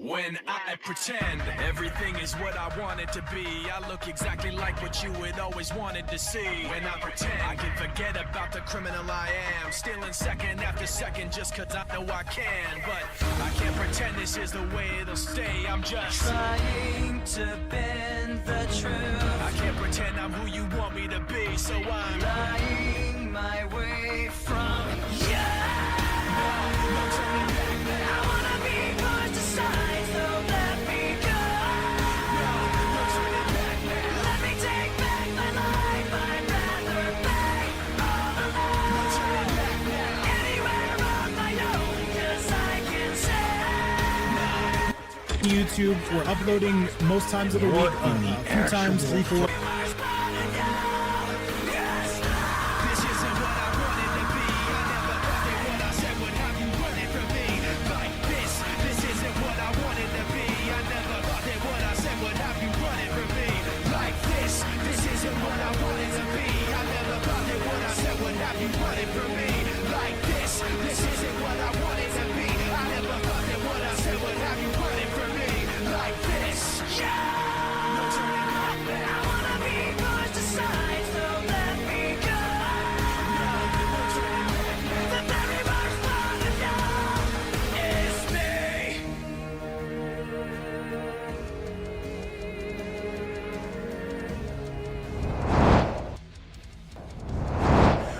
When I pretend everything is what I want it to be, I look exactly like what you had always wanted to see. When I pretend I can forget about the criminal I am, stealing second after second just cause I know I can. But I can't pretend this is the way it'll stay. I'm just trying to bend the truth. I can't pretend I'm who you want me to be, so I'm lying my way from you. No turning back now. I wanna be pushed aside, so let me go. No turning back now. Let me take back my life. I'd rather pay all alone. No turning back now. Anywhere on my own, 'cause I can say YouTube, we're uploading most times of the week, a few times, 3-4.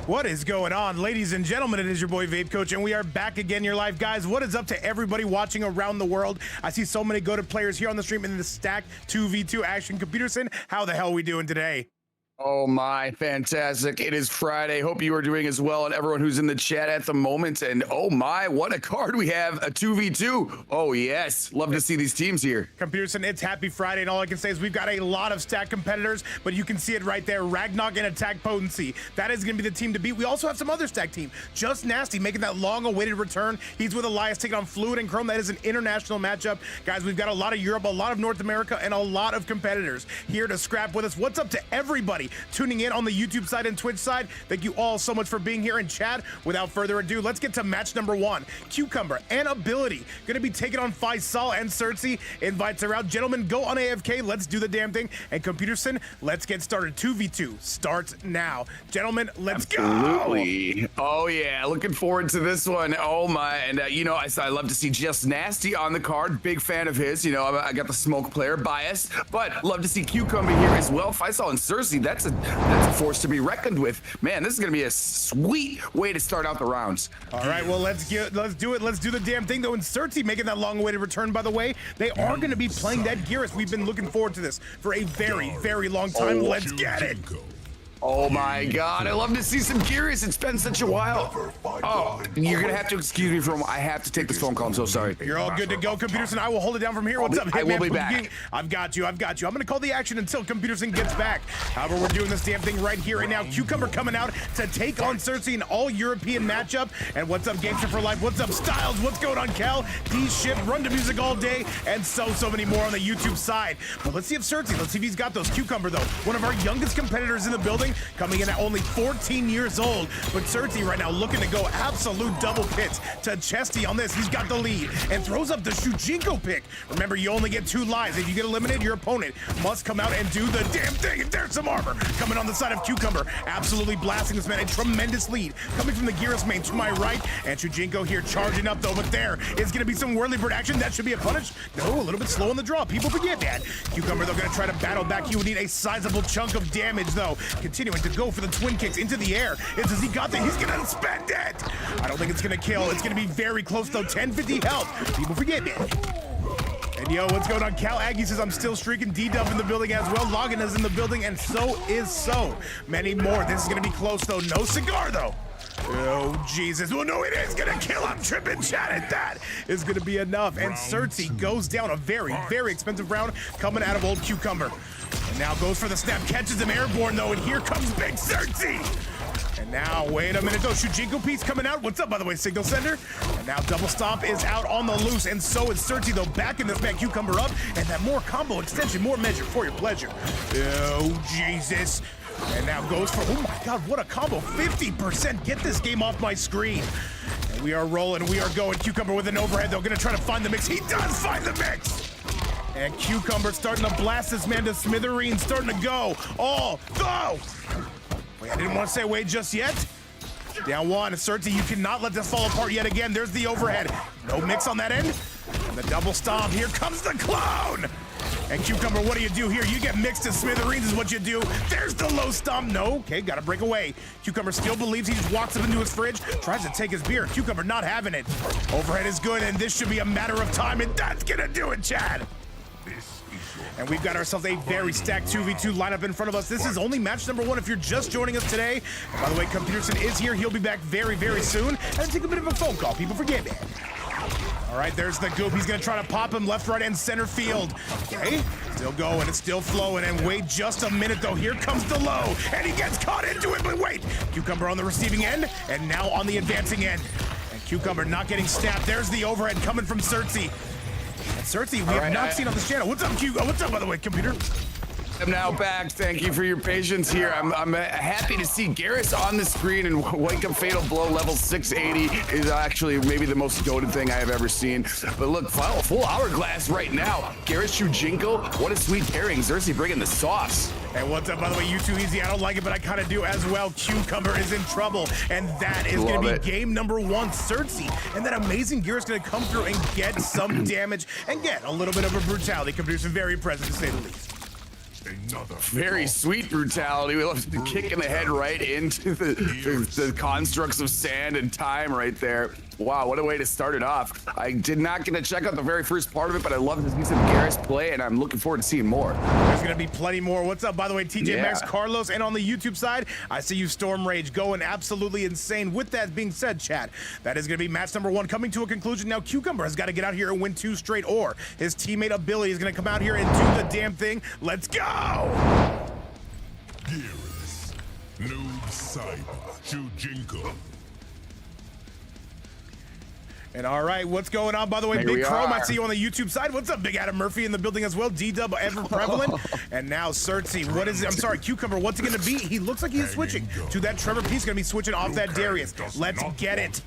What is going on, ladies and gentlemen? It is your boy Vape Coach, and we are back again, your live guys. What is up to everybody watching around the world? I see so many goated players here on the stream in the stack 2v2 action. Computerson, how the hell are we doing today? Oh my, fantastic. It is Friday. Hope you are doing as well, and everyone who's in the chat at the moment. And oh my, what a card we have, a 2v2. Oh yes, love to see these teams here. Computerson, it's happy Friday, and all I can say is we've got a lot of stack competitors, but you can see it right there, Ragnarok and Attack Potency. That is going to be the team to beat. We also have some other stack team, Just Nasty, making that long-awaited return. He's with Elias, taking on Fluid and Chrome. That is an international matchup. Guys, we've got a lot of Europe, a lot of North America, and a lot of competitors here to scrap with us. What's up to everybody tuning in on the YouTube side and Twitch side? Thank you all so much for being here in chat. Without further ado, let's get to match number 1. Cucumber and Ability going to be taking on Faisal and Cersei. Invites are out. Gentlemen, go on AFK. Let's do the damn thing. And Computerson, let's get started. 2v2 starts now. Gentlemen, let's Absolutely. go. Oh yeah, looking forward to this one. Oh my, and you know, I love to see Just Nasty on the card. Big fan of his. You know, I got the smoke player bias, but love to see Cucumber here as well. Faisal and Cersei, that's a force to be reckoned with. Man, this is gonna be a sweet way to start out the rounds. All right, well, let's do it. Let's do the damn thing, though. And Cersei making that long-awaited return, by the way. They are going to be playing that Geras. We've been looking forward to this for a very, very long time. Let's get it. Oh my God, I love to see some Geras. It's been such a while. Oh, you're gonna have to excuse me from. I have to take this phone call. I'm so sorry. You're all good to go, Computerson. I will hold it down from here. What's up, Hitman? I will be back. I've got you. I'm gonna call the action until Computerson gets back. However, we're doing this damn thing right here, right now. Cucumber coming out to take on Cersei, an all-European matchup. And what's up, Gangster for Life? What's up, Styles? What's going on, Cal? D-Ship, Run to Music all day, and so many more on the YouTube side. But let's see if Cersei, let's see if he's got those. Cucumber, though, one of our youngest competitors in the building, coming in at only 14 years old, but Cersei right now looking to go absolute double pits to Chesty on this. He's got the lead and throws up the Shujinko pick. Remember, you only get 2 lives. If you get eliminated, your opponent must come out and do the damn thing. And there's some armor coming on the side of Cucumber, absolutely blasting this man. A tremendous lead coming from the Geras main to my right, and Shujinko here charging up though, but there is going to be some Whirlybird action. That should be a punish. No, a little bit slow on the draw. People forget that. Cucumber, they're going to try to battle back. He would need a sizable chunk of damage though, continuing to go for the twin kicks into the air. Does he got that? He's gonna spend it. I don't think it's gonna kill. It's gonna be very close though. 1050 health. People forget it. And yo, what's going on? Cal Aggie says I'm still streaking. D-Dub in the building as well. Logan is in the building, and so is so many more. This is gonna be close though. No cigar though. Oh, Jesus. Well, no, it is going to kill him. Tripping chat, and that is going to be enough. And Cersei goes down. A very, very expensive round coming out of old Cucumber. And now goes for the snap. Catches him airborne, though, and here comes Big Cersei. And now, wait a minute, though. Shujinko piece coming out. What's up, by the way, Signal Sender? And now Double Stomp is out on the loose, and so is Cersei, though, backing this man Cucumber up. And that more combo extension, more measure for your pleasure. Oh, Jesus. And now goes for, oh my God, what a combo. 50%. Get this game off my screen. We are rolling, we are going. Cucumber with an overhead, though, gonna try to find the mix. He does find the mix! And Cucumber starting to blast this man to smithereens, starting to go. Oh, go! Wait, I didn't want to say wait just yet. Down one, Certi, you cannot let this fall apart yet again. There's the overhead. No mix on that end. And the double stomp, here comes the clone! And Cucumber, what do you do here? You get mixed to smithereens is what you do. There's the low stomp. No, okay, gotta break away. Cucumber still believes he just walks up into his fridge, tries to take his beer. Cucumber not having it. Overhead is good, and this should be a matter of time, and that's gonna do it, Chad. And we've got ourselves a very stacked 2v2 lineup in front of us. This is only match number 1 if you're just joining us today. And by the way, Peterson is here. He'll be back very, very soon. And take a bit of a phone call. People forgive me. All right, there's the goop. He's going to try to pop him left, right, and center field. Okay, still going. It's still flowing. And wait just a minute, though. Here comes the low. And he gets caught into it. But wait, Cucumber on the receiving end. And now on the advancing end. And Cucumber not getting snapped. There's the overhead coming from Certi. And Certi, we have not seen on this channel. What's up, Q? What's up, by the way, computer? I'm now back. Thank you for your patience here. I'm happy to see Garrus on the screen, and Wake Up Fatal Blow level 680 is actually maybe the most goated thing I have ever seen. But look, full hourglass right now. Garrus Shujinko, what a sweet pairing. Xerxes bringing the sauce. And what's up, by the way, you too easy. I don't like it, but I kind of do as well. Cucumber is in trouble, and that is going to be game number 1, Certi. And that amazing Garrus going to come through and get some damage and get a little bit of a brutality. Computer's very impressive, to say the least. Very sweet brutality. We love the kick in the head right into the constructs of sand and time right there. Wow, what a way to start it off. I did not get to check out the very first part of it, but I love to see some Garrus play, and I'm looking forward to seeing more. There's going to be plenty more. What's up, by the way, TJ Maxx, Carlos, and on the YouTube side, I see you Storm Rage going absolutely insane. With that being said, chat, that is going to be match number 1 coming to a conclusion. Now, Cucumber has got to get out here and win 2 straight, or his teammate Ability is going to come out here and do the damn thing. Let's go! Garrus, Noob Cyber, Shujinko. And all right, what's going on, by the way? Big Chrome, I see you on the YouTube side. What's up, Big Adam Murphy in the building as well. D-Dub ever prevalent. And now Certi, what is it? I'm sorry, Cucumber, what's it going to be? He looks like he is switching to that Trevor Piece, going to be switching off that Darius. Let's get it.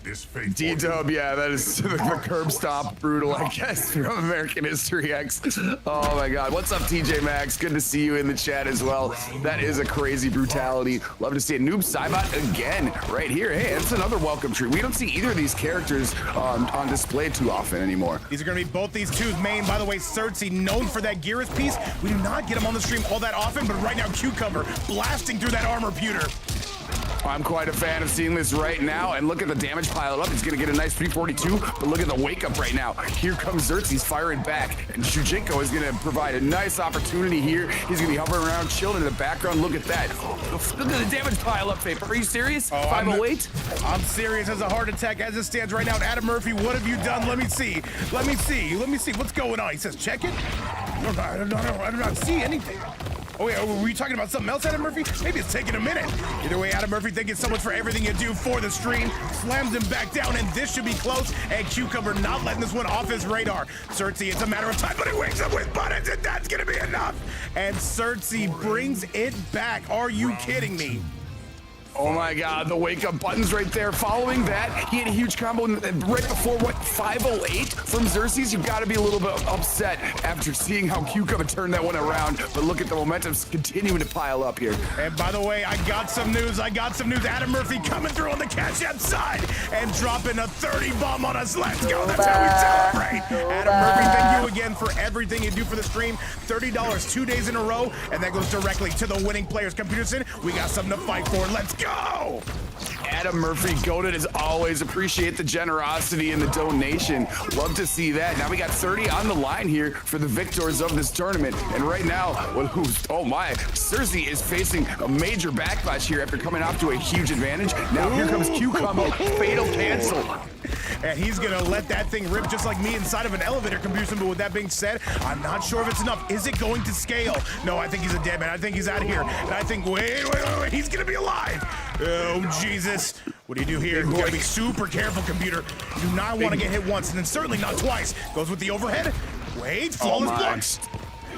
D-Dub, yeah, that is the curb stop brutal, I guess, from American History X. Oh my God. What's up, TJ Maxx? Good to see you in the chat as well. That is a crazy brutality. Love to see it. Noob Cybot again right here. Hey, it's another welcome treat. We don't see either of these characters on display too often anymore. These are going to be both these two's main. By the way, Certi, known for that Garrus piece. We do not get him on the stream all that often, but right now, Cucumber blasting through that armor pewter. I'm quite a fan of seeing this right now, and look at the damage piled up. He's going to get a nice 342, but look at the wake up right now. Here comes Xerxes firing back, and Shujinko is going to provide a nice opportunity here. He's going to be hovering around, chilling in the background. Look at that. Look at the damage pile up, Fape. Are you serious? 508? I'm serious as a heart attack as it stands right now. Adam Murphy, what have you done? Let me see. Let me see. Let me see. What's going on? He says, check it. I do not see anything. Oh, wait, were you talking about something else, Adam Murphy? Maybe it's taking a minute. Either way, Adam Murphy, thank you so much for everything you do for the stream. Slams him back down, and this should be close. And Cucumber not letting this one off his radar. Certi, it's a matter of time, but he wakes up with buttons, and that's going to be enough. And Certi brings it back. Are you kidding me? Oh my God, the wake up buttons right there. Following that, he had a huge combo right before, what, 508 from Xerxes? You've got to be a little bit upset after seeing how Cucumber turned that one around. But look at the momentum's continuing to pile up here. And by the way, I got some news. Adam Murphy coming through on the Cash App side and dropping a 30 bomb on us. Let's go. That's how we celebrate. Adam Murphy, thank you again for everything you do for the stream. $30 2 days in a row, and that goes directly to the winning players. Computerson, we got something to fight for. Let's go. Adam Murphy, goated as always. Appreciate the generosity and the donation. Love to see that. Now we got 30 on the line here for the victors of this tournament. And right now, oh my, Cersei is facing a major backlash here after coming off to a huge advantage. Now here comes Q-Combo, fatal cancel. And he's gonna let that thing rip just like me inside of an elevator, Computerson. But with that being said, I'm not sure if it's enough. Is it going to scale? No, I think he's a dead man. I think he's out of here. And I think, wait, he's gonna be alive. Oh, Jesus. What do you do here? You gotta be super careful, Computer. You do not want to get hit once, and then certainly not twice. Goes with the overhead. Wait, flawless blocks.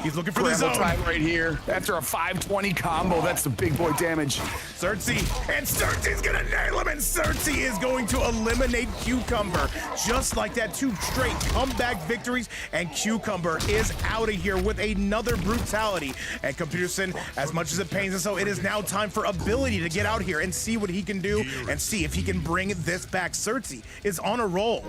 He's looking for the Scramble zone. time right here. After a 520 combo, that's the big boy damage. Cersei, and Cersei's gonna nail him, and Cersei is going to eliminate Cucumber. Just like that, 2 straight comeback victories, and Cucumber is out of here with another brutality. And Computerson, as much as it pains us so, it is now time for Ability to get out here and see what he can do and see if he can bring this back. Cersei is on a roll.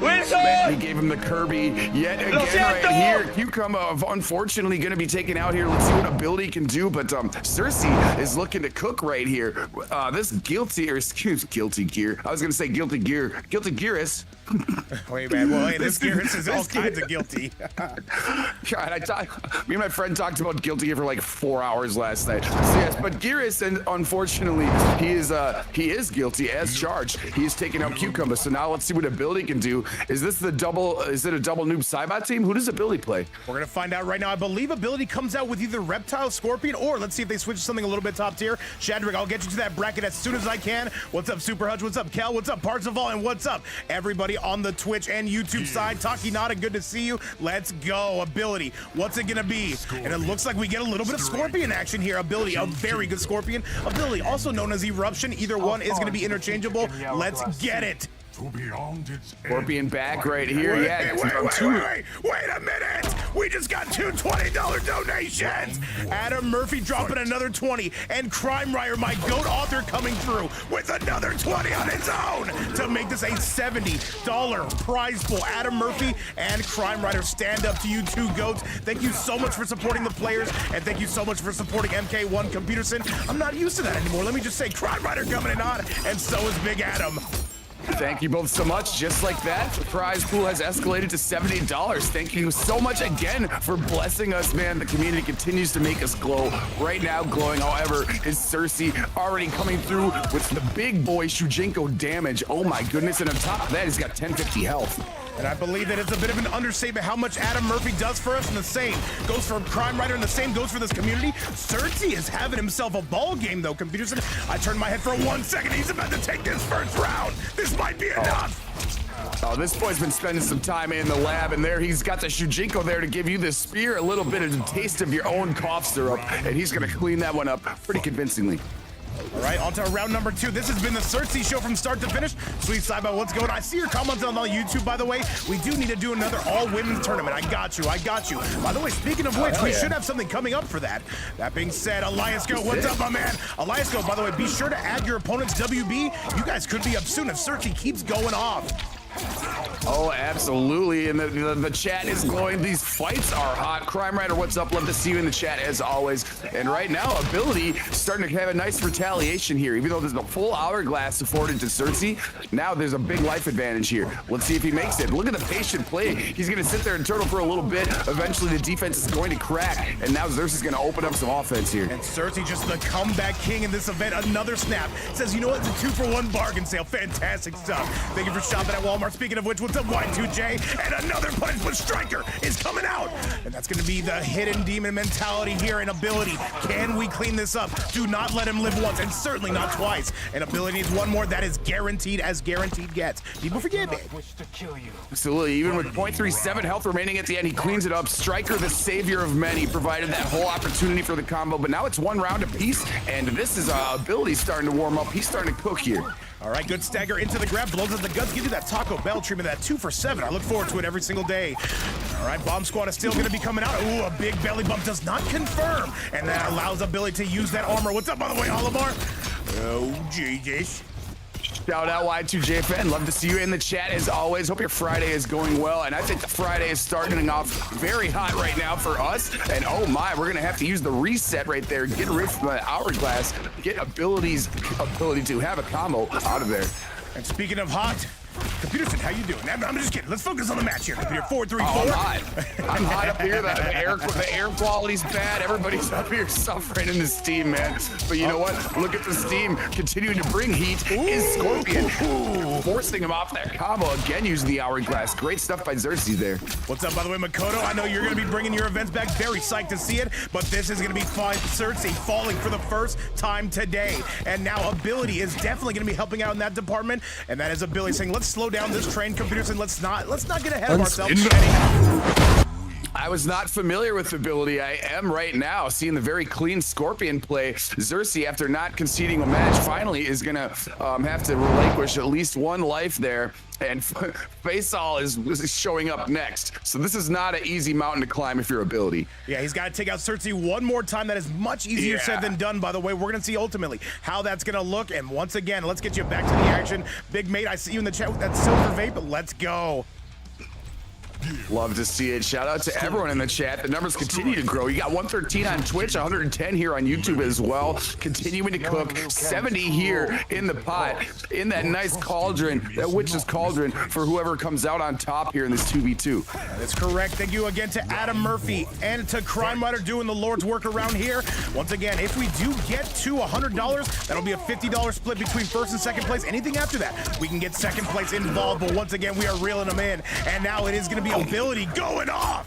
Man, he gave him the Kirby yet again right here. Cucumber, unfortunately, going to be taken out here. Let's see what Ability can do, but Cersei is looking to cook right here. This Guilty Gear. I was going to say Guilty Gearus. Wait, man. Well, hey, this Gearus is all kinds of guilty. God, me and my friend talked about Guilty Gear for like 4 hours last night. So yes, but Gearus, and unfortunately, he is guilty as charged. He's taking out Cucumber. So now let's see what Ability can do. Is this the double? Is it a double noob Cybot team? Who does Ability play? We're gonna find out right now. I believe Ability comes out with either Reptile, Scorpion, or let's see if they switch to something a little bit top tier. Shadrick, I'll get you to that bracket as soon as I can. What's up, Super Hutch? What's up, Kel? What's up, Parzival? And what's up, everybody on the Twitch and YouTube side? Taki Nada, good to see you. Let's go. Ability, what's it gonna be? And it looks like we get a little bit of Scorpion action here. Ability, a very good Scorpion. Ability, also known as Eruption. Either one is gonna be interchangeable. Let's get it. Scorpion back right here. Wait a minute! We just got 2 $20 donations! Adam Murphy dropping another 20, and Crime Rider, my GOAT author, coming through with another 20 on his own to make this a $70 prize pool. Adam Murphy and Crime Rider, stand up to you 2 GOATs. Thank you so much for supporting the players, and thank you so much for supporting MK1 Computerson. I'm not used to that anymore. Let me just say, Crime Rider coming in hot, and so is Big Adam. Thank you both so much. Just like that, the prize pool has escalated to $70. Thank you so much again for blessing us, man. The community continues to make us glow. Right now, glowing, however, is Cersei already coming through with the big boy Shujinko damage. Oh my goodness, and on top of that, he's got 1050 health. And I believe that it's a bit of an understatement how much Adam Murphy does for us, and the same goes for Crime Rider, and the same goes for this community. Cersei is having himself a ball game, though, Computerson. I turned my head for 1 second. He's about to take this first round. This might be enough. Oh, this boy's been spending some time in the lab, and there he's got the Shujinko there to give you the spear, a little bit of a taste of your own cough syrup, and he's going to clean that one up pretty convincingly. All right, on to round number 2. This has been the Cersei show from start to finish. Sweet Cyber, what's going on? I see your comments on YouTube, by the way. We do need to do another all-women's tournament. I got you. By the way, speaking of which, we should have something coming up for that. That being said, Elias Go, what's up, my man? Elias Go, by the way, be sure to add your opponent's WB. You guys could be up soon if Cersei keeps going off. Oh, absolutely. And the chat is glowing. These fights are hot. Crime Rider, what's up? Love to see you in the chat as always. And right now, Ability starting to have a nice retaliation here. Even though there's a full hourglass afforded to Cersei, now there's a big life advantage here. Let's see if he makes it. Look at the patient play. He's going to sit there and turtle for a little bit. Eventually, the defense is going to crack. And now Cersei's going to open up some offense here. And Cersei, just the comeback king in this event. Another snap. Says, you know what? It's a 2-for-1 bargain sale. Fantastic stuff. Thank you for shopping at Walmart. Speaking of which, what's up, Y2J? And another punch, but Striker is coming out. And that's going to be the hidden demon mentality here in Ability. Can we clean this up? Do not let him live once, and certainly not twice. And Ability needs one more. That is guaranteed as guaranteed gets. People forget it. Absolutely. Even with 0.37 health remaining at the end, he cleans it up. Striker, the savior of men. He provided that whole opportunity for the combo, but now it's 1 round apiece, and this is Ability starting to warm up. He's starting to cook here. All right, good stagger into the grab, blows at the guts, give you that Taco Bell treatment, that 2 for 7. I look forward to it every single day. All right, Bomb Squad is still gonna be coming out. Ooh, a big belly bump does not confirm, and that allows Ability to use that armor. What's up, by the way, Olimar? Oh, Jesus. Shout out Y2J fan. Love to see you in the chat as always. Hope your Friday is going well. And I think the Friday is starting off very hot right now for us. And oh my, we're gonna have to use the reset right there. Get rid from the hourglass. Get ability to have a combo out of there. And speaking of hot, Computerson, how you doing? I'm just kidding. Let's focus on the match here. Computer 4, 3, 4. I'm hot up here. The air quality's bad. Everybody's up here suffering in the steam, man. But you know what? Look at the steam continuing to bring heat. Is Scorpion forcing him off that combo again using the hourglass. Great stuff by Cersei there. What's up, by the way, Makoto? I know you're going to be bringing your events back. Very psyched to see it, but this is going to be fun. Cersei falling for the first time today, and now Ability is definitely going to be helping out in that department, and that is Ability saying, let's slow down this train, Computers, and let's not get ahead of ourselves. I was not familiar with the ability. I am right now seeing the very clean Scorpion play. Xerxes, after not conceding a match, finally is gonna have to relinquish at least one life there. And Faisal is showing up next. So this is not an easy mountain to climb if you're ability. Yeah, he's got to take out Xerxes one more time. That is much easier said than done, by the way. We're going to see ultimately how that's going to look. And once again, let's get you back to the action. Big mate, I see you in the chat with that silver vape. Let's go. Love to see it. Shout out to everyone in the chat. The numbers continue to grow. You got 113 on Twitch, 110 here on YouTube as well. Continuing to cook. 70 here in the pot, in that nice cauldron, that witch's cauldron for whoever comes out on top here in this 2v2. That's correct. Thank you again to Adam Murphy and to Crime Rider doing the Lord's work around here. Once again, if we do get to $100, that'll be a $50 split between first and second place. Anything after that, we can get second place involved. But once again, we are reeling them in. And now it is going to be ability going off.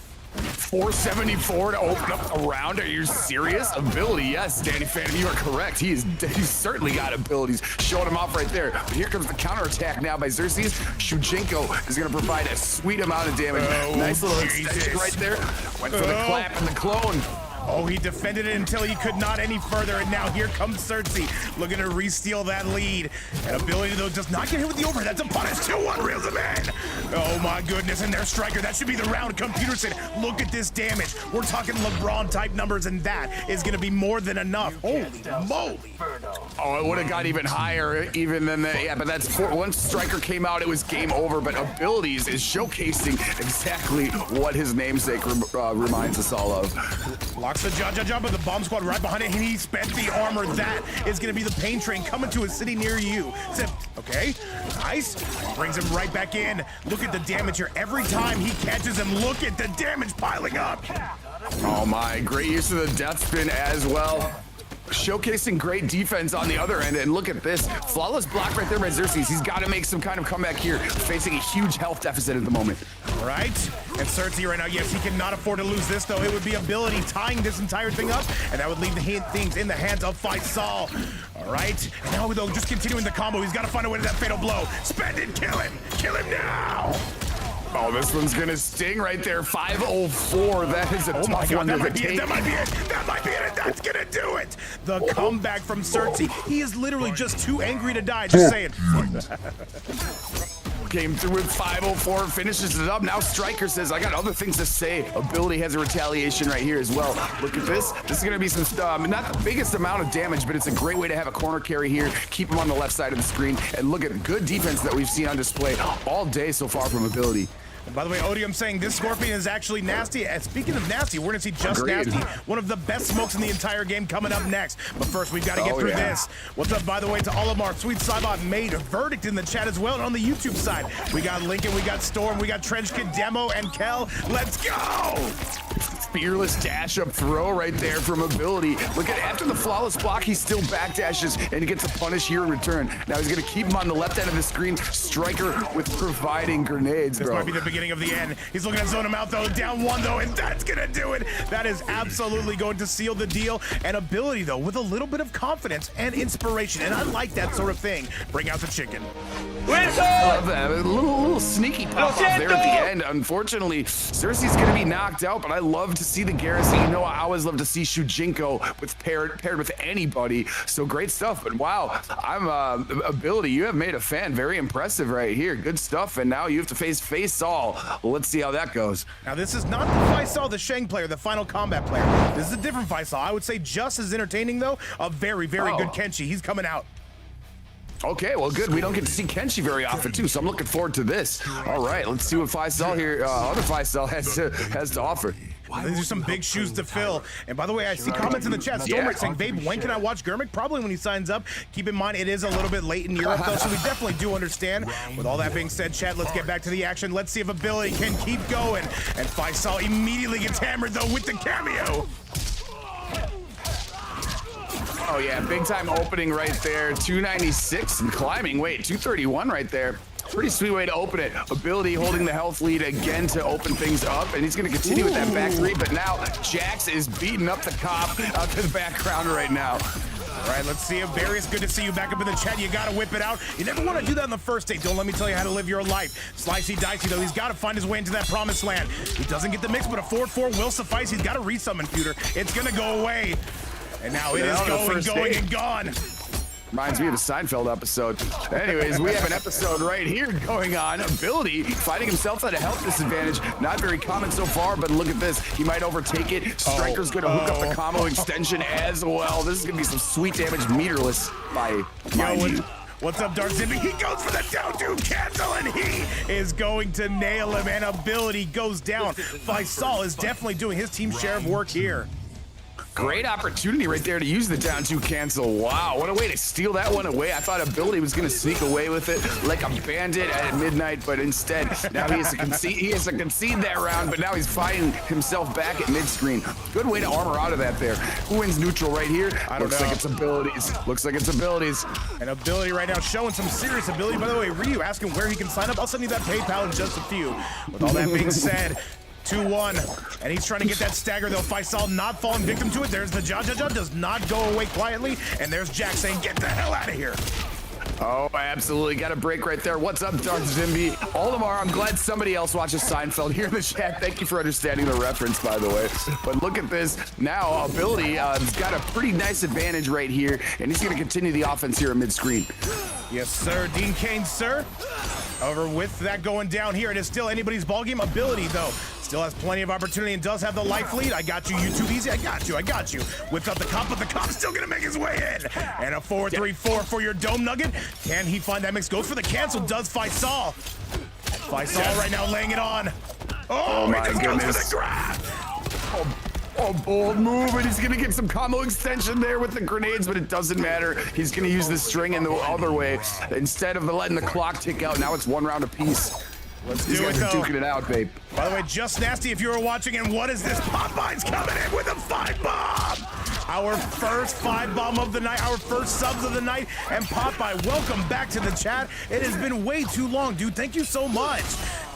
474 to open up a round. Are you serious? Ability, yes, Danny Phantom, you are correct. He's certainly got abilities. Showing him off right there. But here comes the counterattack now by Xerxes. Shujinko is going to provide a sweet amount of damage. Nice little extension right there. Went for the clap and the clone. Oh, he defended it until he could not any further, and now here comes Xerxes, looking to re-steal that lead. And ability, though, does not get hit with the overhead. That's a punish. 2-1 reels him in. Oh, my goodness, and their striker. That should be the round. Computerson, look at this damage. We're talking LeBron-type numbers, and that is going to be more than enough. Holy moly. Oh, it would have got even higher, even than that. Yeah, but that's once striker came out, it was game over. But abilities is showcasing exactly what his namesake reminds us all of. Locks the Jaja, but the bomb squad right behind it, and he spent the armor. That is going to be the pain train coming to a city near you. Okay, nice. Brings him right back in. Look at the damage here. Every time he catches him, look at the damage piling up. Oh my, great use of the death spin as well. Showcasing great defense on the other end, and look at this flawless block right there by Xerxes. He's got to make some kind of comeback here, facing a huge health deficit at the moment. All right, and Xerxes right now, yes, he cannot afford to lose this, though. It would be ability tying this entire thing up, and that would leave things in the hands of Faisal. All right, and now though, just continuing the combo. He's got to find a way to that fatal blow. Spend it, kill him now. Oh, this one's gonna sting right there. 504. That is a tough one to take. That might be it. That might be it. That's gonna do it. The comeback from Xerxes. He is literally just too angry to die. Just saying. Came through with 504, finishes it up. Now Striker says, I got other things to say. Ability has a retaliation right here as well. Look at this. This is gonna be some, not the biggest amount of damage, but it's a great way to have a corner carry here. Keep him on the left side of the screen. And look at good defense that we've seen on display all day so far from Ability. And by the way, Odium saying this Scorpion is actually nasty. And speaking of nasty, we're gonna see Just Agreed. Nasty, one of the best smokes in the entire game, coming up next. But first, we've got to get through this. What's up, by the way, to all of our Sweet Cybot made verdict in the chat as well. And on the YouTube side, we got Lincoln, we got Storm, we got Trench Kid Demo, and Kel. Let's go! Fearless dash up throw right there from Ability. Look at after the flawless block, he still backdashes and he gets a punish here in return. Now he's gonna keep him on the left end of the screen. Striker with providing grenades, This bro. might be the beginning of the end. He's looking to zone him out though. Down one though, and that's gonna do it. That is absolutely going to seal the deal. And Ability though, with a little bit of confidence and inspiration. And I like that sort of thing. Bring out the chicken. I love that. A little sneaky pop off there at the end. Unfortunately, Xerxes gonna be knocked out, but I love to see the garrison. You know, I always love to see Shujinko with paired with anybody. So great stuff. But wow, I'm Ability. You have made a fan very impressive right here. Good stuff. And now you have to face Faisal. Let's see how that goes. Now this is not the Faisal, the Shang player, the Final Combat player. This is a different Faisal. I would say just as entertaining though. A very, very good Kenshi. He's coming out. Okay, well, good. We don't get to see Kenshi very often, too, so I'm looking forward to this. All right, let's see what Faisal here, other Faisal has to offer. Wow, these are some big shoes to fill. And by the way, I see comments in the chat. Stormrick saying, Babe, when can I watch Gurmik? Probably when he signs up. Keep in mind, it is a little bit late in Europe, though, so we definitely do understand. With all that being said, chat, let's get back to the action. Let's see if Ability can keep going. And Faisal immediately gets hammered, though, with the cameo. Oh, yeah, big time opening right there. 296 and climbing. Wait, 231 right there. Pretty sweet way to open it. Ability holding the health lead again to open things up, and he's going to continue with that back three, but now Jax is beating up the cop out to the background right now. All right, let's see if Various, good to see you back up in the chat. You got to whip it out. You never want to do that on the first date. Don't let me tell you how to live your life. Slicey dicey, though. He's got to find his way into that promised land. He doesn't get the mix, but a 4-4 will suffice. He's got to resummon, Pewter. It's going to go away. And now it is going, and gone. Reminds me of a Seinfeld episode. Anyways, we have an episode right here going on. Ability finding himself at a health disadvantage. Not very common so far, but look at this. He might overtake it. Striker's going to hook up the combo extension as well. This is going to be some sweet damage, meterless by mind. What's up, Dark Zimby? He goes for the down two cancel, and he is going to nail him, and Ability goes down. Faisal is definitely doing his team's share of work here. Great opportunity right there to use the down two cancel. Wow, what a way to steal that one away. I thought Ability was going to sneak away with it like a bandit at midnight, but instead now he has to concede that round, but now he's finding himself back at mid-screen. Good way to armor out of that there. Who wins neutral right here? Looks like it's Abilities. Looks like it's Abilities. And Ability right now showing some serious ability. By the way, Ryu asking where he can sign up. I'll send you that PayPal in just a few. With all that being said, 2-1, and he's trying to get that stagger though. Faisal not falling victim to it. There's the Jaja, does not go away quietly, and there's Jack saying, get the hell out of here. Oh, absolutely. Got a break right there. What's up, Dark Zimby? Olimar, I'm glad somebody else watches Seinfeld here in the chat. Thank you for understanding the reference, by the way. But look at this. Now, Ability has got a pretty nice advantage right here, and he's going to continue the offense here at mid-screen. Yes, sir. Dean Kane, sir. However, with that going down here, it is still anybody's ballgame. Ability, though, still has plenty of opportunity and does have the life lead. I got you, YouTube easy. I got you. Whips out the cop, but the cop's still going to make his way in. And a 4-3-4 for your Dome Nugget. Can he find that mix? Goes for the cancel. Does Faisal. Faisal right now laying it on. Oh my goodness. Goes for the grab. Oh, bold move, and he's gonna get some combo extension there with the grenades, but it doesn't matter. He's gonna use the string in the other way instead of letting the clock tick out. Now it's 1 round apiece. Let's These do guys it, are though. duking it out, babe. By the way, Just Nasty, if you were watching, and what is this? Popeye's coming in with a 5-bomb. Our first 5-bomb of the night, our first subs of the night, and Popeye, welcome back to the chat. It has been way too long, dude. Thank you so much.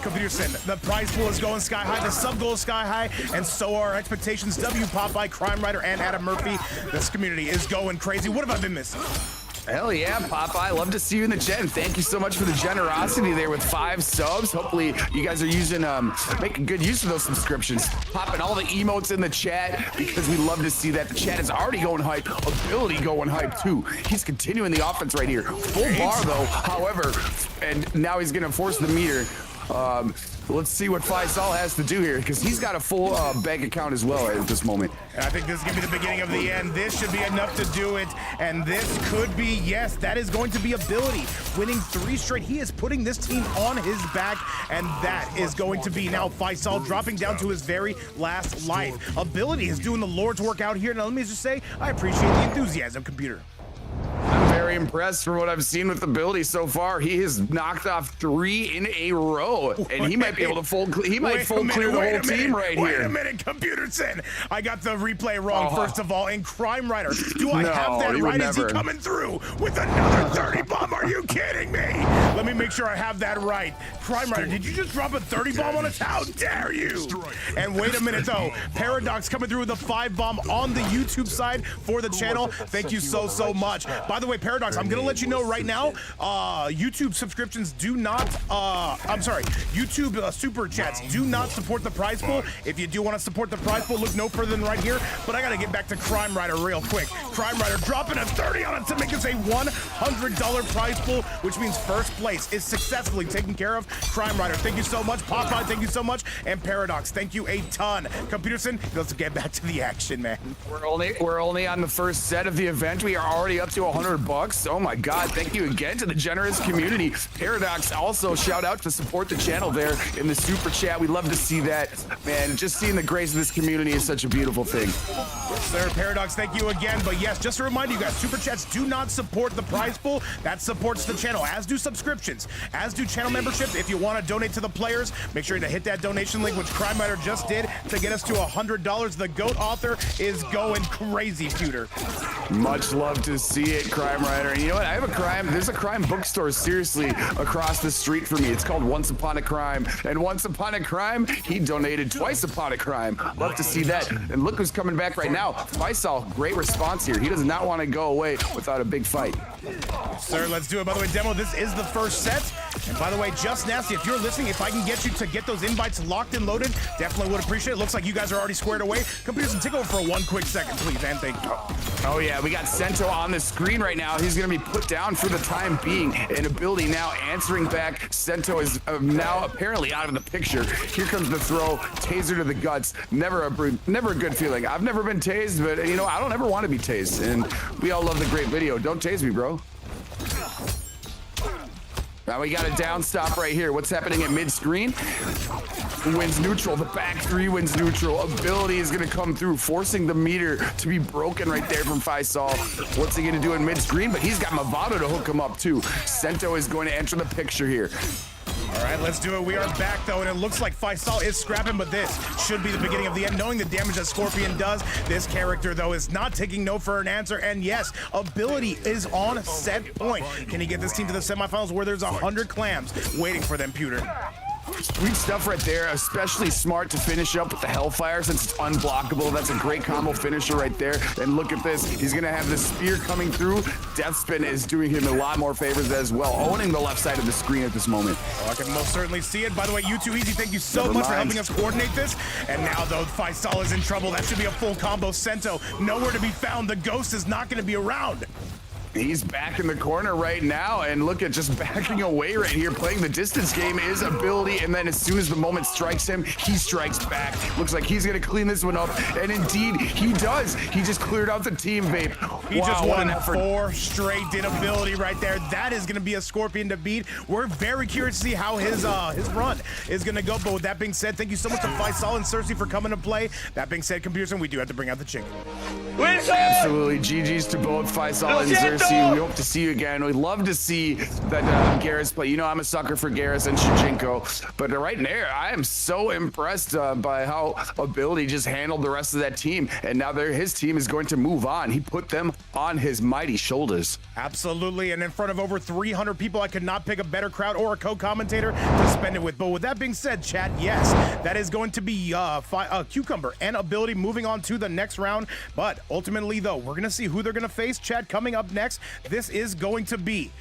Computerson, the prize pool is going sky high, the sub goal is sky high, and so are our expectations. W, Popeye, Crime Rider, and Adam Murphy. This community is going crazy. What have I been missing? Hell yeah, Popeye. Love to see you in the chat. And thank you so much for the generosity there with 5 subs. Hopefully you guys are using, making good use of those subscriptions. Popping all the emotes in the chat because we love to see that. The chat is already going hype. Ability going hype too. He's continuing the offense right here. Full bar though, however, and now he's gonna force the meter. Let's see what Faisal has to do here because he's got a full bank account as well at this moment. And I think this is going to be the beginning of the end. This should be enough to do it. And this could be, yes, that is going to be Ability. Winning 3 straight. He is putting this team on his back. And that is going to be now Faisal dropping down to his very last life. Ability is doing the Lord's work out here. Now, let me just say, I appreciate the enthusiasm, computer. I'm very impressed from what I've seen with Ability so far. He has knocked off 3 in a row, and he might be able to full clear the whole team right here. Wait a minute, Computerson. I got the replay wrong, first of all. And Crime Rider, do I have that right? Is he coming through with another 30 bomb? Are you kidding me? Let me make sure I have that right. Crime Rider, did you just drop a 30 bomb on us? How dare you? And wait a minute, though. Paradox coming through with a 5 bomb on the YouTube side for the channel. Thank you so much. By the way, Paradox, I'm gonna let you know right now, YouTube subscriptions do not, YouTube super chats do not support the prize pool. If you do want to support the prize pool, look no further than right here. But I gotta get back to Crime Rider real quick. Crime Rider dropping a 30 on it to make us a $100 prize pool, which means first place is successfully taken care of. Crime Rider, thank you so much. Popeye, thank you so much. And Paradox, thank you a ton. Computerson, let's get back to the action, man. We're only on the first set of the event. We are already up to $100. Oh my God, thank you again to the generous community. Paradox also shout out to support the channel there in the super chat. We love to see that, man. Just seeing the grace of this community is such a beautiful thing. Yes, sir. Paradox, thank you again. But yes, just to remind you guys, super chats do not support the prize pool. That supports the channel, as do subscriptions, as do channel memberships. If you want to donate to the players, make sure to hit that donation link, which Crime Rider just did to get us to $100. The GOAT author is going crazy, Pewter. Much love to see it, Crime Rider. And you know what? I have a crime. There's a crime bookstore seriously across the street for me. It's called Once Upon a Crime. And Once Upon a Crime, he donated Twice Upon a Crime. Love to see that. And look who's coming back right now. Faisal, great response here. He does not want to go away without a big fight. Sir, let's do it. By the way, Demo, this is the first set. And by the way, Just Nasty, if you're listening, if I can get you to get those invites locked and loaded, definitely would appreciate it. Looks like you guys are already squared away. Computers, take over for 1 quick second, please, and thank you. Oh yeah, we got Sento on the screen right now. He's gonna be put down for the time being. An ability now answering back. Sento is now apparently out of the picture. Here comes the throw, taser to the guts. Never a good feeling. I've never been tased, but you know, I don't ever want to be tased. And we all love the great video. Don't tase me, bro. Now we got a down stop right here. What's happening at mid-screen? Wins neutral. The back three wins neutral. Ability is going to come through, forcing the meter to be broken right there from Faisal. What's he going to do in mid-screen? But he's got Movado to hook him up, too. Sento is going to enter the picture here. All right, let's do it. We are back, though, and it looks like Faisal is scrapping, but this should be the beginning of the end. Knowing the damage that Scorpion does, this character, though, is not taking no for an answer. And yes, ability is on set point. Can he get this team to the semifinals where there's 100 clams waiting for them, Pewter? Sweet stuff right there, especially smart to finish up with the Hellfire since it's unblockable. That's a great combo finisher right there. And look at this, he's gonna have the spear coming through. Deathspin is doing him a lot more favors as well, owning the left side of the screen at this moment. Oh, I can most certainly see it. By the way, you too easy, thank you so much for helping us coordinate this. And now, though, Faisal is in trouble. That should be a full combo. Sento, nowhere to be found. The ghost is not gonna be around. He's back in the corner right now, and look at just backing away right here. Playing the distance game is ability, and then as soon as the moment strikes him, he strikes back. Looks like he's gonna clean this one up, and indeed he does. He just cleared out the team vape. He just what won an effort. 4 straight ability right there. That is gonna be a Scorpion to beat. We're very curious to see how his run is gonna go. But with that being said, thank you so much to Faisal and Cersei for coming to play. That being said, computers, and we do have to bring out the chicken. Absolutely, GG's to both Faisal and Cersei. We hope to see you again. We'd love to see that Garrus play. You know, I'm a sucker for Garrus and Shujinko, but right there, I am so impressed by how Ability just handled the rest of that team, and now his team is going to move on. He put them on his mighty shoulders. Absolutely, and in front of over 300 people, I could not pick a better crowd or a co-commentator to spend it with. But with that being said, chat, yes, that is going to be Cucumber and Ability moving on to the next round. But ultimately, though, we're gonna see who they're gonna face. Chat, coming up next, this is going to be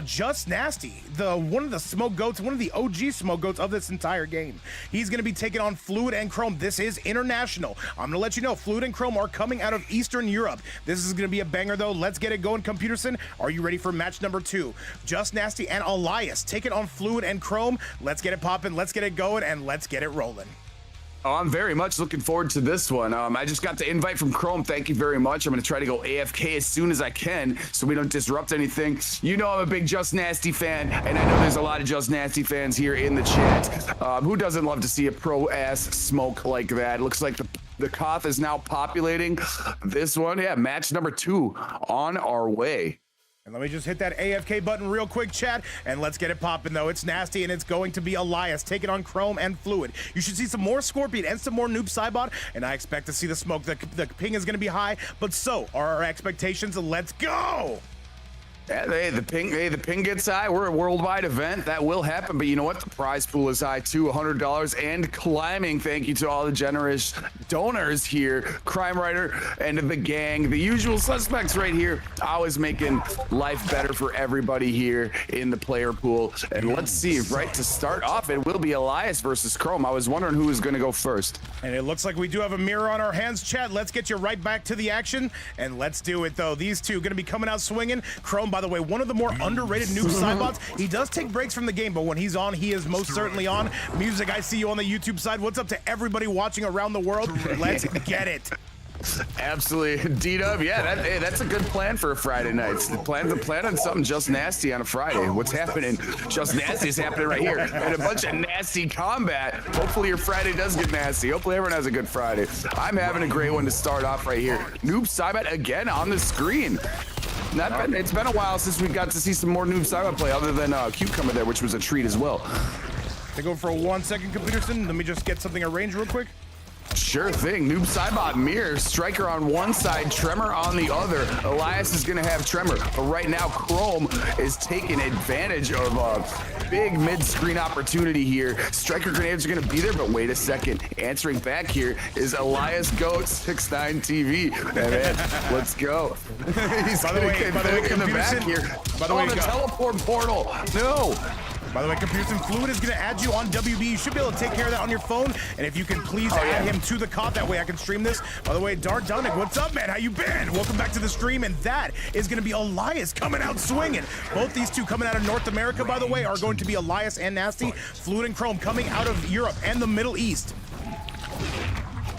Just Nasty, one of the smoke goats, one of the OG smoke goats of this entire game. He's going to be taking on Fluid and Chrome. This is international. I'm going to let you know, Fluid and Chrome are coming out of Eastern Europe. This is going to be a banger, though. Let's get it going. Computerson, are you ready for match number 2? Just Nasty and Elias taking on Fluid and Chrome. Let's get it popping, let's get it going, and let's get it rolling. Oh, I'm very much looking forward to this one. I just got the invite from Chrome. Thank you very much. I'm going to try to go AFK as soon as I can so we don't disrupt anything. You know I'm a big Just Nasty fan, and I know there's a lot of Just Nasty fans here in the chat. Who doesn't love to see a pro-ass smoke like that? It looks like the Koth is now populating this one. Yeah, match number 2 on our way. And let me just hit that AFK button real quick, chat, and let's get it popping, though. It's Nasty, and it's going to be Elias taking on Chrome and Fluid. You should see some more Scorpion and some more Noob Cybot, and I expect to see the smoke. The ping is going to be high, but so are our expectations. Let's go! Yeah, the ping gets high. We're a worldwide event. That will happen, but you know what? The prize pool is high too, $100 and climbing. Thank you to all the generous donors here. Crime Rider and the gang, the usual suspects right here, always making life better for everybody here in the player pool. And let's see, right to start off, it will be Elias versus Chrome. I was wondering who was going to go first. And it looks like we do have a mirror on our hands, chat. Let's get you right back to the action, and let's do it, though. These two going to be coming out swinging. Chrome, by the way, one of the more underrated Noob Cybots. He does take breaks from the game, but when he's on, he is most certainly on. Music, I see you on the YouTube side. What's up to everybody watching around the world? Let's get it. Absolutely. D-Dub, yeah, that's a good plan for a Friday night. Plan on something Just Nasty on a Friday. What's happening? Just Nasty is happening right here. And a bunch of nasty combat. Hopefully your Friday does get nasty. Hopefully everyone has a good Friday. I'm having a great one to start off right here. Noob Cybot again on the screen. It's been a while since we got to see some more Noob Cybot play other than Cucumber there, which was a treat as well. Take over for 1 second, Computerson. Let me just get something arranged real quick. Sure thing. Noob Saibot mirror. Striker on one side, Tremor on the other. Elias is going to have Tremor. But right now, Chrome is taking advantage of a big mid-screen opportunity here. Striker grenades are going to be there, but wait a second. Answering back here is Elias Goat 69 TV. Man, let's go. He's By the way, in the back here. By the way, the teleport portal. No. By the way, Computers and Fluid is going to add you on WB. You should be able to take care of that on your phone. And if you can please add him to the COD, that way I can stream this. By the way, Dark Dunnick, what's up, man? How you been? Welcome back to the stream. And that is going to be Elias coming out swinging. Both these two coming out of North America, by the way, are going to be Elias and Nasty. Fluid and Chrome coming out of Europe and the Middle East.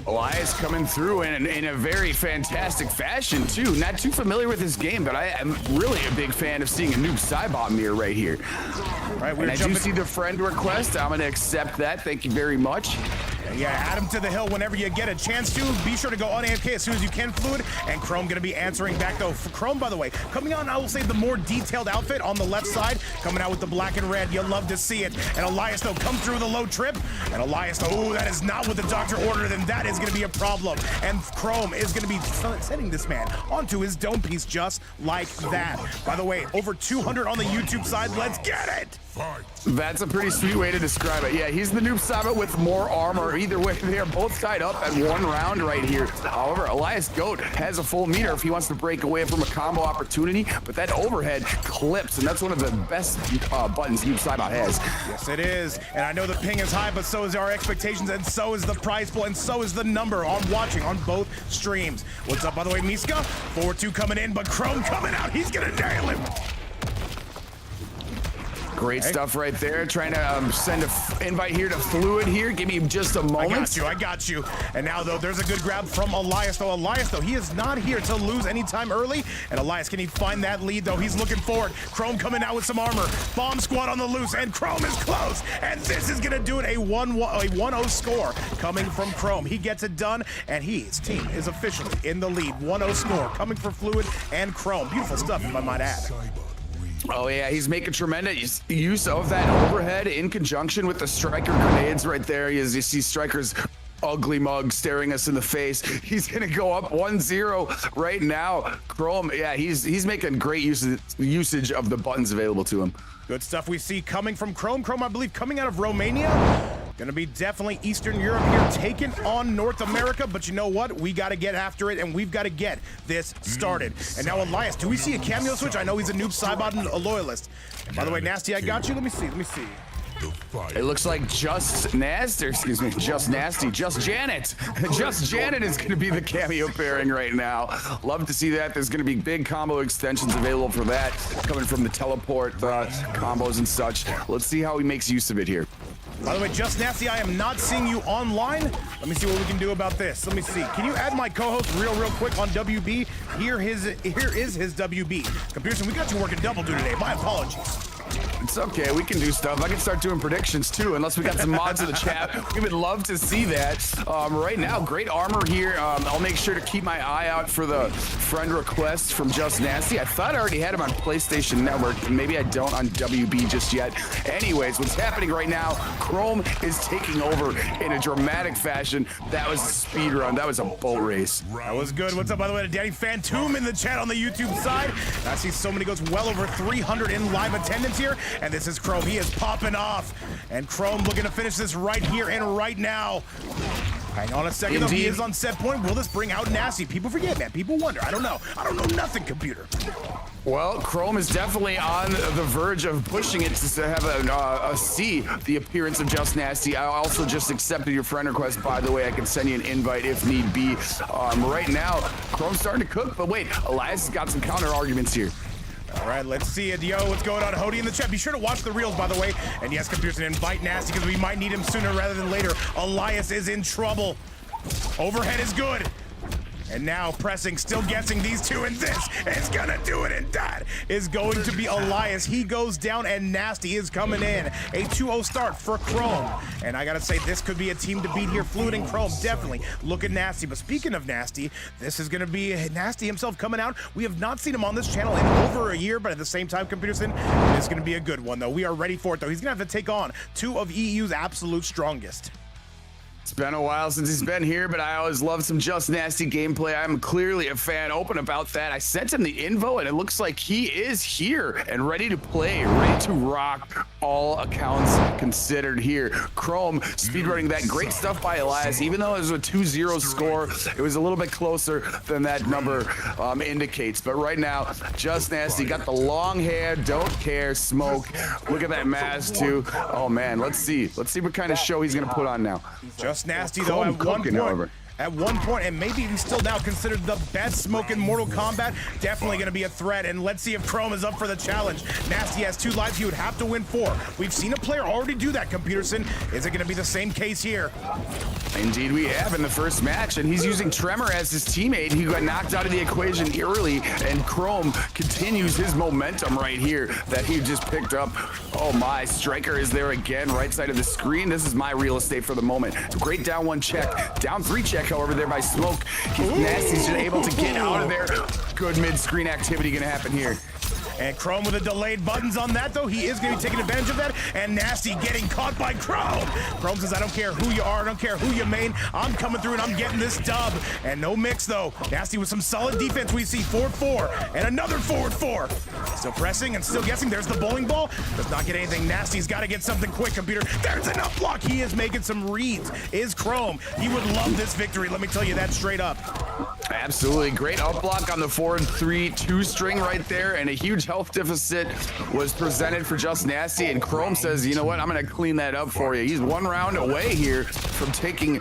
Elias coming through in a very fantastic fashion, too. Not too familiar with his game, but I am really a big fan of seeing a Noob Saibot mirror right here. Right, and I do see the friend request. I'm going to accept that. Thank you very much. Yeah, add him to the hill whenever you get a chance to. Be sure to go on AFK as soon as you can, Fluid. And Chrome going to be answering back, though. For Chrome, by the way, coming on, I will say the more detailed outfit on the left side, coming out with the black and red. You'll love to see it. And Elias, though, come through the low trip. And Elias, oh, that is not what the doctor ordered. Then that is going to be a problem. And Chrome is going to be sending this man onto his dome piece just like that. By the way, over 200 on the YouTube side. Let's get it. Fight. That's a pretty sweet way to describe it. Yeah, he's the Noob Saibot with more armor. Either way, they are both tied up at one round right here. However, Elias Goat has a full meter if he wants to break away from a combo opportunity, but that overhead clips, and that's one of the best buttons Noob Saibot has. Yes, it is. And I know the ping is high, but so is our expectations, and so is the prize pool, and so is the number on watching on both streams. What's up, by the way, Miska? 4-2 coming in, but Chrome coming out. He's going to nail him. Great stuff right there. Trying to send an invite here to Fluid here. Give me just a moment. I got you. And now, though, there's a good grab from Elias. Elias, he is not here to lose any time early. And Elias, can he find that lead, though? He's looking forward. Chrome coming out with some armor. Bomb squad on the loose, and Chrome is close. And this is going to do it, a 1-0 score coming from Chrome. He gets it done, and his team is officially in the lead. 1-0 score coming for Fluid and Chrome. Beautiful stuff, if I might add. Oh yeah, he's making tremendous use of that overhead in conjunction with the Striker grenades right there. You see Striker's ugly mug staring us in the face. He's gonna go up 1-0 right now. Chrome, yeah, he's making great usage of the buttons available to him. Good stuff we see coming from Chrome. Chrome, I believe, coming out of Romania. Gonna be definitely Eastern Europe here, taking on North America, but you know what? We gotta get after it, and we've gotta get this started. And now Elias, do we see a cameo switch? I know he's a Noob Saibot and a loyalist. And by the way, Nasty, I got you. Let me see. It looks like Just Janet. Just Janet is going to be the cameo pairing right now. Love to see that. There's going to be big combo extensions available for that, coming from the teleport combos and such. Let's see how he makes use of it here. By the way, Just Nasty, I am not seeing you online. Let me see what we can do about this. Let me see. Can you add my co-host real quick on WB? Here is his WB. Computer, we got you working double duty today. My apologies. It's okay, we can do stuff. I can start doing predictions too, unless we got some mods in the chat. We would love to see that. Right now, great armor here. I'll make sure to keep my eye out for the friend request from Just Nasty. I thought I already had him on PlayStation Network, and maybe I don't on WB just yet. Anyways, what's happening right now, Chrome is taking over in a dramatic fashion. That was a speed run. That was a boat race. That was good. What's up, by the way, to Danny Phantom in the chat on the YouTube side. I see so many goes well over 300 in live attendance here. And this is Chrome. He is popping off. And Chrome looking to finish this right here and right now. Hang on a second, though. He is on set point. Will this bring out Nasty? People forget, man. People wonder. I don't know. I don't know nothing, computer. Well, Chrome is definitely on the verge of pushing it to have a see the appearance of Just Nasty. I also just accepted your friend request, by the way. I can send you an invite if need be. Right now, Chrome's starting to cook, but wait, Elias has got some counter arguments here. All right, let's see it. Yo, what's going on? Hody in the chat. Be sure to watch the reels, by the way. And yes, computers, invite Nasty because we might need him sooner rather than later. Elias is in trouble. Overhead is good. And now pressing, still guessing these two, and this is gonna do it, and that is going to be Elias. He goes down, and Nasty is coming in. A 2-0 start for Chrome. And I gotta say, this could be a team to beat here. Fluid and Chrome definitely look at Nasty. But speaking of Nasty, this is gonna be Nasty himself coming out. We have not seen him on this channel in over a year, but at the same time, Computerson, it is gonna be a good one, though. We are ready for it, though. He's gonna have to take on two of EU's absolute strongest. It's been a while since he's been here, but I always love some Just Nasty gameplay. I'm clearly a fan, open about that. I sent him the info, and it looks like he is here and ready to play, ready to rock, all accounts considered here. Chrome speedrunning that. Great stuff by Elias. Even though it was a 2-0 score, it was a little bit closer than that number indicates. But right now, Just Nasty got the long hair, don't care, smoke. Look at that mask, too. Oh, man, let's see. Let's see what kind of show he's going to put on now. Just Nasty, though, at one point, and maybe even still now considered the best smoke in Mortal Kombat, definitely going to be a threat. And let's see if Chrome is up for the challenge. Nasty has 2 lives. He would have to win 4. We've seen a player already do that, Computerson. Is it going to be the same case here? Indeed we have in the first match, and he's using Tremor as his teammate. He got knocked out of the equation early, and Chrome continues his momentum right here that he just picked up. Oh my, Striker is there again, right side of the screen. This is my real estate for the moment. Great down 1 check, down 3 check, however, there by Smoke. Nasty's just able to get out of there. Good mid-screen activity gonna happen here. And Chrome with the delayed buttons on that, though. He is going to be taking advantage of that. And Nasty getting caught by Chrome. Chrome says, I don't care who you are. I don't care who you main. I'm coming through and I'm getting this dub. And no mix, though. Nasty with some solid defense. We see forward 4 and another forward 4. Still pressing and still guessing. There's the bowling ball. Does not get anything. Nasty's got to get something quick, Computer. There's an up block. He is making some reads. Is Chrome. He would love this victory. Let me tell you that straight up. Absolutely. Great up block on the 4-3-2 string right there. And a huge health deficit was presented for Just Nasty, and Chrome says, you know what, I'm going to clean that up for you. He's 1 round away here from taking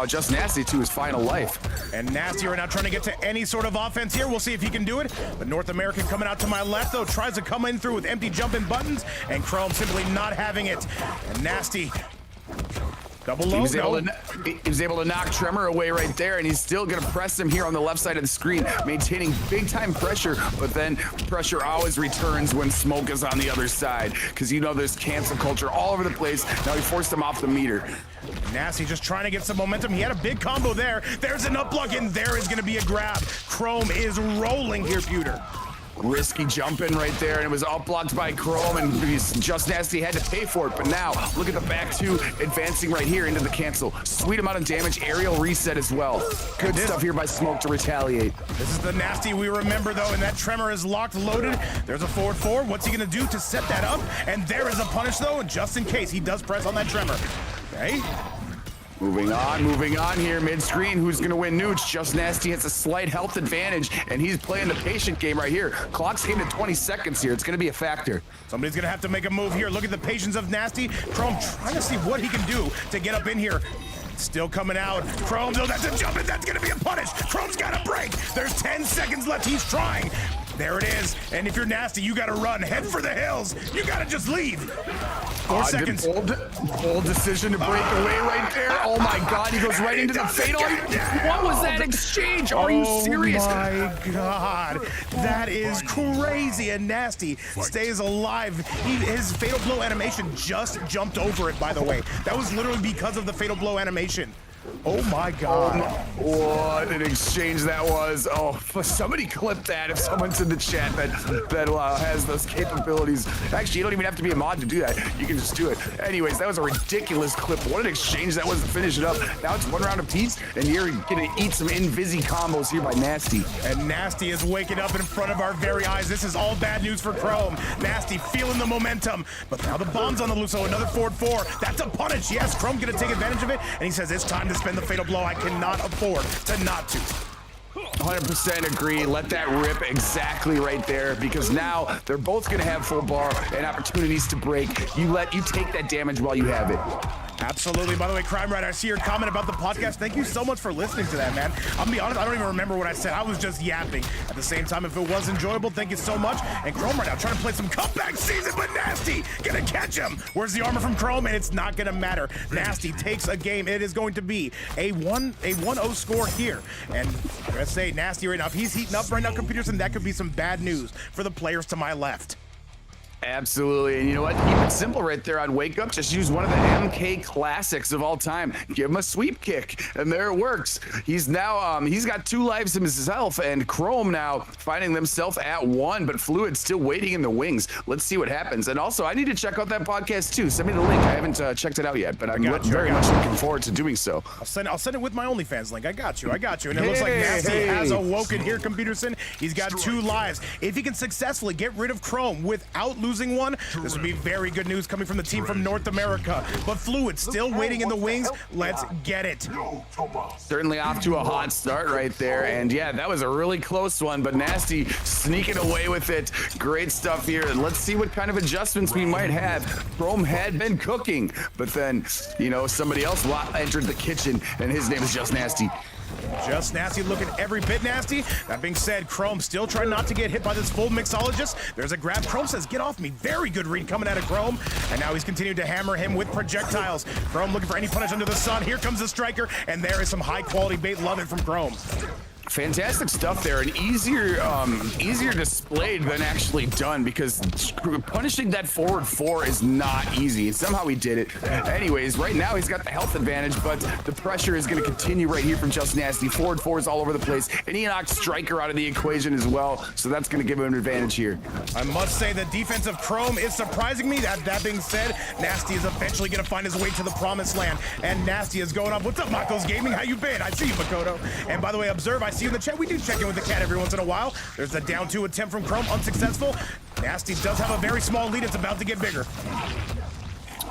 Just Nasty to his final life. And Nasty right now trying to get to any sort of offense here. We'll see if he can do it. But North American coming out to my left, though, tries to come in through with empty jumping buttons, and Chrome simply not having it. And Nasty double low. He was able to knock Tremor away right there, and he's still going to press him here on the left side of the screen, maintaining big-time pressure, but then pressure always returns when Smoke is on the other side, because you know there's cancel culture all over the place. Now he forced him off the meter. Nasty just trying to get some momentum. He had a big combo there. There's an up block, and there is going to be a grab. Chrome is rolling here, Pewter. Risky jumping right there, and it was up blocked by Chrome, and Just Nasty had to pay for it. But now, look at the back 2 advancing right here into the cancel. Sweet amount of damage, aerial reset as well. Good stuff here by Smoke to retaliate. This is the Nasty we remember, though, and that Tremor is locked, loaded. There's a forward 4. What's he going to do to set that up? And there is a punish, though, and just in case, he does press on that Tremor. Okay. Moving on here, mid-screen. Who's going to win Nooch? Just Nasty has a slight health advantage, and he's playing the patient game right here. Clock's came to 20 seconds here. It's going to be a factor. Somebody's going to have to make a move here. Look at the patience of Nasty. Chrome trying to see what he can do to get up in here. Still coming out. Chrome, though, that's a jump, and that's going to be a punish. Chrome's got a break. There's 10 seconds left. He's trying. There it is. And if you're Nasty, you got to run. Head for the hills. You got to just leave. 4 seconds. Bold decision to break away right there. Oh, my God. He goes right into the fatal. What was that exchange? Are you serious? Oh, my God. That is crazy. And Nasty stays alive. His fatal blow animation just jumped over it, by the way. That was literally because of the fatal blow animation. Oh my God. What an exchange that was. Oh, somebody clip that if someone's in the chat that has those capabilities. Actually, you don't even have to be a mod to do that. You can just do it. Anyways, that was a ridiculous clip. What an exchange that was to finish it up. Now it's 1 round apiece, and you're going to eat some Invisi combos here by Nasty. And Nasty is waking up in front of our very eyes. This is all bad news for Chrome. Nasty feeling the momentum, but now the bomb's on the loose, so another forward 4. That's a punish. Yes, Chrome going to take advantage of it, and he says it's time to spend the fatal blow. I cannot afford to not to. 100% agree. Let that rip exactly right there, because now they're both going to have full bar and opportunities to break. You take that damage while you have it. Absolutely. By the way, Crime Rider, I see your comment about the podcast. Thank you so much for listening to that, man. I'll be honest, I don't even remember what I said. I was just yapping. At the same time, if it was enjoyable, thank you so much. And Chrome right now trying to play some comeback season, but Nasty gonna catch him. Where's the armor from Chrome? And it's not gonna matter. Nasty takes a game. It is going to be a 1-0 score here. And let's say Nasty right now, if he's heating up right now, Computers, and that could be some bad news for the players to my left. Absolutely, and you know what? Keep it simple right there on Wake Up. Just use one of the MK classics of all time. Give him a sweep kick, and there it works. He's now, he's got 2 lives himself, and Chrome now finding themselves at 1, but Fluid still waiting in the wings. Let's see what happens. And also, I need to check out that podcast too. Send me the link. I haven't checked it out yet, but I'm very much looking forward to doing so. I'll send it with my OnlyFans link. I got you. And it looks like Nasty has awoken here, Computerson. He's got 2 lives. If he can successfully get rid of Chrome without losing one, this would be very good news coming from the team from North America. But Fluid still waiting in the wings. Let's get it. Certainly off to a hot start right there. And yeah, that was a really close one, but Nasty sneaking away with it. Great stuff here. And let's see what kind of adjustments we might have. Chrome had been cooking, but then, you know, somebody else entered the kitchen, and his name is Just Nasty. Just Nasty looking every bit nasty. That being said, Chrome still trying not to get hit by this full mixologist. There's a grab. Chrome says, get off me. Very good read coming out of Chrome. And now he's continuing to hammer him with projectiles. Chrome looking for any punish under the sun. Here comes the striker, and there is some high quality bait. Love it from Chrome. Fantastic stuff there, and easier displayed than actually done, because punishing that forward 4 is not easy, and somehow he did it. Anyways, right now he's got the health advantage, but the pressure is going to continue right here from Just Nasty. Forward 4s all over the place, and he knocked Striker out of the equation as well, so that's going to give him an advantage here. I must say the defense of Chrome is surprising me. That being said, Nasty is eventually going to find his way to the promised land, and Nasty is going up. What's up, Mako's Gaming? How you been? I see you, Makoto. And by the way, observe, I see you in the chat. We do check in with the cat every once in a while. There's the down 2 attempt from Chrome, unsuccessful. Nasty does have a very small lead. It's about to get bigger.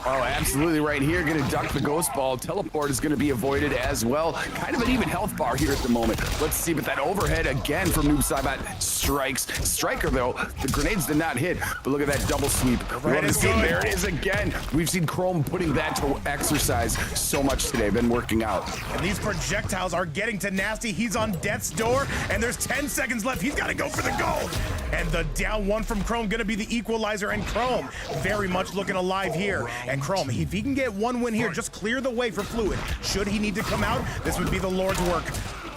Oh, absolutely right here. Going to duck the ghost ball. Teleport is going to be avoided as well. Kind of an even health bar here at the moment. Let's see, but that overhead again from Noob Saibot strikes. Striker, though, the grenades did not hit, but look at that double sweep. There it is again. We've seen Chrome putting that to exercise so much today. Been working out. And these projectiles are getting to Nasty. He's on death's door, and there's 10 seconds left. He's got to go for the gold. And the down 1 from Chrome going to be the equalizer, and Chrome very much looking alive here. And Chrome, if he can get 1 win here, just clear the way for Fluid. Should he need to come out, this would be the Lord's work.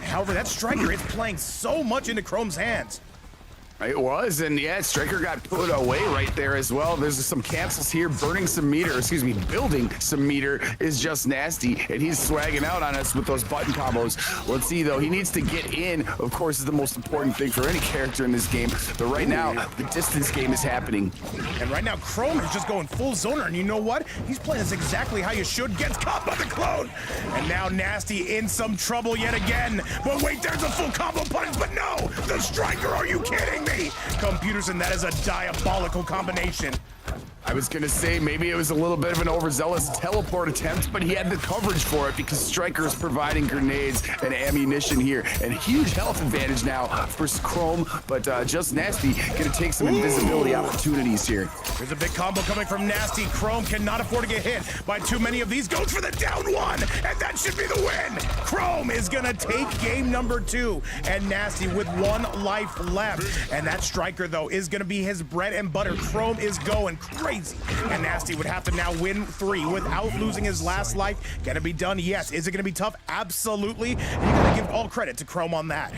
However, that striker is playing so much into Chrome's hands. It was, and yeah, Striker got put away right there as well. There's some cancels here, building some meter is Just Nasty, and he's swagging out on us with those button combos. Let's see, though, he needs to get in, of course, is the most important thing for any character in this game, but right now, the distance game is happening. And right now, Chrome is just going full zoner, and you know what? He's playing this exactly how you should. Gets caught by the clone, and now Nasty in some trouble yet again. But wait, there's a full combo punish, but no, the Striker, are you kidding me? Computerson, that is a diabolical combination. I was gonna say maybe it was a little bit of an overzealous teleport attempt, but he had the coverage for it because Striker is providing grenades and ammunition here, and huge health advantage now for Chrome, but Just Nasty gonna take some invisibility opportunities here. There's a big combo coming from Nasty. Chrome cannot afford to get hit by too many of these. Goes for the down 1, and that should be the win. Chrome is gonna take game number 2, and Nasty with 1 life left. And that Striker, though, is gonna be his bread and butter. Chrome is going crazy. And Nasty would have to now win 3 without losing his last life. Gonna be done? Yes. Is it gonna be tough? Absolutely. And you gotta give all credit to Chrome on that.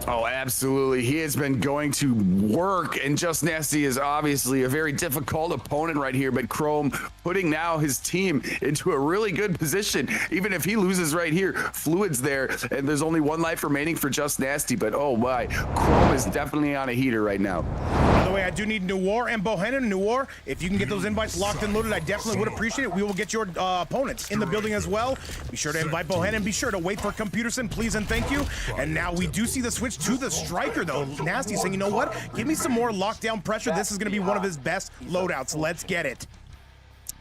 Oh, absolutely. He has been going to work, and Just Nasty is obviously a very difficult opponent right here, but Chrome putting now his team into a really good position. Even if he loses right here, Fluid's there, and there's only 1 life remaining for Just Nasty, but oh my, Chrome is definitely on a heater right now. By the way, I do need Noir and Bohannon. Noir, if you can get those invites locked and loaded, I definitely would appreciate it. We will get your opponents in the building as well. Be sure to invite Bohannon. Be sure to wait for Computerson, please and thank you. And now we do see the switch to the Striker, though. Nasty saying, you know what? Give me some more lockdown pressure. This is going to be one of his best loadouts. Let's get it.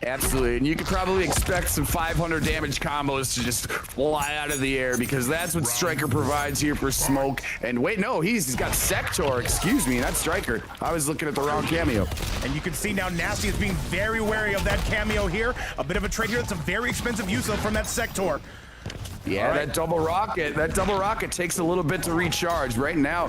Absolutely, and you could probably expect some 500 damage combos to just fly out of the air, because that's what Striker provides here for Smoke. And wait, no, he's got Sector, excuse me, not Striker. I was looking at the wrong cameo. And you can see now Nasty is being very wary of that cameo here. A bit of a trade here. That's a very expensive use, though, from that Sector. Yeah, that double rocket takes a little bit to recharge. Right now,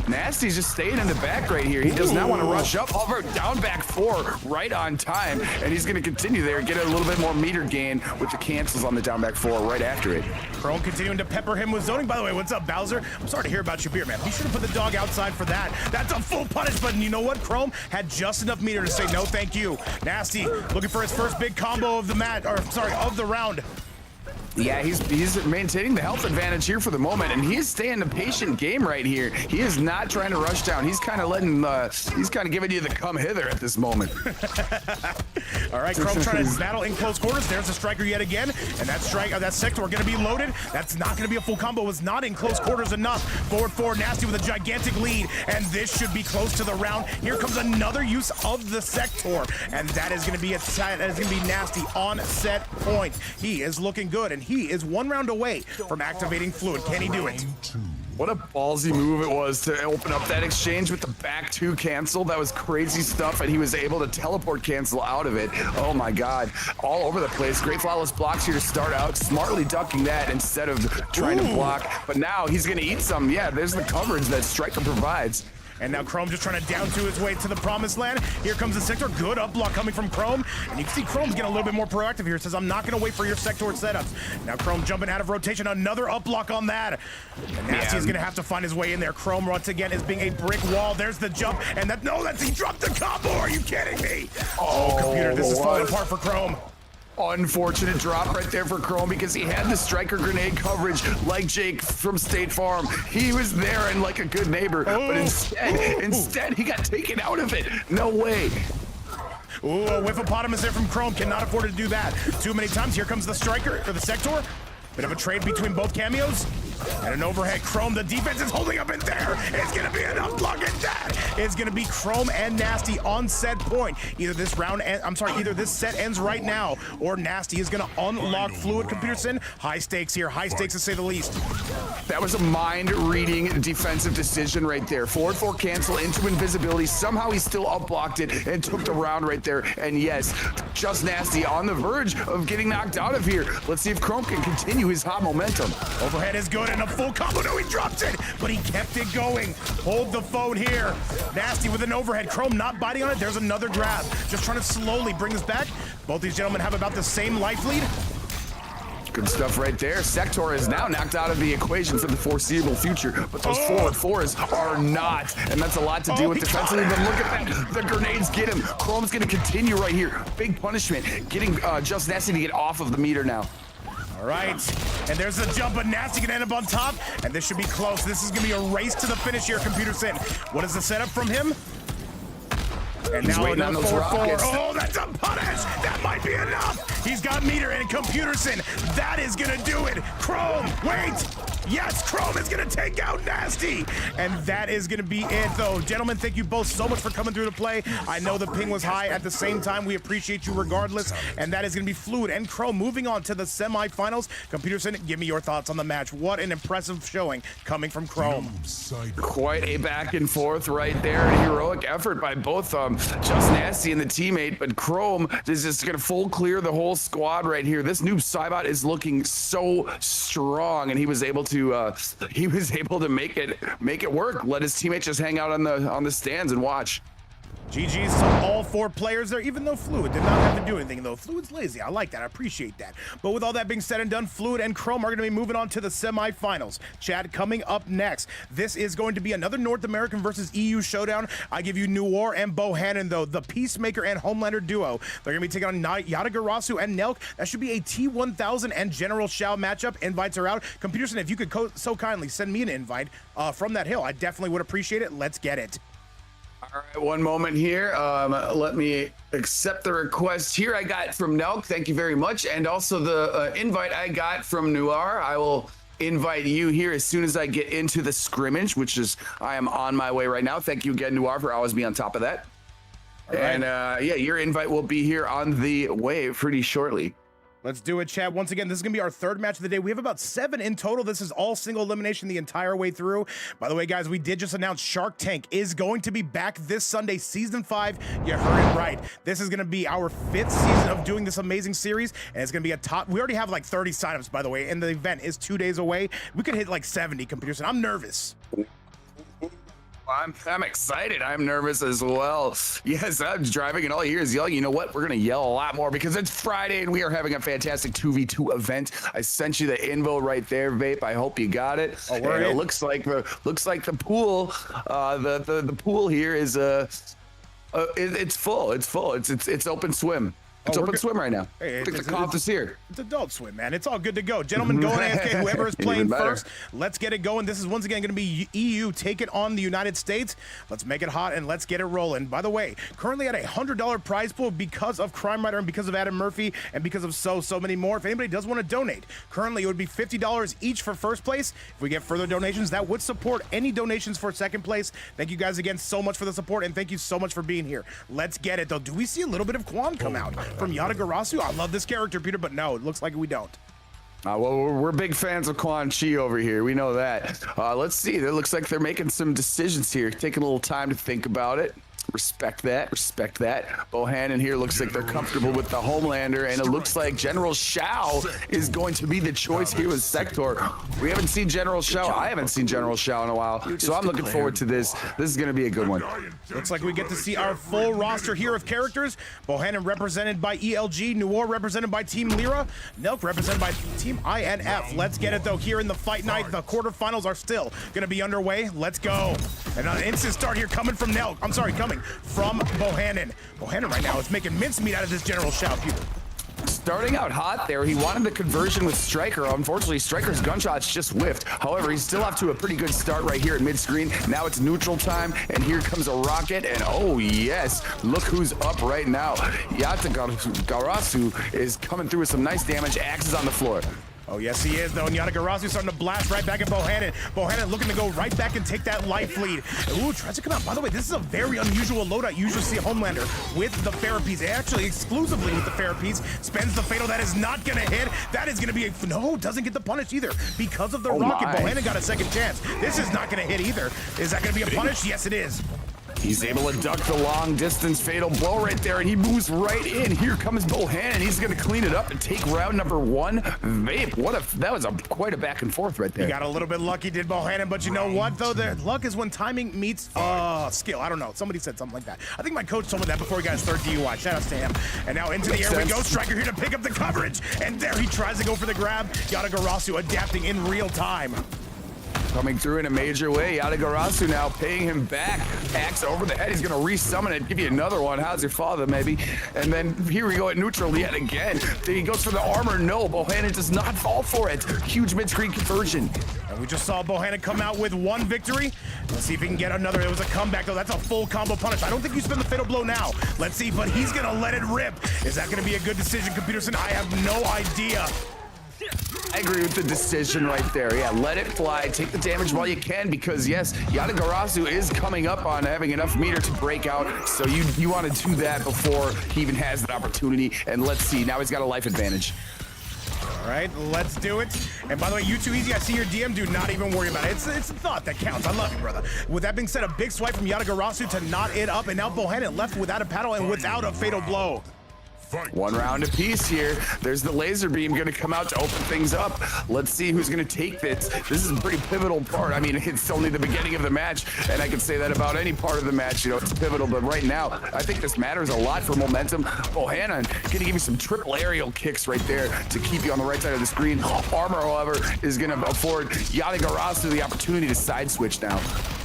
Nasty's just staying in the back right here. He does not want to rush up. However, down back 4 right on time, and he's going to continue there, get a little bit more meter gain with the cancels on the down back 4 right after it. Chrome continuing to pepper him with zoning. By the way, what's up, Bowser? I'm sorry to hear about your beer, man. Be sure to put the dog outside for that. That's a full punish button. You know what? Chrome had just enough meter to say no thank you. Nasty looking for his first big combo of the match, or sorry, of the round. Yeah, he's maintaining the health advantage here for the moment, and he is staying the patient game right here. He is not trying to rush down. He's kind of he's kind of giving you the come hither at this moment. All right, Chrome trying to battle in close quarters. There's the striker yet again, and that sector going to be loaded. That's not going to be a full combo. Was not in close quarters enough. Forward, Nasty with a gigantic lead, and this should be close to the round. Here comes another use of the sector, and that is going to be Nasty on set point. He is looking good, and he is 1 round away from activating Fluid. Can he do it? What a ballsy move it was to open up that exchange with the back 2 cancel. That was crazy stuff, and he was able to teleport cancel out of it. Oh my God, all over the place. Great flawless blocks here to start out, smartly ducking that instead of trying to block. But now he's gonna eat some. Yeah, there's the coverage that Striker provides. And now Chrome just trying to down to his way to the promised land. Here comes the sector. Good up block coming from Chrome. And you can see Chrome's getting a little bit more proactive here. Says, I'm not going to wait for your sector setups. Now Chrome jumping out of rotation. Another up block on that. And Nasty is going to have to find his way in there. Chrome once again is being a brick wall. There's the jump. And he dropped the combo. Are you kidding me? Oh, computer, this is falling apart for Chrome. Unfortunate drop right there for Chrome because he had the striker grenade coverage like Jake from State Farm. He was there and like a good neighbor, but instead he got taken out of it. No way. Ooh, a whiffopotamus there from Chrome. Cannot afford to do that too many times. Here comes the striker, or the sector. Bit of a trade between both cameos. And an overhead Chrome. The defense is holding up in there. It's going to be an unblock, and that is going to be Chrome and Nasty on set point. Either this set ends right now, or Nasty is going to unlock Fluid. Computerson, high stakes here. High stakes to say the least. That was a mind-reading defensive decision right there. Forward 4 cancel into invisibility. Somehow he still up-blocked it and took the round right there. And yes, just Nasty on the verge of getting knocked out of here. Let's see if Chrome can continue his hot momentum. Overhead is good and a full combo. No, he drops it, but he kept it going. Hold the phone here. Nasty with an overhead. Chrome not biting on it. There's another grab. Just trying to slowly bring this back. Both these gentlemen have about the same life lead. Good stuff right there. Sector is now knocked out of the equation for the foreseeable future, but those forward 4s are not, and that's a lot to deal with defensively. But look at that, the grenades get him. Chrome's gonna continue right here. Big punishment, getting Just Nasty to get off of the meter now. All right, and there's the jump, but Nasty can end up on top, and this should be close. This is gonna be a race to the finish here, Computerson. What is the setup from him? And he's now waiting on those rockets. Oh, that's a punish! That might be enough! He's got meter, and Computerson, that is gonna do it! Chrome, wait! Yes, Chrome is gonna take out Nasty! And that is gonna be it, though. Gentlemen, thank you both so much for coming through to play. I know the ping was high. At the same time, we appreciate you regardless. And that is gonna be Fluid and Chrome moving on to the semifinals. Computerson, give me your thoughts on the match. What an impressive showing coming from Chrome. Quite a back and forth right there. A heroic effort by both Just Nasty and the teammate, but Chrome is just gonna full clear the whole squad right here. This noob Cybot is looking so strong, and he was able to make it work. Let his teammates just hang out on the stands and watch. GG's to all 4 players there, even though Fluid did not have to do anything, though. Fluid's lazy. I like that. I appreciate that. But with all that being said and done, Fluid and Chrome are going to be moving on to the semifinals. Chad, coming up next, this is going to be another North American versus EU showdown. I give you Noir and Bohannon, though, the Peacemaker and Homelander duo. They're going to be taking on Yatagarasu and Nelk. That should be a T1000 and General Shao matchup. Invites are out. Computerson, if you could so kindly send me an invite from that hill, I definitely would appreciate it. Let's get it. All right, one moment here. Let me accept the request here I got from Nelk. Thank you very much. And also the invite I got from Noir. I will invite you here as soon as I get into the scrimmage, which is I am on my way right now. Thank you again, Noir, for always being on top of that. Right. And yeah, your invite will be here on the way pretty shortly. Let's do it, chat. Once again, this is going to be our third match of the day. We have about 7 in total. This is all single elimination the entire way through. By the way, guys, we did just announce Shark Tank is going to be back this Sunday, Season 5. You heard it right. This is going to be our 5th season of doing this amazing series, and it's going to be a top. We already have like 30 signups, by the way, and the event is 2 days away. We could hit like 70 computers, and I'm nervous. I'm excited. I'm nervous as well. Yes, I'm driving and all I hear is yelling. You know what? We're going to yell a lot more because it's Friday and we are having a fantastic 2v2 event. I sent you the info right there, Vape. I hope you got it. Oh, it looks like the pool, the pool here is it's full. It's open swim. It's open swim right now. Hey, I think the comp is here. It's Adult Swim, man. It's all good to go. Gentlemen, go on AFK. Whoever is playing first, let's get it going. This is once again going to be EU taking on the United States. Let's make it hot and let's get it rolling. By the way, currently at a $100 prize pool because of Crime Rider and because of Adam Murphy and because of so many more. If anybody does want to donate, currently it would be $50 each for first place. If we get further donations, that would support any donations for second place. Thank you guys again so much for the support and thank you so much for being here. Let's get it, though. Do we see a little bit of Quan come out from Yatagarasu? I love this character, Peter, but no, it looks like we don't. Well, we're big fans of Quan Chi over here. We know that. Let's see. It looks like they're making some decisions here, taking a little time to think about it. Respect that. Respect that. Bohannon here looks like they're comfortable with the Homelander, and it looks like General Shao is going to be the choice here with Sector. We haven't seen General Shao. I haven't seen General Shao in a while, so I'm looking forward to this. This is going to be a good one. Looks like we get to see our full roster here of characters. Bohannon represented by ELG, Noor represented by Team Lyra, Nelk represented by Team INF. Let's get it, though. Here in the fight night, the quarterfinals are still going to be underway. Let's go. And an instant start here coming from Nelk. I'm sorry, coming from Bohannon. Bohannon right now is making mincemeat out of this General Shao, Peter. Starting out hot there, he wanted the conversion with Stryker. Unfortunately, Stryker's gunshots just whiffed. However, he's still off to a pretty good start right here at mid-screen. Now it's neutral time, and here comes a rocket, and oh yes, look who's up right now. Yatagarasu is coming through with some nice damage. Axe is on the floor. Oh, yes, he is, though. And Yatagarasu starting to blast right back at Bohannon. Bohannon looking to go right back and take that life lead. Ooh, tries to come out. By the way, this is a very unusual loadout. You usually see a Homelander with the Therapies. Actually, exclusively with the Therapies. Spends the Fatal. That is not going to hit. That is going to be a... No, doesn't get the punish either. Because of the rocket, Bohannon got a second chance. This is not going to hit either. Is that going to be a punish? Yes, it is. He's able to duck the long distance fatal blow right there, and he moves right in. Here comes Bohannon. He's going to clean it up and take round number 1. Vape, that was quite a back and forth right there. He got a little bit lucky, did Bohannon, but you know what, though? Luck is when timing meets skill. I don't know. Somebody said something like that. I think my coach told me that before he got his 3rd DUI. Shout out to him. And now into the air we go. Stryker here to pick up the coverage, and there he tries to go for the grab. Yatagarasu adapting in real time. Coming through in a major way. Yatagarasu now paying him back. Axe over the head. He's going to resummon it. Give you another one. How's your father, maybe? And then here we go at neutral yet again. He goes for the armor. No, Bohannon does not fall for it. Huge mid-screen conversion. And we just saw Bohannon come out with 1 victory. Let's see if he can get another. It was a comeback, though. That's a full combo punish. I don't think you spend the fatal blow now. Let's see, but he's going to let it rip. Is that going to be a good decision, Computerson? I have no idea. I agree with the decision right there. Yeah, let it fly. Take the damage while you can because, yes, Yatagarasu is coming up on having enough meter to break out. So you want to do that before he even has that opportunity. And let's see. Now he's got a life advantage. All right, let's do it. And by the way, you too easy. I see your DM. Do not even worry about it. It's the thought that counts. I love you, brother. With that being said, a big swipe from Yatagarasu to knot it up. And now Bohannon left without a paddle and without a fatal blow. 1 round apiece here. There's the laser beam going to come out to open things up. Let's see who's going to take this. This is a pretty pivotal part. I mean, it's only the beginning of the match, and I can say that about any part of the match. You know, it's pivotal, but right now, I think this matters a lot for momentum. Bohannon going to give you some triple aerial kicks right there to keep you on the right side of the screen. Armor, however, is going to afford Yatagarasu the opportunity to side switch now.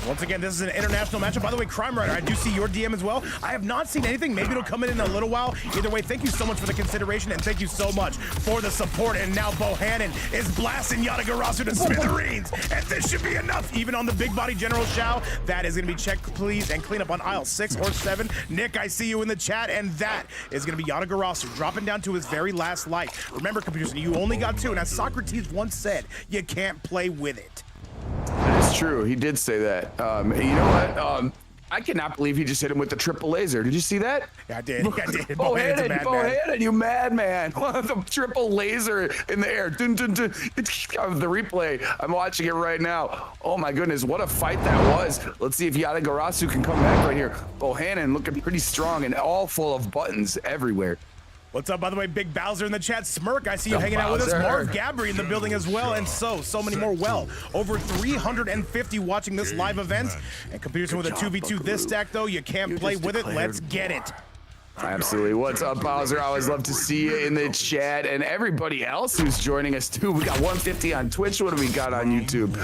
Once again, this is an international matchup. By the way, Crime Rider, I do see your DM as well. I have not seen anything. Maybe it'll come in a little while. Either way, thank you so much for the consideration, and thank you so much for the support. And now Bohannon is blasting Yatagarasu to smithereens, and this should be enough. Even on the big body General Shao, that is going to be checked, please, and clean up on aisle 6 or 7. Nick, I see you in the chat, and that is going to be Yatagarasu dropping down to his very last life. Remember, computers, you only got 2, and as Socrates once said, you can't play with it. That is true. He did say that. You know what? I cannot believe he just hit him with the triple laser. Did you see that? Yeah, I did. I did. Bohannon, you madman. The triple laser in the air. Dun, dun, dun. It's the replay. I'm watching it right now. Oh my goodness, what a fight that was. Let's see if Yatagarasu can come back right here. Bohannon looking pretty strong and all full of buttons everywhere. What's up, by the way, Big Bowser in the chat. Smirk, I see you hanging out with us. Marv Gabry in the building as well, and so many more. Well, over 350 watching this live event. And Computerson with a 2v2 this stack, though. You can't play with it. Let's get it. Absolutely. What's up, Bowser? I always love to see you in the chat, and everybody else who's joining us too. We got 150 on Twitch. What do we got on YouTube?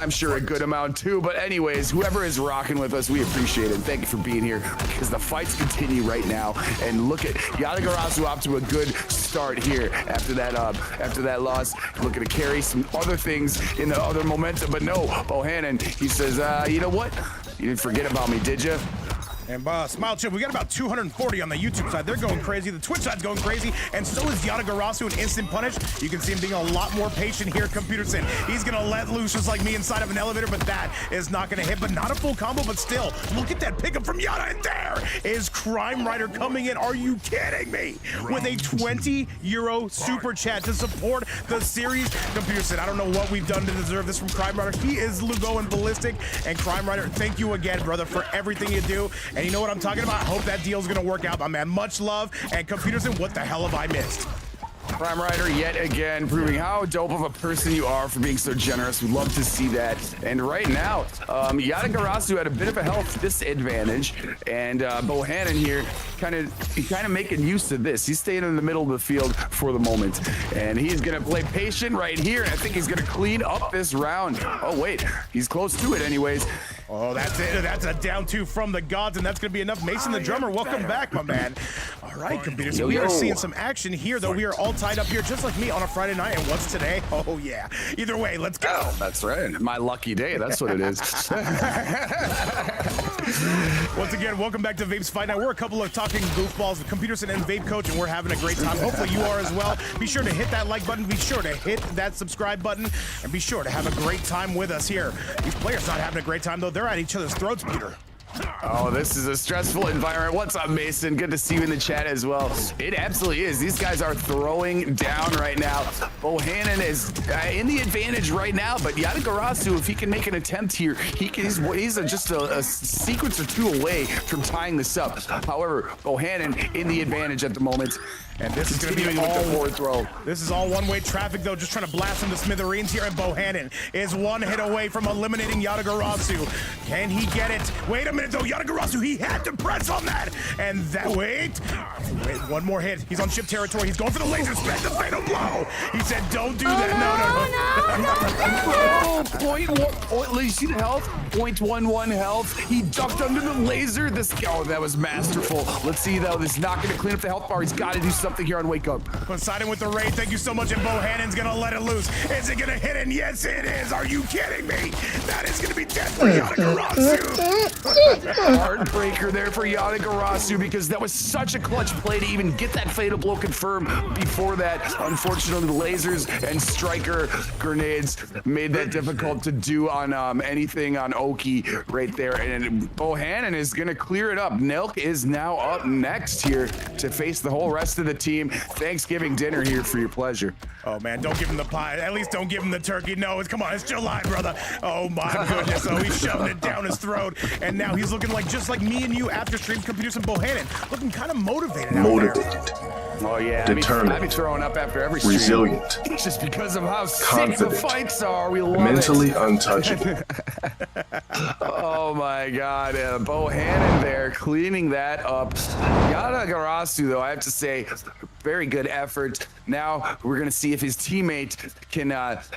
I'm sure a good amount too. But anyways, whoever is rocking with us, we appreciate it. Thank you for being here, because the fights continue right now. And look at Yatagarasu off to a good start here after that loss. Looking to carry some other things in the other momentum, but no, Bohannon, he says, you know what? You didn't forget about me, did you? And Smile Chip, we got about 240 on the YouTube side. They're going crazy. The Twitch side's going crazy. And so is Yatagarasu in Instant Punish. You can see him being a lot more patient here, Computerson. He's going to let loose just like me inside of an elevator, but that is not going to hit. But not a full combo, but still. Look at that pickup from Yata. And there is Crime Rider coming in. Are you kidding me? With a 20 euro super chat to support the series. Computerson, I don't know what we've done to deserve this from Crime Rider. He is going ballistic. And Crime Rider, thank you again, brother, for everything you do. And you know what I'm talking about? I hope that deal's gonna work out, my man. Much love. And Computerson, what the hell have I missed? Crime Rider yet again proving how dope of a person you are for being so generous. We'd love to see that. And right now, Yatagarasu had a bit of a health disadvantage, and Bohannon here kind of making use of this. He's staying in the middle of the field for the moment, and he's gonna play patient right here. And I think he's gonna clean up this round. Oh wait, he's close to it anyways. Oh, that's it. That's a down two from the gods, and that's going to be enough. Mason the drummer, welcome back, my man. All right, Computers, so we are seeing some action here, though. We are all tied up here, just like me, on a Friday night. And what's today? Oh, yeah. Either way, let's go. Oh, that's right. My lucky day. That's what it is. Once again, welcome back to Vape's Fight Night. We're a couple of talking goofballs, Computerson and Vape Coach, and we're having a great time. Hopefully you are as well. Be sure to hit that like button. Be sure to hit that subscribe button. And be sure to have a great time with us here. These players not having a great time, though. They're at each other's throats, Peter. Oh, this is a stressful environment. What's up, Mason? Good to see you in the chat as well. It absolutely is. These guys are throwing down right now. Bohannon is in the advantage right now, but Yatagarasu, if he can make an attempt here, he's just a sequence or two away from tying this up. However, Bohannon in the advantage at the moment. And this is going to be all forward throw. This is all one-way traffic, though, just trying to blast him to smithereens here. And Bohannon is one hit away from eliminating Yatagarasu. Can he get it? Wait a minute, though. Yatagarasu, he had to press on that. And that, wait, one more hit. He's on ship territory. He's going for the laser spec, the fatal blow. He said, don't do that. No. You see the health? 0.11 health. He ducked under the laser. Oh, that was masterful. Let's see, though. This is not going to clean up the health bar. He's got to do something here on Wake Up. Coinciding with the raid, thank you so much, and Bohannon's gonna let it loose. Is it gonna hit? And yes, it is. Are you kidding me? That is gonna be death for Yatagarasu. Heartbreaker there for Yatagarasu, because that was such a clutch play to even get that fatal blow confirmed. Before that, unfortunately, the lasers and striker grenades made that difficult to do on anything on Oki right there. And Bohannon is gonna clear it up. Nelk is now up next here to face the whole rest of the team. Thanksgiving dinner here for your pleasure. Oh man, don't give him the pie. At least don't give him the turkey. No, come on, it's July, brother. Oh my goodness. Oh, he's shoving it down his throat. And now he's looking like just like me and you after stream. Computers and Bohannon looking kind of motivated out there. Oh yeah, determined, I'd be throwing up after every stream. Resilient, just because of how confident, sick the fights are. We love mentally it. Untouchable. Oh my God, Bohannon there cleaning that up. Yatagarasu, though, I have to say, very good effort. Now we're gonna see if his teammate can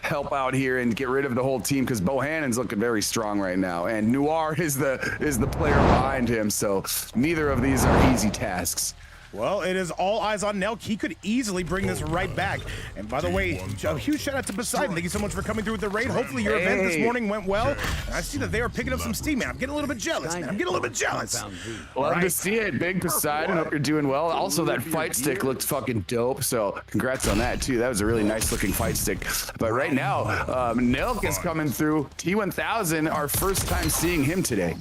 help out here and get rid of the whole team, because Bohannon's looking very strong right now, and Noir is the player behind him. So neither of these are easy tasks. Well, it is all eyes on Nelk. He could easily bring this right back. And by the way, a huge shout out to Poseidon. Thank you so much for coming through with the raid. Hopefully your event this morning went well. And I see that they are picking up some steam, man. I'm getting a little bit jealous, man. I'm getting a little bit jealous. Love to see it. Big Poseidon. Hope you're doing well. Also, that fight stick looked fucking dope. So congrats on that, too. That was a really nice looking fight stick. But right now, Nelk is coming through. T1000, our first time seeing him today.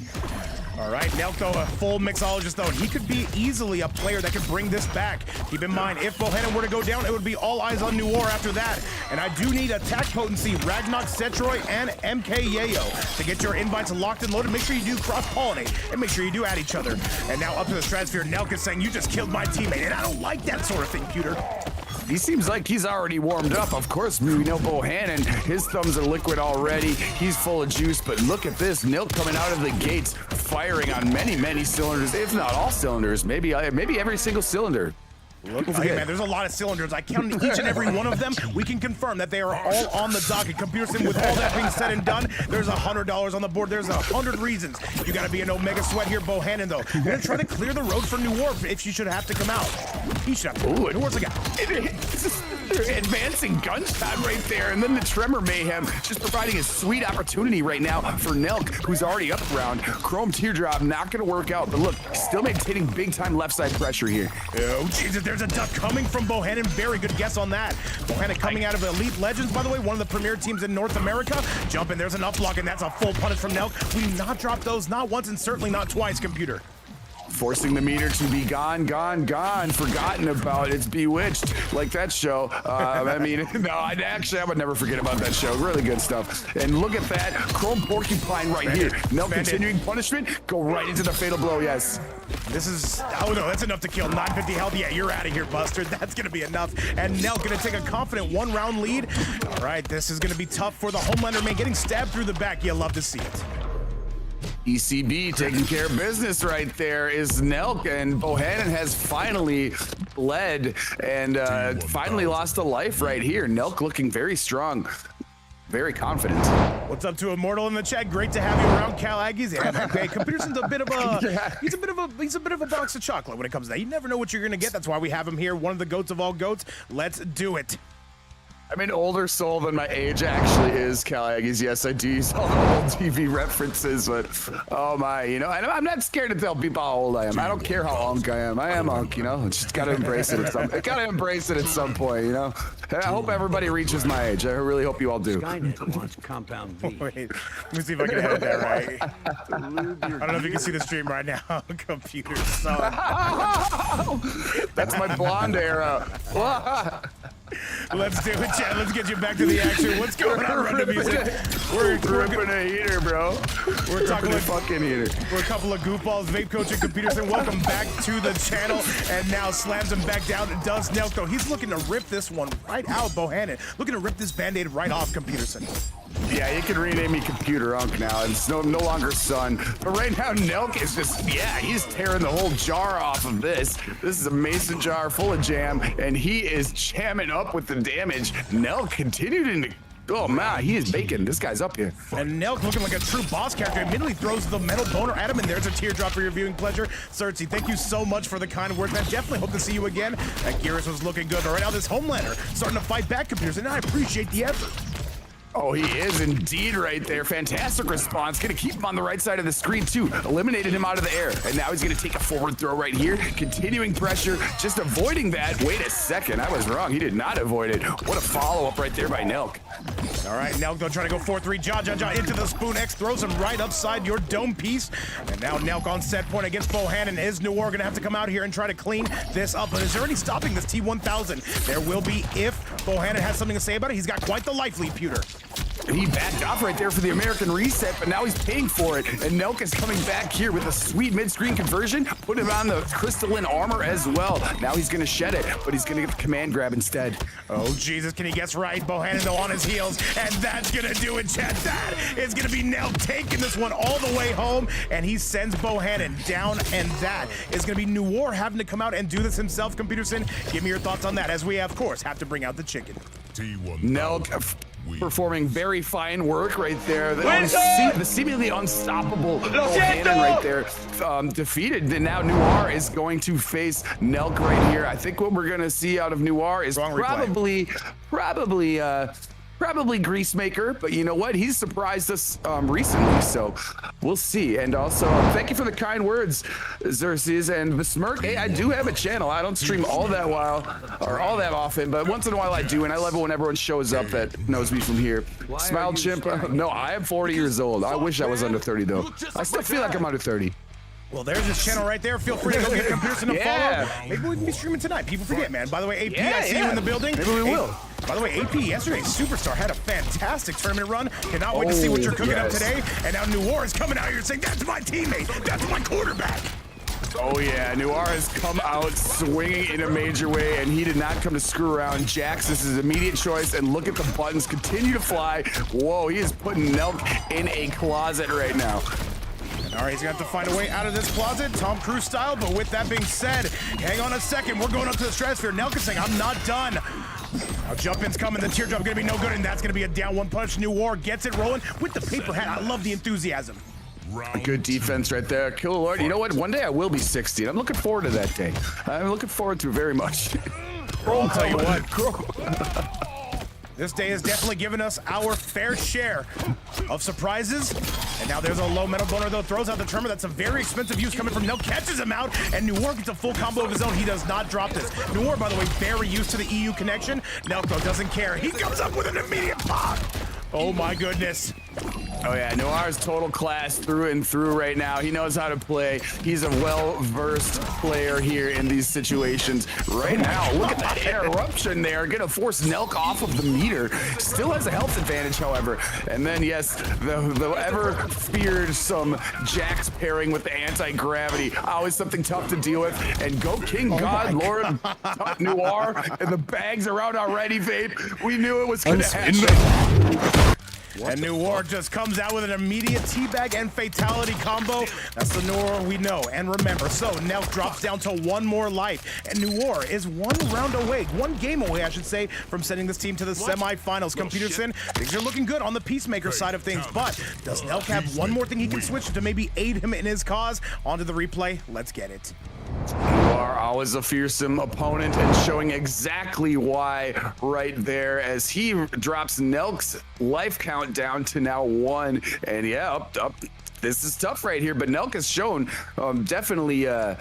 All right, Nelk, though, a full mixologist, though. He could be easily a player that could bring this back. Keep in mind, if Bohannon were to go down, it would be all eyes on Noir after that. And I do need attack potency, Ragnarok, Setroy, and MK Yayo to get your invites locked and loaded. Make sure you do cross-pollinate, and make sure you do add each other. And now up to the stratosphere, Nelk is saying, you just killed my teammate, and I don't like that sort of thing, Pewter. He seems like he's already warmed up. Of course, we know Bohannon, his thumbs are liquid already. He's full of juice, but look at this. Nilk coming out of the gates, firing on many cylinders, if not all cylinders. Maybe every single cylinder. Okay, man, there's a lot of cylinders. I counted each and every one of them. We can confirm that they are all on the docket. Computerson, with all that being said and done, there's $100 on the board. There's 100 reasons. You got to be an Omega Sweat here. Bohannon, though, you're going to try to clear the road for Noir if she should have to come out. He should have to. Noir's the guy. Advancing gunshot right there, and then the Tremor Mayhem just providing a sweet opportunity right now for Nelk, who's already up around. Chrome Teardrop not going to work out, but look, still maintaining big-time left side pressure here. Oh, Jesus, there's a duck coming from Bohannon. Very good guess on that. Bohannon coming out of Elite Legends, by the way, one of the premier teams in North America. Jumping, there's an up block, and that's a full punish from Nelk. We do not drop those, not once and certainly not twice, Computer. Forcing the meter to be gone, forgotten about. It's Bewitched, like that show. I mean, no, I would never forget about that show. Really good stuff. And look at that, Chrome Porcupine right here. Now continuing punishment, go right into the fatal blow, yes. This is, oh no, that's enough to kill. 950 health, yeah, you're out of here, Buster. That's gonna be enough. And Nelk gonna take a confident one-round lead. All right, this is gonna be tough for the Homelander, man. Getting stabbed through the back, you love to see it. ECB taking care of business right there is Nelk, and Bohannon has finally bled and finally lost a life right here. Nelk looking very strong, very confident. What's up to Immortal in the chat? Great to have you around, Cal Aggies. And okay, Computerson's a bit of a he's a bit of a box of chocolate when it comes to that. You never know what you're gonna get. That's why we have him here. One of the goats of all goats. Let's do it. I'm an older soul than my age actually is, Cal Aggies. Yes, I do use all the old TV references, but oh my, you know, and I'm not scared to tell people how old I am. I don't care how unk I am. I am unk, you know. Just gotta embrace it at some point, you know. And I hope everybody reaches my age. I really hope you all do. Skynet wants Compound V. Wait, let me see if I can edit that right. I don't know if you can see the stream right now. Computer son. That's my blonde era. Let's do it, Chad. Let's get you back to the action. What's going on, Run the Music? We're ripping a heater, bro. We're talking a fucking heater. We're a couple of goofballs. Vape Coach and Computerson, welcome back to the channel. And now slams him back down. It does Nelk, though. He's looking to rip this one right out, Bohannon. Looking to rip this Band-Aid right off, Computerson. Yeah, you can rename me Computer Unk now. It's no longer Son. But right now, Nelk is just, yeah, he's tearing the whole jar off of this. This is a mason jar full of jam, and he is jamming up with the damage. Nelk continued into, oh man, he is baking. This guy's up here. And Nelk looking like a true boss character. Immediately throws the metal boner at him, and there's a teardrop for your viewing pleasure. Cersei, thank you so much for the kind words, man. Definitely hope to see you again. That Geras was looking good. But right now, this Homelander starting to fight back, Computers, and I appreciate the effort. Oh, he is indeed right there. Fantastic response. Gonna keep him on the right side of the screen too. Eliminated him out of the air. And now he's gonna take a forward throw right here. Continuing pressure, just avoiding that. Wait a second, I was wrong. He did not avoid it. What a follow-up right there by Nelk. All right, Nelk though trying to go 4-3. Jaw into the Spoon X. Throws him right upside your dome piece. And now Nelk on set point against Bohannon. Is Noir gonna have to come out here and try to clean this up. But is there any stopping this T1000? There will be if Bohannon has something to say about it. He's got quite the life lead, Pewter. He backed off right there for the American reset, but now he's paying for it. And Nelk is coming back here with a sweet mid-screen conversion, put him on the crystalline armor as well. Now he's gonna shed it, but he's gonna get the command grab instead. Oh, Jesus, can he guess right? Bohannon though on his heels, and that's gonna do it, Chad. That is gonna be Nelk taking this one all the way home, and he sends Bohannon down, and that is gonna be Noir having to come out and do this himself, Computerson. Give me your thoughts on that, as we, of course, have to bring out the chicken. Nelk performing very fine work right there. The seemingly unstoppable Bohannon right there defeated. And now Noir is going to face Nelk right here. I think what we're going to see out of Noir is probably Greasemaker, but you know what? He's surprised us recently, so we'll see. And also, thank you for the kind words, Xerxes and Besmirk. Hey, I do have a channel. I don't stream all that often, but once in a while I do, and I love it when everyone shows up that knows me from here. Smile Chimp. No, I am 40 years old. I wish I was under 30 though. I still feel like I'm under 30. Well, there's his channel right there. Feel free to go get Pearson to follow. Maybe we can be streaming tonight. People forget, man. By the way, AP, I see you in the building. Maybe we will. By the way, AP, yesterday's Superstar had a fantastic tournament run. Cannot wait to see what you're cooking up today. And now Noir is coming out here saying, that's my teammate. That's my quarterback. Oh yeah, Noir has come out swinging in a major way, and he did not come to screw around. Jax, this is his immediate choice, and look at the buttons continue to fly. Whoa, he is putting Nelk in a closet right now. All right, he's gonna have to find a way out of this closet, Tom Cruise style. But with that being said, hang on a second. We're going up to the stratosphere. Nelk is saying, I'm not done. Now jump-in's coming. The teardrop gonna be no good, and that's gonna be a down one punch. Noir gets it rolling with the paper hat. I love the enthusiasm. Good defense right there. Killer Lord, you know what? One day I will be 60, and I'm looking forward to that day. I'm looking forward to it very much. I'll tell you what. This day has definitely given us our fair share of surprises. And now there's a low metal boner, though. Throws out the tremor. That's a very expensive use coming from Nelk. Catches him out, and Noir gets a full combo of his own. He does not drop this. Noir, by the way, very used to the EU connection. Nelk, though, doesn't care. He comes up with an immediate pop. Oh, my goodness. Oh yeah, Noir's total class through and through right now. He knows how to play. He's a well-versed player here in these situations. Right now, look at that interruption there. Gonna force Nelk off of the meter. Still has a health advantage, however. And then, yes, the ever-fearsome Jax pairing with the anti-gravity. Always something tough to deal with. And go King God, Lord Noir, and the bags around already, Vape. We knew it was gonna happen. And Noir just comes out with an immediate teabag and fatality combo. That's the Noir we know and remember. So Nelk drops down to one more life. And Noir is one round away, one game away, I should say, from sending this team to the semifinals. Peterson, things are looking good on the Peacemaker side of things, but does Nelk have one more thing he can switch to maybe aid him in his cause? Onto the replay. Let's get it. Noir, always a fearsome opponent, and showing exactly why right there as he drops Nelk's life count down to now 1. And yeah, up. This is tough right here, but Nelk has shown definitely a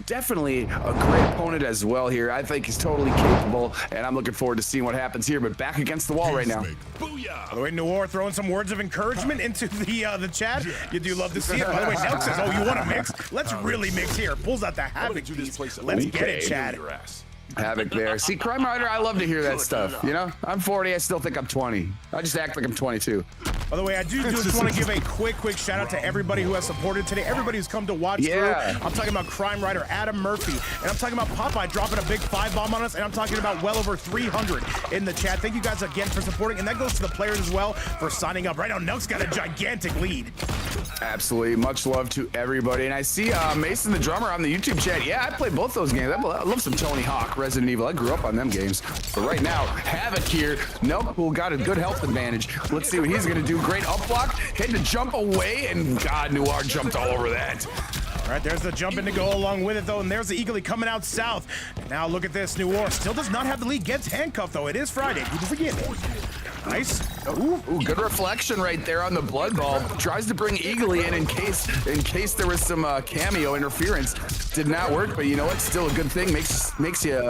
great opponent as well here. I think he's totally capable, and I'm looking forward to seeing what happens here, but back against the wall right now. By the way, Noir throwing some words of encouragement into the chat. You do love to see it. By the way, Nelk says, oh, you want to mix? Let's really mix here. Pulls out the Havoc piece. Let's get it, Chad. Havoc there. See, Crime Rider, I love to hear that stuff. You know, I'm 40. I still think I'm 20. I just act like I'm 22. By the way, I just want to give a quick shout out to everybody who has supported today. Everybody who's come to watch through. I'm talking about Crime Rider, Adam Murphy, and I'm talking about Popeye dropping a big 5-bomb on us, and I'm talking about well over 300 in the chat. Thank you guys again for supporting, and that goes to the players as well for signing up. Right now, Nelk's got a gigantic lead. Absolutely. Much love to everybody. And I see Mason the drummer on the YouTube chat. Yeah, I played both those games. I love some Tony Hawk, Resident Evil. I grew up on them games. But right now, Havoc here. Nelk got a good health advantage. Let's see what he's going to do. Great up block. Had to jump away, and God, Noir jumped all over that. All right, there's the jump in to go along with it, though, and there's the Eagerly coming out south. And now look at this. Noir still does not have the lead. Gets handcuffed, though. It is Friday. People forget it. Nice. Ooh, good reflection right there on the blood ball. Tries to bring Eagly in case there was some cameo interference. Did not work, but you know what? Still a good thing. Makes you,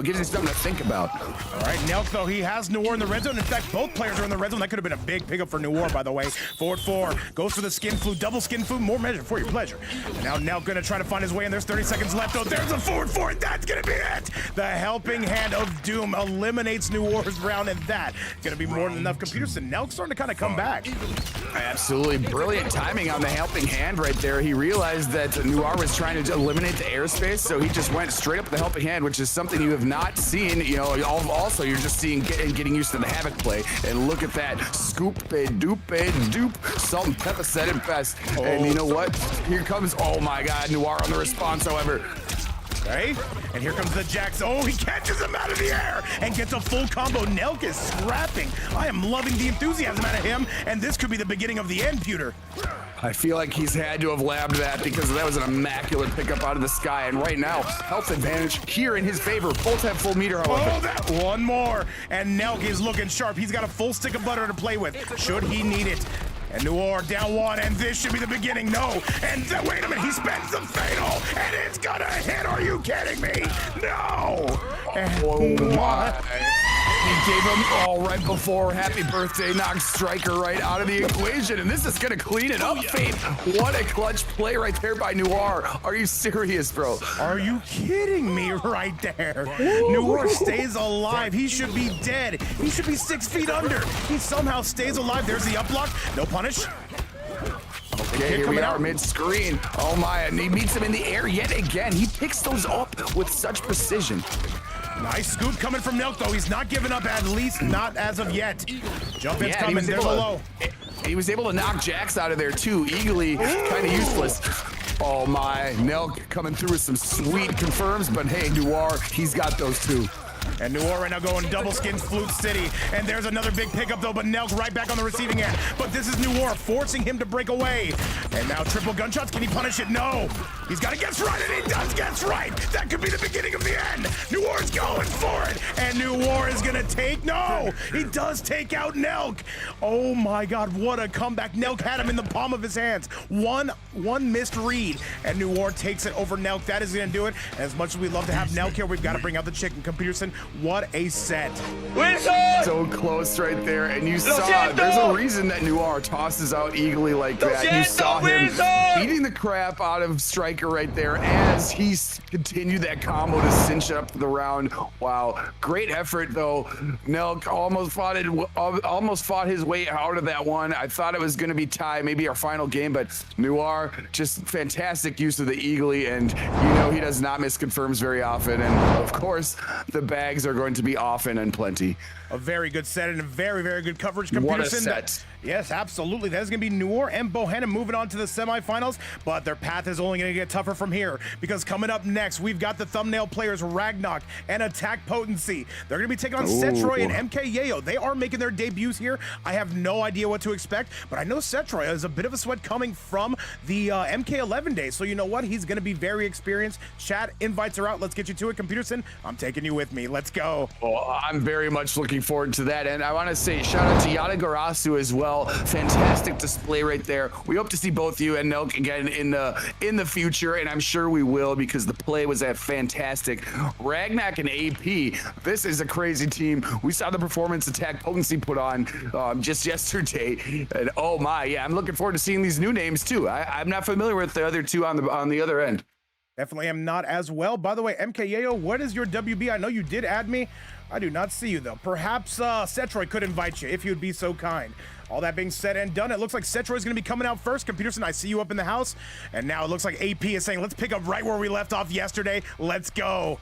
gives you something to think about. All right, Nelk, though, he has Noir in the red zone. In fact, both players are in the red zone. That could have been a big pickup for Noir, by the way. Forward 4, goes for the skin flu, double skin flu, more measure for your pleasure. And now Nelk gonna try to find his way, and there's 30 seconds left. Oh, there's a forward 4, and that's gonna be it. The helping hand of doom eliminates Noir's round, and that gonna be more than enough. Peterson, Nelk's starting to kind of come back. Absolutely brilliant timing on the helping hand right there. He realized that Noir was trying to eliminate the airspace, so he just went straight up the helping hand, which is something you have not seen. Also you're just seeing getting used to the Havoc play. And look at that, dupe. Salt and pepper said it best. And you know what? Here comes, oh my God, Noir on the response, however. Right? And here comes the Jax. Oh, he catches him out of the air and gets a full combo. Nelk is scrapping. I am loving the enthusiasm out of him, and this could be the beginning of the end, Pewter. I feel like he's had to have labbed that because that was an immaculate pickup out of the sky. And right now, health advantage here in his favor. Both have full meter, however. Oh, that one more. And Nelk is looking sharp. He's got a full stick of butter to play with, should he need it. And Noir down 1, and this should be the beginning. No, and wait a minute, he spends the fatal, and it's gonna hit. Are you kidding me? No. And oh my. He gave him right before happy birthday, knocked Striker right out of the equation, and this is gonna clean it up, Fate. What a clutch play right there by Noir. Are you serious, bro? Are you kidding me right there? Noir stays alive. He should be dead. He should be 6 feet under. He somehow stays alive. There's the up block. No punish. Okay, here we are mid-screen. Oh my, and he meets him in the air yet again. He picks those up with such precision. Nice scoop coming from Nelk, though. He's not giving up, at least not as of yet. Jump in's coming. There's a low. He was able to knock Jax out of there, too. Eagly, kind of useless. Oh my, Nelk coming through with some sweet confirms, but hey, Noir, he's got those too. And Noir right now going double skin Flute City. And there's another big pickup though, but Nelk right back on the receiving end. But this is Noir forcing him to break away. And now triple gunshots. Can he punish it? No. He's got to guess right, and he does guess right. That could be the beginning of the end. Noir's going for it. And Noir is going to take, no. He does take out Nelk. Oh my God, what a comeback. Nelk had him in the palm of his hands. One missed read. And Noir takes it over Nelk. That is going to do it. And as much as we love to have Nelk here, we've got to bring out the chicken. Peterson, what a set. So close right there, and you saw there's a reason that Noir tosses out Eagly like that. You saw him beating the crap out of Striker right there as he continued that combo to cinch up the round. Wow, great effort though. Nelk almost fought his way out of that one. I thought it was going to be tie, maybe our final game, but Noir just fantastic use of the Eagly, and you know he does not miss confirms very often, and of course the bags are going to be often and plenty. A very good set and a very, very good coverage. What a Peterson. set. Yes, absolutely. That is going to be Noir and Bohannon moving on to the semifinals, but their path is only going to get tougher from here because coming up next, we've got the thumbnail players Ragnarok and Attack Potency. They're going to be taking on Setroy and MK Yayo. They are making their debuts here. I have no idea what to expect, but I know Setroy has a bit of a sweat coming from the MK11 days, so you know what? He's going to be very experienced. Chat invites are out. Let's get you to it. Peterson, I'm taking you with me. Let's go. Well, I'm very much looking forward to that, and I want to say shout out to Yada Garasu as well. Fantastic display right there. We hope to see both you and Nelk again in the future, and I'm sure we will because the play was fantastic. Ragnak and AP, this is a crazy team. We saw the performance Attack Potency put on just yesterday, and oh my, yeah, I'm looking forward to seeing these new names too. I'm not familiar with the other two on the other end. Definitely am not as well. By the way, MKYAO, what is your WB? I know you did add me. I do not see you though. Perhaps Setroy could invite you if you'd be so kind. All that being said and done, it looks like Setroy is going to be coming out first. Peterson, I see you up in the house. And now it looks like AP is saying, let's pick up right where we left off yesterday. Let's go.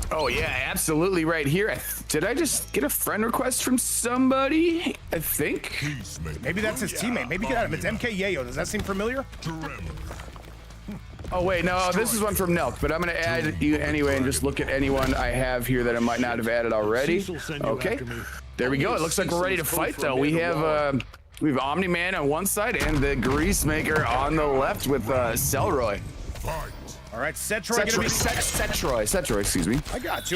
Oh yeah, absolutely right here. Did I just get a friend request from somebody? I think. Maybe that's his teammate. Maybe get out of it. It's MKYAO. Does that seem familiar? Oh wait, no, this is one from Nelk, but I'm gonna add you anyway and just look at anyone I have here that I might not have added already. Okay, there we go. It looks like we're ready to fight though. We have Omni-Man on one side and the Grease Maker on the left with Selroy. All right, Setroy, excuse me. I got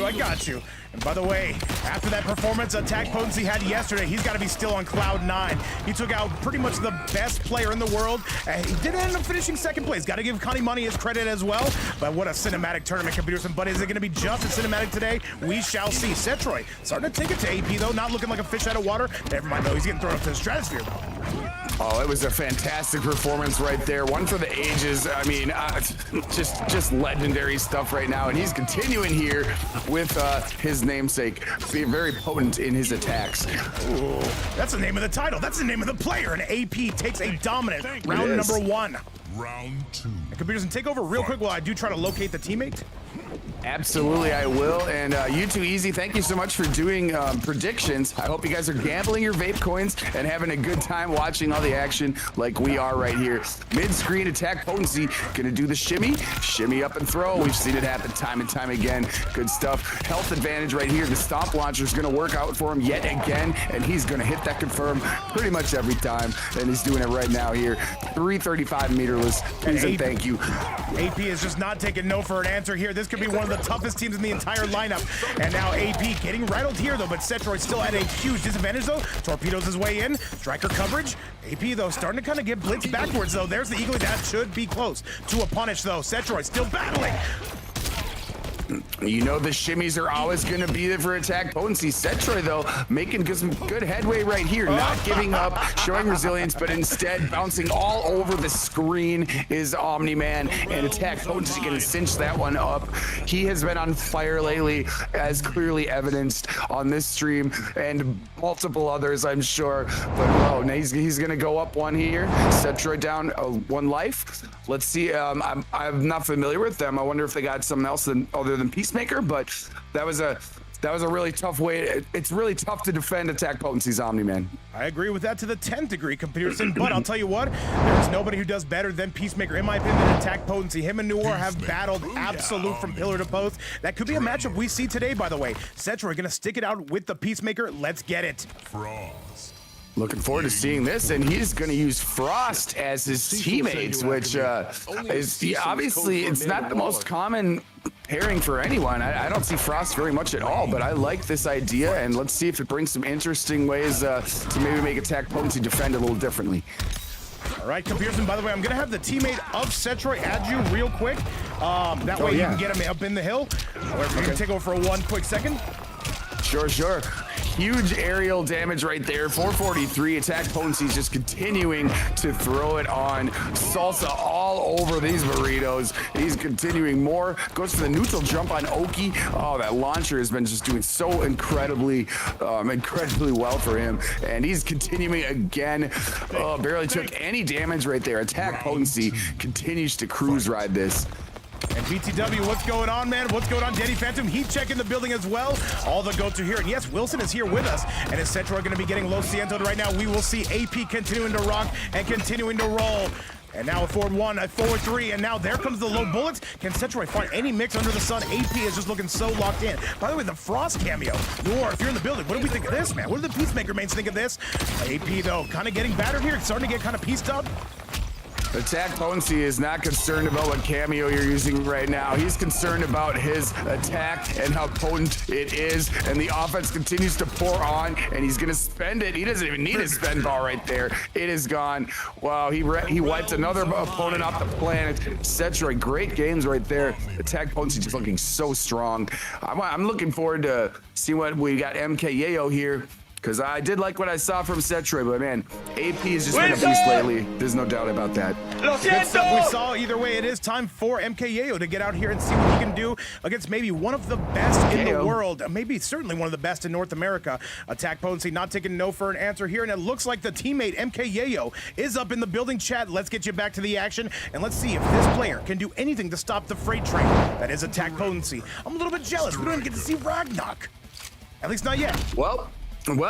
you. And by the way, after that performance Attack Potency had yesterday, he's got to be still on cloud 9. He took out pretty much the best player in the world. He did end up finishing second place. Got to give Connie Money his credit as well. But what a cinematic tournament, Peterson. But is it going to be just as cinematic today? We shall see. Setroy starting to take it to AP though, not looking like a fish out of water. Never mind though, he's getting thrown up to the stratosphere though. Oh, it was a fantastic performance right there. One for the ages. I mean, just legendary stuff right now. And he's continuing here with his namesake, being very potent in his attacks. Ooh, that's the name of the title. That's the name of the player. And AP takes a dominant round number 1. Round 2. And Peterson, take over real quick while I do try to locate the teammate. Absolutely, I will. And you two, Easy, thank you so much for doing predictions. I hope you guys are gambling your vape coins and having a good time watching all the action like we are right here. Mid-screen Attack Potency, gonna do the shimmy up and throw. We've seen it happen time and time again. Good stuff. Health advantage right here. The stomp launcher is gonna work out for him yet again, and he's gonna hit that confirm pretty much every time, and he's doing it right now here. 335 meterless, please and thank you. AP is just not taking no for an answer here. This could be one of the toughest teams in the entire lineup. And now AP getting rattled here though, but Setroy still at a huge disadvantage though. Torpedoes his way in. Striker coverage. AP though starting to kind of get blitzed backwards though. There's the Eagle. That should be close to a punish though. Setroy still battling. You know the shimmies are always going to be there for attack potency. Setroy, though, making some good headway right here, not giving up, showing resilience, but instead bouncing all over the screen is Omni-Man, and attack potency going to cinch that one up. He has been on fire lately, as clearly evidenced on this stream and multiple others, I'm sure. But oh, now he's going to go up one here. Setroy down 1 life. Let's see. I'm not familiar with them. I wonder if they got something else other than Peacemaker, but that was a really tough way. It's really tough to defend attack potency's Omni-Man. I agree with that to the 10th degree, Peterson, but I'll tell you what, there's nobody who does better than Peacemaker, in my opinion, than attack potency. Him and Noir have battled absolute from pillar to post. That could be a matchup we see today, by the way. Setroy gonna stick it out with the Peacemaker. Let's get it. Frost. Looking forward to seeing this, and he's going to use Frost as his teammates, which is obviously it's not the most common pairing for anyone. I don't see Frost very much at all, but I like this idea, and let's see if it brings some interesting ways to maybe make attack potency defend a little differently. All right, Pearson, by the way, I'm going to have the teammate of Setroy add you real quick. That way you can get him up in the hill. However, you're going to take over for 1 quick second. Sure. Huge aerial damage right there. 443. Attack potency is just continuing to throw it on. Salsa all over these burritos. He's continuing more. Goes for the neutral jump on Oki. Oh, that launcher has been just doing so incredibly well for him. And he's continuing again. Oh, barely took any damage right there. Attack potency continues to cruise ride this. And BTW, what's going on, man? What's going on? Danny Phantom, heat check in the building as well. All the go-to here. And yes, Wilson is here with us. And as Setroy going to be getting low Ciento right now, we will see AP continuing to rock and continuing to roll. And now a forward 1, a forward 3, and now there comes the low bullets. Can Setroy find any mix under the sun? AP is just looking so locked in. By the way, the Frost cameo. Noir, if you're in the building, what do we think of this, man? What do the Peacemaker mains think of this? AP, though, kind of getting battered here. It's starting to get kind of pieced up. Attack potency is not concerned about what cameo you're using right now. He's concerned about his attack and how potent it is, and the offense continues to pour on, and he's gonna spend it. He doesn't even need a spend bar right there. It is gone. Wow, he wiped another opponent off the planet. Setroy, great games right there. Attack potency just looking so strong. I'm looking forward to see what we got. MK1 here. Because I did like what I saw from Setroy, but man, AP has just been a beast lately. There's no doubt about that. Good stuff we saw. Either way, it is time for MK1 to get out here and see what he can do against maybe one of the best in the world. Maybe certainly one of the best in North America. Attack potency not taking no for an answer here, and it looks like the teammate MK1 is up in the building. Chat, let's get you back to the action, and let's see if this player can do anything to stop the freight train. That is attack potency. I'm a little bit jealous. We don't even get to see Ragnarok. At least not yet. Well,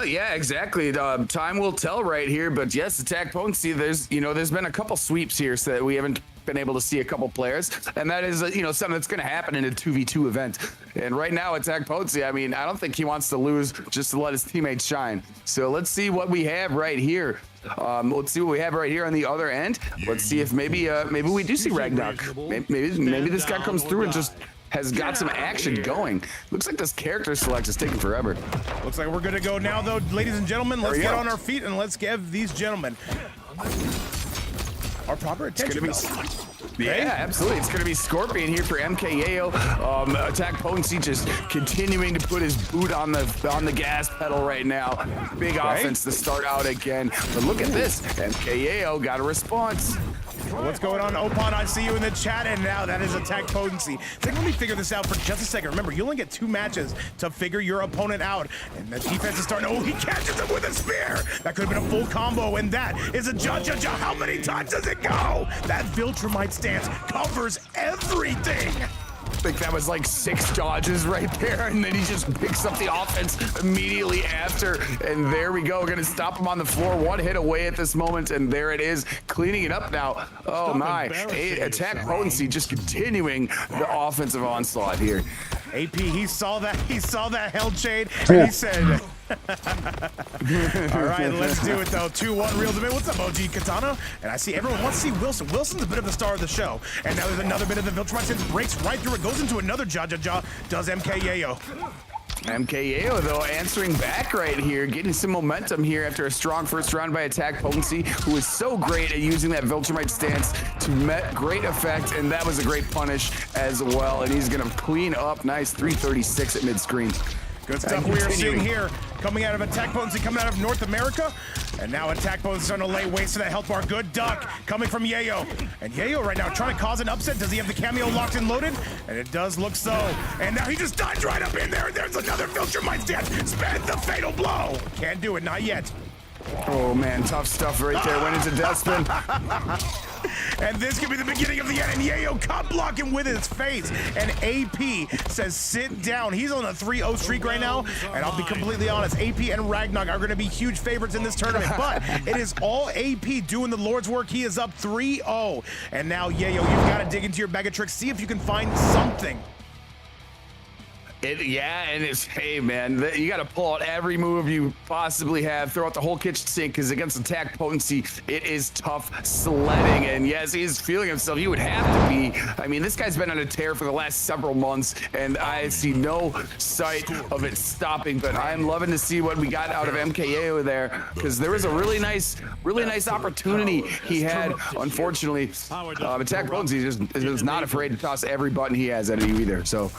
yeah, exactly. Time will tell right here, but yes, attack potency. There's been a couple sweeps here, so that we haven't been able to see a couple players, and that is something that's going to happen in a 2v2 event. And right now, attack potency, I mean, I don't think he wants to lose just to let his teammates shine. So let's see what we have right here. Let's see what we have right here on the other end. Let's see if maybe we do see Ragnarok. Maybe this guy comes through and just has got some action going. Looks like this character select is taking forever. Looks like we're good to go now, though, ladies and gentlemen. Let's get on our feet and let's give these gentlemen our proper attention. Yeah, absolutely. It's going to be Scorpion here for MK1. Attack potency just continuing to put his boot on the gas pedal right now. Big offense to start out again. But look at this. MK1 got a response. What's going on, Opon? I see you in the chat, and now that is attack potency. So let me figure this out for just a second. Remember, you only get 2 matches to figure your opponent out, and the defense is starting. Oh, he catches him with a spear. That could have been a full combo, and that is a ja-ja-ja. How many times does it go? That Viltrumite stance covers everything. I think that was like 6 dodges right there, and then he just picks up the offense immediately after, and there we go. We're gonna stop him on the floor. 1 hit away at this moment, and there it is, cleaning it up now. Oh my, attack potency just continuing the offensive onslaught here. AP, he saw that hell chain, and he said, all right, let's do it though. 2-1 real debate. What's up, OG Katana? And I see everyone wants to see Wilson. Wilson's a bit of the star of the show. And now there's another bit of the Viltrumite sense, breaks right through it, goes into another ja-ja-ja, does MK1. MKAO, though, answering back right here, getting some momentum here after a strong first round by Attack Potency, who is so great at using that Viltrumite stance to great effect, and that was a great punish as well. And he's going to clean up. Nice 336 at mid-screen. Good stuff we are seeing here, coming out of Attack Potency, coming out of North America. And now Attack Potency starting to lay waste to that health bar. Good duck coming from Yayo. And Yayo right now trying to cause an upset. Does he have the cameo locked and loaded? And it does look so. And now he just dives right up in there. There's another Viltrumite stance. Spend the fatal blow. Can't do it, not yet. Oh man, tough stuff right there. Went into death spin. And this could be the beginning of the end. And Yayo caught blocking with his face. And AP says sit down. He's on a 3-0 streak right now. And I'll be completely honest, AP and Ragnarok are going to be huge favorites in this tournament. But it is all AP doing the Lord's work. He is up 3-0. And now Yayo, you've got to dig into your Mega Trick, see if you can find something. Yeah, and it's, hey man, you got to pull out every move you possibly have, throw out the whole kitchen sink, because against Attack Potency, it is tough sledding. And yes, he is feeling himself. He would have to be. I mean, this guy's been on a tear for the last several months, and I see no sight of it stopping. But I'm loving to see what we got out of MKAO there, because there was a really nice opportunity he had. Unfortunately, Attack Potency is not afraid to toss every button he has at you either. So.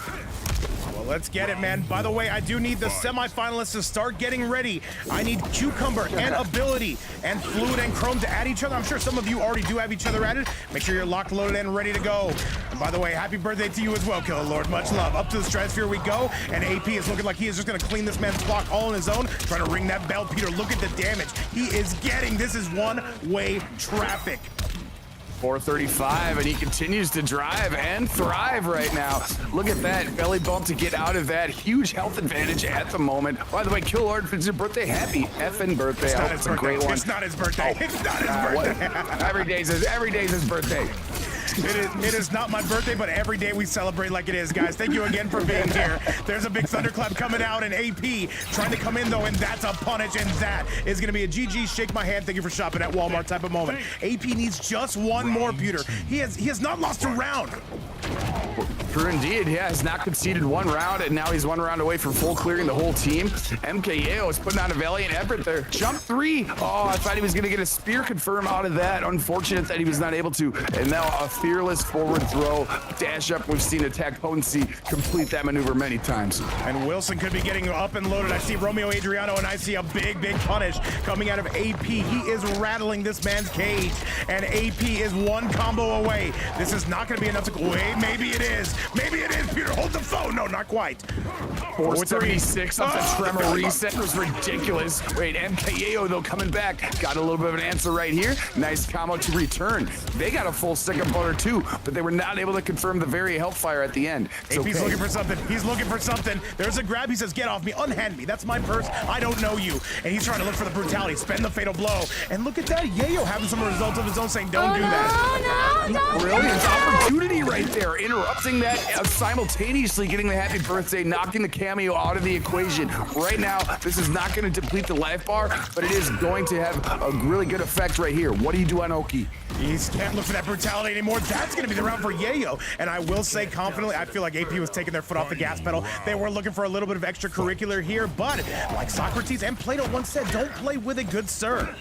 Let's get it, man. By the way, I do need the semi-finalists to start getting ready. I need Cucumber and Ability and Fluid and Chrome to add each other. I'm sure some of you already do have each other added. Make sure you're locked, loaded, and ready to go. And by the way, happy birthday to you as well, Killer Lord. Much love. Up to the stratosphere we go. And AP is looking like he is just going to clean this man's block all on his own. Trying to ring that bell, Peter. Look at the damage he is getting. This is one-way traffic. 435, and he continues to drive and thrive right now. Look at that belly bump to get out of that. Huge health advantage at the moment. By the way, Kill Lord, if it's your birthday, happy effing birthday. I hope it's a great one. It's not his birthday. Oh. It's not his birthday. Every day's his birthday. It is not my birthday, but every day we celebrate like it is, guys. Thank you again for being here. There's a big thunderclap coming out, and AP trying to come in, though, and that's a punish, and that is going to be a GG, shake my hand, thank you for shopping at Walmart type of moment. AP needs just one more, Peter. He has not lost a round. True indeed, yeah, has not conceded one round, and now he's one round away from full clearing the whole team. MKAO is putting on a valiant effort there. Jump 3. Oh, I thought he was going to get a spear confirm out of that. Unfortunate that he was not able to. And now a fearless forward throw, dash up. We've seen Attack Potency complete that maneuver many times. And Wilson could be getting up and loaded. I see Romeo Adriano, and I see a big punish coming out of AP. He is rattling this man's cage, and AP is one combo away. This is not going to be enough to wait. Maybe it is. Maybe it is, Peter. Hold the phone. No, not quite. 476 off the tremor reset was ridiculous. Wait, MKAO, though, coming back. Got a little bit of an answer right here. Nice combo to return. They got a full stick of butter, too, but they were not able to confirm the very hellfire at the end. It's AP's looking for something. He's looking for something. There's a grab. He says, get off me. Unhand me. That's my purse. I don't know you. And he's trying to look for the brutality. Spend the fatal blow. And look at that. Yayo having some results of his own saying, don't do that. No. Brilliant opportunity right there. Interrupting that, simultaneously getting the happy birthday, knocking the cameo out of the equation. Right now, this is not going to deplete the life bar, but it is going to have a really good effect right here. What do you do on Oki? He can't look for that brutality anymore. That's going to be the round for Yayo. And I will say confidently, I feel like AP was taking their foot off the gas pedal. They were looking for a little bit of extracurricular here, but like Socrates and Plato once said, don't play with it, good sir.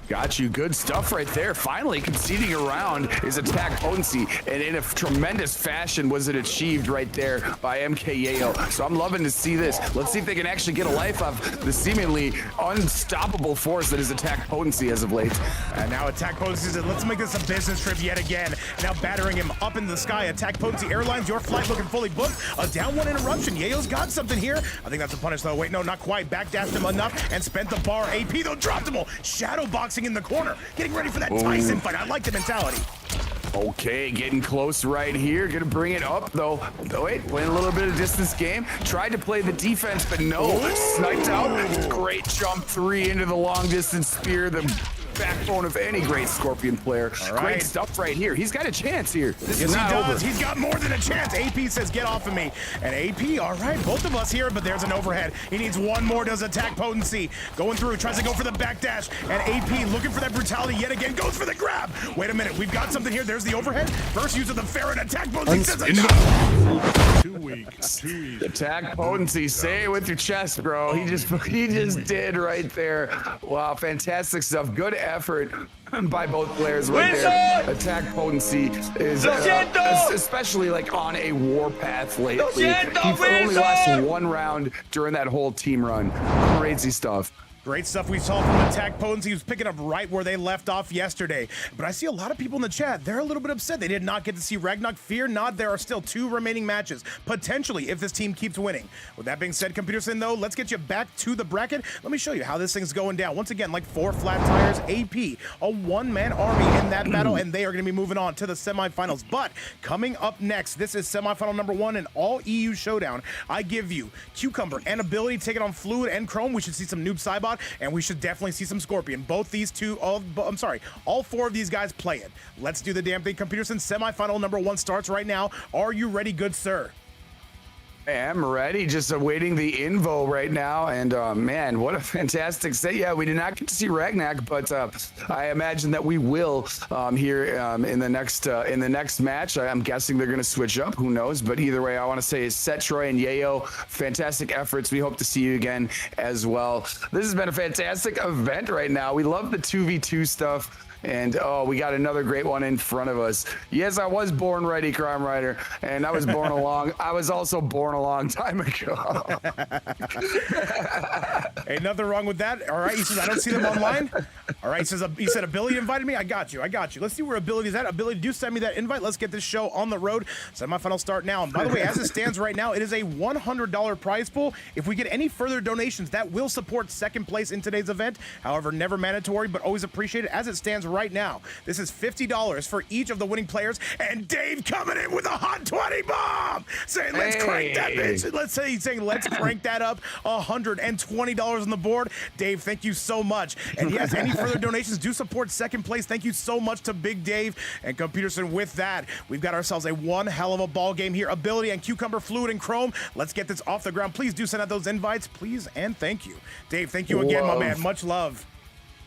Got you. Good stuff right there. Finally conceding a round is Attack Potency, and in a tremendous fashion was it achieved right there by MKAO. So I'm loving to see this. Let's see if they can actually get a life off the seemingly unstoppable force that is Attack Potency as of late. And now Attack Potency says, let's make this a business trip yet again. Now battering him up in the sky. Attack Potency Airlines, your flight looking fully booked. A down one interruption. Yayo's got something here. I think that's a punish though. Wait, no, not quite. Backdashed him enough and spent the bar. AP though dropped him all. Shadow boxing in the corner. Getting ready for that Tyson fight. I like the mentality. Okay, getting close right here. Gonna bring it up though. Wait, playing a little bit of distance game. Tried to play the defense, but no. Sniped out. Great jump 3 into the long distance spear. The backbone of any great Scorpion player. right. Great stuff right here. He's got a chance here. This Yes, is he not does. over. He's got more than a chance. AP says, get off of me. And AP, all right, both of us here, but there's an overhead. He needs one more, does attack potency. Going through, tries to go for the backdash. And AP looking for that brutality yet again, goes for the grab. Wait a minute, we've got something here. There's the overhead. First use of the Farron attack potency says enough. Too weak. Too easy. Attack potency. Say it with your chest, bro. He just did right there. Wow, fantastic stuff. Good effort by both players right there. Attack potency is especially like on a warpath lately. He only lost one round during that whole team run. Crazy stuff. Great stuff we saw from attack potency. He was picking up right where they left off yesterday. But I see a lot of people in the chat. They're a little bit upset. They did not get to see Ragnarok. Fear not, there are still 2 remaining matches, potentially, if this team keeps winning. With that being said, Computerson, though, let's get you back to the bracket. Let me show you how this thing's going down. Once again, like 4 flat tires, AP, a one-man army in that battle, and they are going to be moving on to the semifinals. But coming up next, this is semifinal number 1 in all EU showdown. I give you Cucumber and Ability taking on Fluid and Chrome. We should see some Noob Cybot, and we should definitely see some Scorpion. Both these two, all 4 of these guys play it. Let's do the damn thing. Computerson, semifinal number 1 starts right now. Are you ready, good sir? I am ready, just awaiting the invo right now, and man, what a fantastic set. Yeah, we did not get to see Ragnak, but I imagine that we will here in the next match. I'm guessing they're going to switch up, who knows, but either way, I want to say Set Troy and Yayo, fantastic efforts. We hope to see you again as well. This has been a fantastic event right now. We love the 2v2 stuff. And oh, we got another great one in front of us. Yes, I was born ready, Crime Rider, and I was born I was also born a long time ago. Ain't nothing wrong with that. All right, he says I don't see them online. All right, he said Ability invited me. I got you. Let's see where Ability's at. Ability, do send me that invite. Let's get this show on the road. Semifinal start now. And by the way, as it stands right now, it is a $100 prize pool. If we get any further donations, that will support second place in today's event. However, never mandatory, but always appreciated. As it stands right now, this is $50 for each of the winning players, and Dave coming in with a hot 20 bomb, saying let's crank that bitch. Let's say he's saying let's crank that up. $120 on the board. Dave, thank you so much. And yes, any further donations do support second place. Thank you so much to Big Dave and Computerson. With that, we've got ourselves a one hell of a ball game here. Ability and Cucumber, Fluid and Chrome. Let's get this off the ground. Please do send out those invites, please, and thank you. Dave, thank you again, my man. Much love.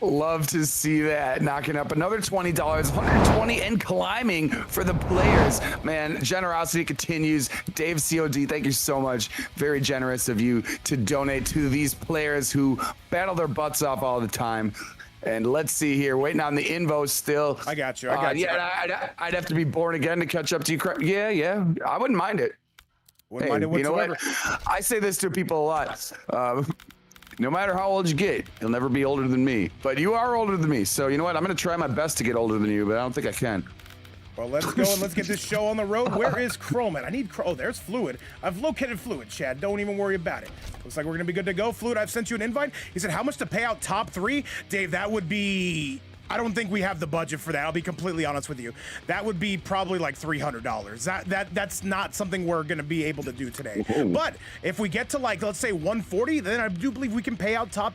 Love to see that. Knocking up another $20, 120 and climbing for the players. Man, generosity continues. Dave COD, thank you so much. Very generous of you to donate to these players who battle their butts off all the time. And let's see here, waiting on the invo still. I got you. Yeah, I'd have to be born again to catch up to you. Yeah, I wouldn't mind it. Wouldn't mind it whatsoever. You know what? I say this to people a lot. No matter how old you get, you'll never be older than me. But you are older than me, so you know what? I'm going to try my best to get older than you, but I don't think I can. Well, let's go and let's get this show on the road. Where is Chrome at? I need Chrome. Oh, there's Fluid. I've located Fluid, Chad. Don't even worry about it. Looks like we're going to be good to go. Fluid, I've sent you an invite. He said, how much to pay out top 3? Dave, that would be... I don't think we have the budget for that. I'll be completely honest with you. That would be probably like $300. That's not something we're going to be able to do today. Whoa. But if we get to like, let's say 140, then I do believe we can pay out top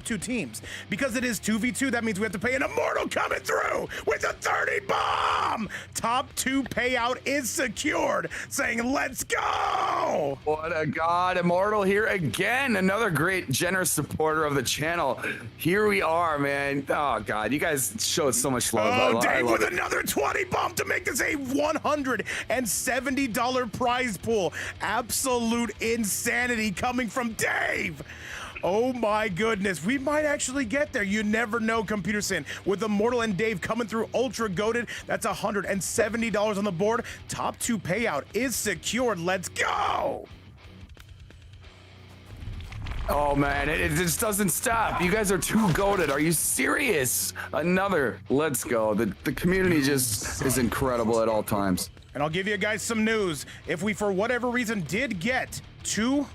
2 teams. Because it is 2v2, that means we have to pay an Immortal coming through with a 30 bomb. Top 2 payout is secured, saying let's go. What a god. Immortal here again. Another great, generous supporter of the channel. Here we are, man. Oh god, you guys showed so much love. Oh, Dave with another 20 bump to make this a $170 prize pool. Absolute insanity coming from Dave. Oh my goodness, we might actually get there. You never know, Computerson. With Immortal and Dave coming through ultra goated, that's $170 on the board. Top 2 payout is secured. Let's go. Oh man, it just doesn't stop. You guys are too goated. Are you serious? Another. Let's go. The community just is incredible at all times. And I'll give you guys some news. If we, for whatever reason, did get to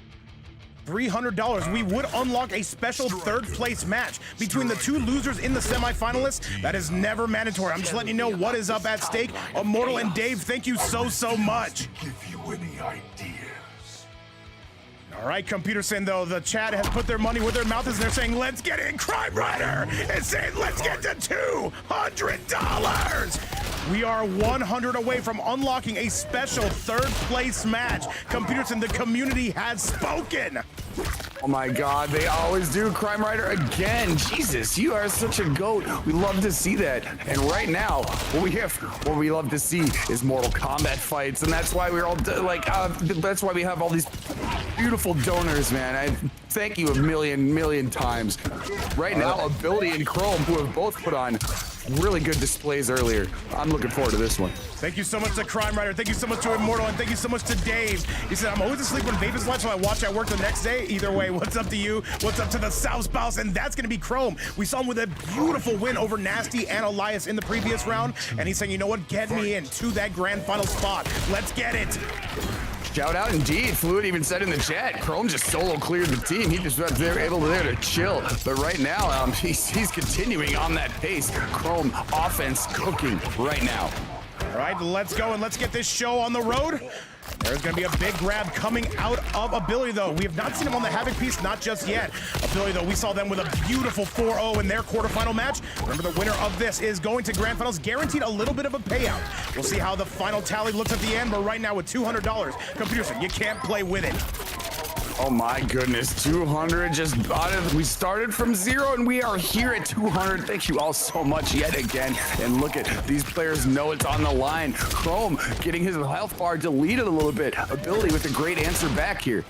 $300, we would unlock a special 3rd place match between the 2 losers in the semifinalists. That is never mandatory. I'm just letting you know what is up at stake. Immortal and Dave, thank you so much. Give you any ideas? All right, Computerson, though, the chat has put their money where their mouth is, and they're saying, let's get in. Crime Rider is saying, let's get to $200. We are 100 away from unlocking a special third place match. Computerson, the community has spoken. Oh my God, they always do. Crime Rider again. Jesus, you are such a goat. We love to see that. And right now, what we love to see is Mortal Kombat fights, and that's why we're all that's why we have all these beautiful donors, man. I thank you a million times. Right now, Ability and Chrome, who have both put on really good displays earlier. I'm looking forward to this one. Thank you so much to Crime Rider. Thank you so much to Immortal, and thank you so much to Dave. He said, I'm always asleep when Vape is live, so I watch at work the next day. Either way, what's up to you? What's up to the South Spouse? And that's going to be Chrome. We saw him with a beautiful win over Nasty and Elias in the previous round, and he's saying, you know what? Get me into that grand final spot. Let's get it. Shout out indeed. Fluid even said in the chat, Chrome just solo cleared the team. He just was able to chill. But right now, he's continuing on that pace. Chrome offense cooking right now. All right, let's go and let's get this show on the road. There's going to be a big grab coming out of Ability, though. We have not seen him on the Havoc piece, not just yet. Ability, though, we saw them with a beautiful 4-0 in their quarterfinal match. Remember, the winner of this is going to Grand Finals, guaranteed a little bit of a payout. We'll see how the final tally looks at the end, but right now with $200, Computerson, you can't play with it. Oh my goodness, 200 just we started from 0 and we are here at 200. Thank you all so much yet again. And look at these players know it's on the line. Chrome getting his health bar deleted a little bit. Ability with a great answer back here.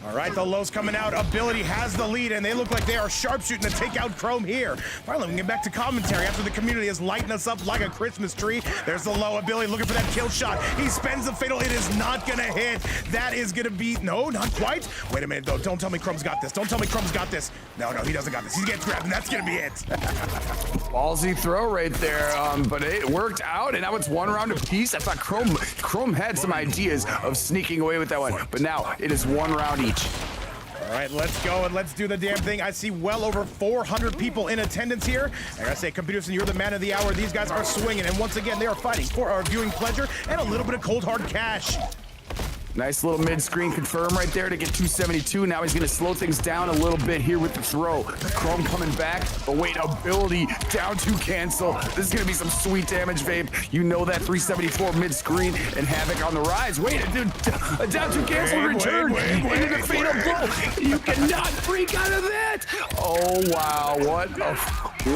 All right, the lows coming out. Ability has the lead, and they look like they are sharpshooting to take out Chrome here. Finally, we can get back to commentary after the community is lighting us up like a Christmas tree. There's the low. Ability looking for that kill shot. He spends the fatal. It is not going to hit. That is going to be... No, not quite. Wait a minute, though. Don't tell me Chrome's got this. Don't tell me Chrome's got this. No, he doesn't got this. He's getting grabbed, and that's going to be it. Ballsy throw right there, but it worked out, and now it's one round apiece. I thought Chrome had some ideas of sneaking away with that one, but now it is one round each. All right, let's go and let's do the damn thing. I see well over 400 people in attendance here. I gotta say, Computerson, you're the man of the hour. These guys are swinging, and once again, they are fighting for our viewing pleasure and a little bit of cold hard cash. Nice little mid-screen confirm right there to get 272. Now he's going to slow things down a little bit here with the throw. Chrome coming back. But wait, Ability down to cancel. This is going to be some sweet damage, Vape. You know that 374 mid-screen and Havoc on the rise. Wait, a down to cancel return into the fatal blow. You cannot freak out of that. Oh, wow.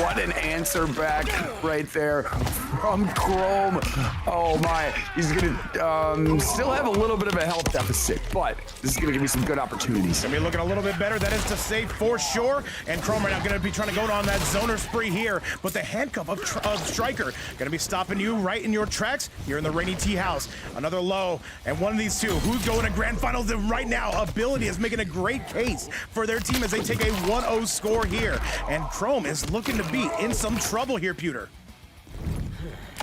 What an answer back right there from Chrome. Oh, my. He's going to still have a little bit of a health deficit, but this is going to give me some good opportunities. Gonna be looking a little bit better, that is to say, for sure. And Chrome right now going to be trying to go on that zoner spree here, but the handcuff of Striker going to be stopping you right in your tracks. You're in the Rainy Tea House. Another low, and one of these two. Who's going to Grand Finals right now? Ability is making a great case for their team as they take a 1-0 score here. And Chrome is looking to be in some trouble here, Pewter.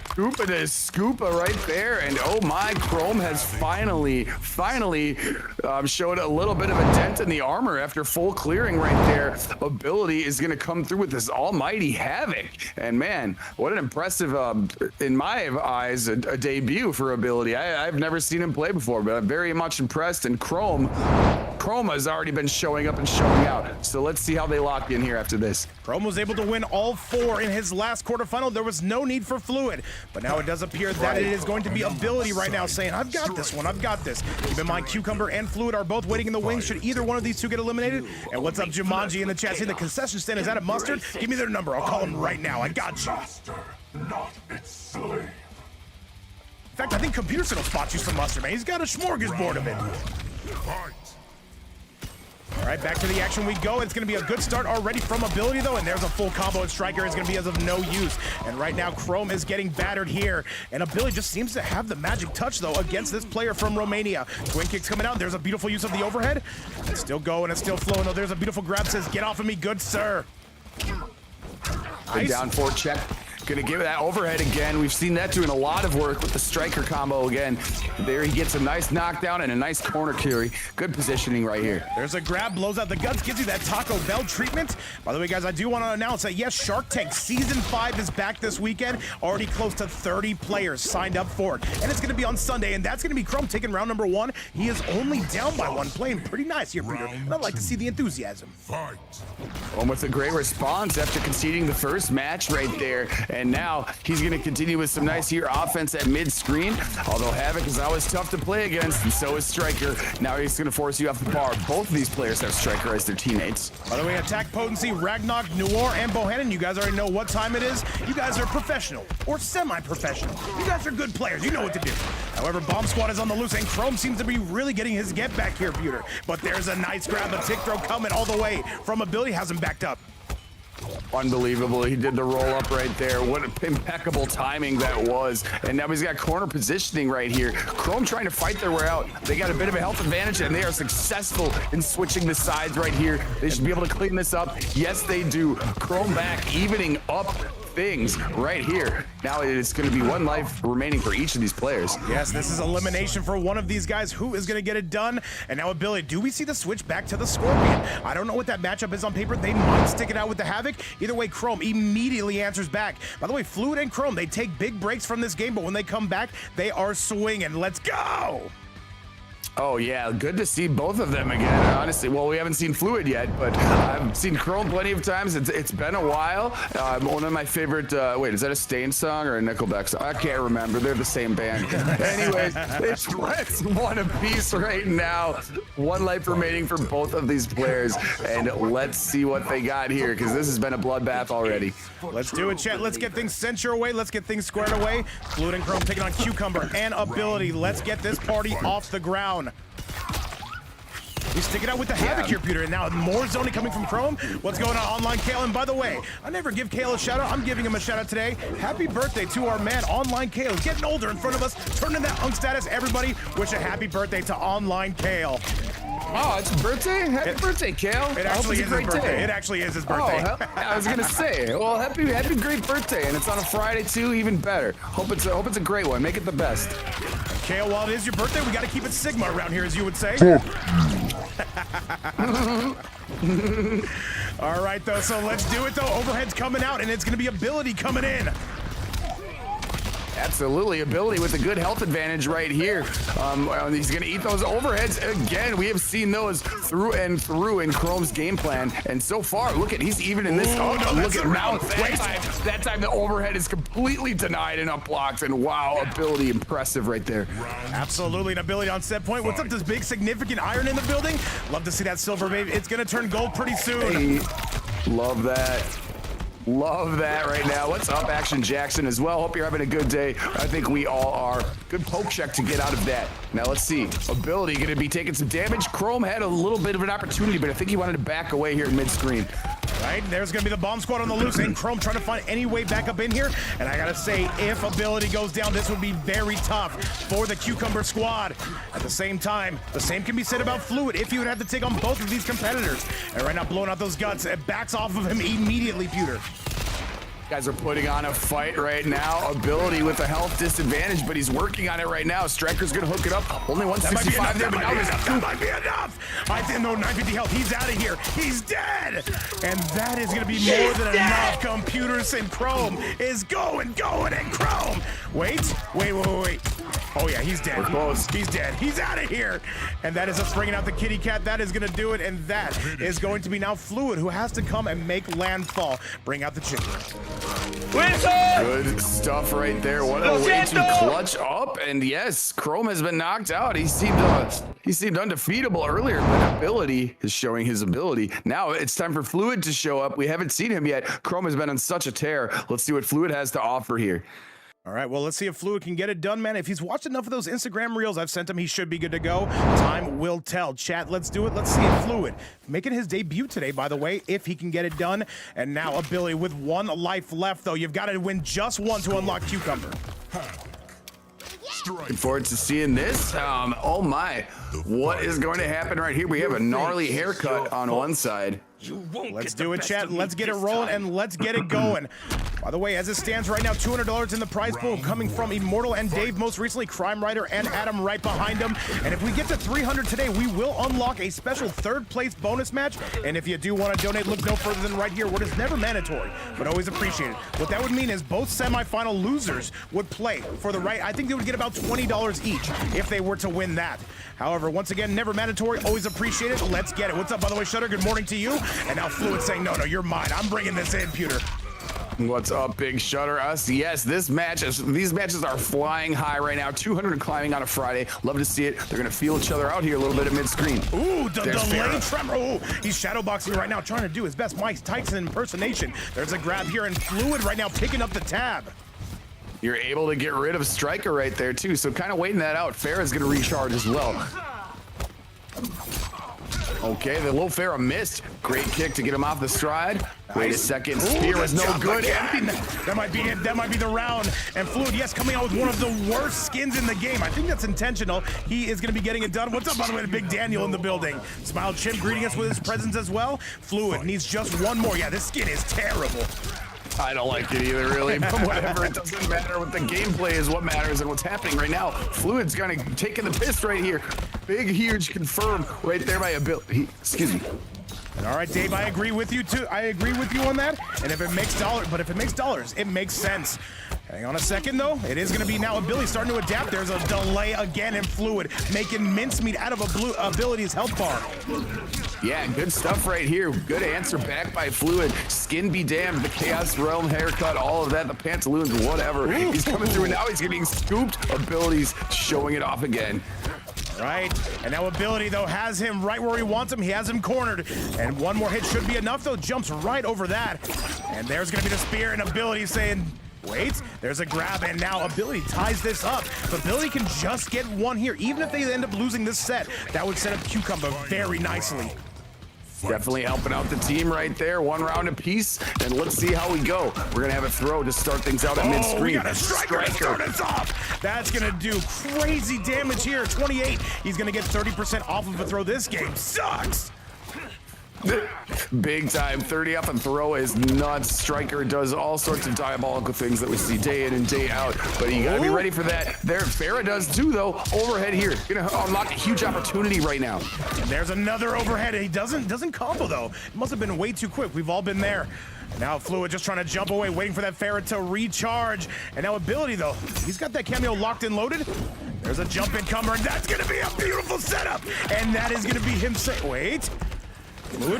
Scoopa to Scoopa right there, and oh my, Chrome has finally showed a little bit of a dent in the armor after full clearing right there. Ability is going to come through with this almighty Havoc, and man, what an impressive, in my eyes, a debut for Ability. I've never seen him play before, but I'm very much impressed, and Chrome has already been showing up and showing out, so let's see how they lock in here after this. Chrome was able to win all 4 in his last quarterfinal. There was no need for Fluid, but now it does appear that it is going to be Ability right now saying, I've got this one, I've got this. Keep in mind, Cucumber and Fluid are both waiting in the wings should either one of these two get eliminated. And what's up, Jumanji in the chat? See, the concession stand is out of Mustard. Give me their number, I'll call them right now. I got you. In fact, I think Computerson will spot you some Mustard, man. He's got a smorgasbord of it. All right, back to the action we go. It's going to be a good start already from Ability, though, and there's a full combo, and Striker is going to be as of no use. And right now, Chrome is getting battered here, and Ability just seems to have the magic touch, though, against this player from Romania. Twin kicks coming out. There's a beautiful use of the overhead. It's still going. It's still flowing, though. There's a beautiful grab. Says, get off of me, good sir. Big down 4 check Gonna give it that overhead again. We've seen that doing a lot of work with the striker combo again. There he gets a nice knockdown and a nice corner carry. Good positioning right here. There's a grab, blows out the guts, gives you that Taco Bell treatment. By the way, guys, I do want to announce that, yes, Shark Tank Season 5 is back this weekend. Already close to 30 players signed up for it. And it's going to be on Sunday, and that's going to be Chrome taking round number 1. He is only down by 1, playing pretty nice here, Peter. And I'd like to see the enthusiasm. Fight. With a great response after conceding the first match right there. And now he's going to continue with some nice here offense at mid-screen. Although Havoc is always tough to play against, and so is Striker. Now he's going to force you off the bar. Both of these players have Striker as their teammates. By the way, attack potency, Ragnarok, Noir, and Bohannon, you guys already know what time it is. You guys are professional or semi-professional. You guys are good players. You know what to do. However, Bomb Squad is on the loose, and Chrome seems to be really getting his get back here, Peter. But there's a nice grab, a tick throw coming all the way from ability, has him backed up. Unbelievable. He did the roll up right there. What impeccable timing that was. And now he's got corner positioning right here. Chrome trying to fight their way out. They got a bit of a health advantage, and they are successful in switching the sides right here. They should be able to clean this up. Yes, they do. Chrome back, evening up things right here. Now it's going to be 1 life remaining for each of these players. Yes, this is elimination for one of these guys. Who is going to get it done? And now ability. Do we see the switch back to the Scorpion? I don't know what that matchup is on paper. They might stick it out with the Havoc. Either way, Chrome immediately answers back. By the way, Fluid and Chrome, they take big breaks from this game, but when they come back, they are swinging. Let's go! Oh yeah, good to see both of them again, honestly. Well, we haven't seen Fluid yet, but I've seen Chrome plenty of times. It's been a while. One of my favorite, wait, is that a Stain song or a Nickelback song? I can't remember. They're the same band. Anyways, it's 1 apiece right now. 1 life remaining for both of these players, and let's see what they got here, because this has been a bloodbath already. Let's do it, chat. Let's get things sent your way. Let's get things squared away. Fluid and Chrome taking on Cucumber and Ability. Let's get this party off the ground. He's sticking out with the Havoc here, Peter, and now more zoning coming from Chrome. What's going on online, Kale? And by the way, I never give Kale a shout out. I'm giving him a shout out today. Happy birthday to our man, Online Kale. He's getting older in front of us, turning that unk status. Everybody wish a happy birthday to Online Kale. Oh, it's his birthday? Happy birthday, Kale. It actually is his birthday. It actually is his birthday. Oh, I was gonna say, well, happy great birthday, and it's on a Friday too, even better. Hope it's a great one. Make it the best. Kale, while it is your birthday, we got to keep it Sigma around here, as you would say. All right, though, so let's do it, though. Overhead's coming out, and it's going to be Ability coming in. Absolutely, Ability with a good health advantage right here. He's going to eat those overheads again. We have seen those through and through in Chrome's game plan, and so far, look at he's even in this. Oh, no, look at now. That time the overhead is completely denied and unblocked, and wow, Ability impressive right there. Absolutely, an Ability on set point. What's up, this big significant iron in the building? Love to see that silver, baby. It's going to turn gold pretty soon. Hey, love that. Love that right now. What's up, Action Jackson, as well? Hope you're having a good day. I think we all are. Good poke check to get out of that. Now, let's see. Ability going to be taking some damage. Chrome had a little bit of an opportunity, but I think he wanted to back away here in mid-screen. Right, there's going to be the Bomb Squad on the loose, and Chrome trying to find any way back up in here. And I got to say, if Ability goes down, this would be very tough for the Cucumber Squad. At the same time, the same can be said about Fluid if he would have to take on both of these competitors. And right now, blowing out those guts, it backs off of him immediately, Pewter. Guys are putting on a fight right now. Ability with a health disadvantage, but he's working on it right now. Striker's gonna hook it up. Only 165 there, but now that might be enough. I think no 950 health. He's out of here. He's dead. And that is gonna be more than enough. Computers and Chrome is going, and Chrome. Wait. Oh yeah, he's dead. We're close. He's dead. He's out of here. And that is us bringing out the kitty cat. That is gonna do it. And that is going to be now Fluid, who has to come and make landfall. Bring out the chicken. Good stuff right there. What a way to clutch up. And yes, Chrome has been knocked out. He seemed undefeatable earlier, but Ability is showing his ability. Now it's time for Fluid to show up. We haven't seen him yet. Chrome has been on such a tear. Let's see what Fluid has to offer here. All right, well, let's see if Fluid can get it done, man. If he's watched enough of those Instagram reels I've sent him, he should be good to go. Time will tell. Chat, let's do it. Let's see if Fluid, making his debut today, by the way, if he can get it done. And now Ability with 1 life left, though. You've got to win just 1 to unlock Cucumber. Looking forward to seeing this. Oh my, what is going to happen right here? We have a gnarly haircut on one side. Let's do it, chat. Let's get it rolling and let's get it going. By the way, as it stands right now, $200 in the prize pool coming from Immortal and Dave, most recently Crime Rider and Adam right behind him. And if we get to 300 today, we will unlock a special third place bonus match. And if you do want to donate, look no further than right here, where it is never mandatory, but always appreciated. What that would mean is both semifinal losers would play for the right. I think they would get about $20 each if they were to win that. However, once again, never mandatory, always appreciated. Let's get it. What's up, by the way, Shutter? Good morning to you. And now Fluid saying, no, you're mine. I'm bringing this in, Pewter. What's up, Big Shutter? Us, yes, these matches are flying high right now. 200 climbing on a Friday. Love to see it. They're gonna feel each other out here a little bit at mid-screen. Ooh, the delayed tremor. Ooh, he's shadowboxing right now, trying to do his best Mike Tyson impersonation. There's a grab here, and Fluid right now picking up the tab. You're able to get rid of Striker right there too, so kind of waiting that out. Farah's gonna recharge as well. Okay, the little Farah missed. Great kick to get him off the stride. Wait a second, spear was no good. That might be it. That might be the round. And Fluid, yes, coming out with one of the worst skins in the game. I think that's intentional. He is going to be getting it done. What's up, by the way, to Big Daniel in the building? Smile Chimp greeting us with his presence as well. Fluid needs just one more. Yeah, this skin is terrible. I don't like it either, really, but whatever. It doesn't matter what the gameplay is. What matters and what's happening right now. Fluid's gonna taking the piss right here. Big, huge confirm right there by ability. Excuse me. And all right, Dave, I agree with you too. I agree with you on that. And if it makes dollars, it makes sense. Hang on a second, though. It is going to be now Ability starting to adapt. There's a delay again in Fluid, making mincemeat out of Ability's health bar. Yeah, good stuff right here. Good answer back by Fluid. Skin be damned. The Chaos Realm haircut, all of that, the pantaloons, whatever. He's coming through, and now he's getting scooped. Abilities showing it off again. Right, and now Ability, though, has him right where he wants him. He has him cornered, and one more hit should be enough, though. Jumps right over that, and there's going to be the spear, and Ability saying, wait, there's a grab, and now Ability ties this up. But Ability can just get one here. Even if they end up losing this set, that would set up Cucumber very nicely. Definitely helping out the team right there. One round apiece, and let's see how we go. We're gonna have a throw to start things out at mid-screen. We got a striker to start us off. That's gonna do crazy damage here. 28. He's gonna get 30% off of a throw. This game sucks. Big time. 30 up and throw is nuts. Striker does all sorts of diabolical things that we see day in and day out, but you gotta be ready for that. There, Farah does too, though. Overhead here, gonna unlock a huge opportunity right now. And there's another overhead. He doesn't combo though. It must have been way too quick. We've all been there. Now Fluid just trying to jump away, waiting for that Farah to recharge. And now Ability though, he's got that cameo locked and loaded. There's a jump in comer, and that's gonna be a beautiful setup. And that is gonna be him saying, wait.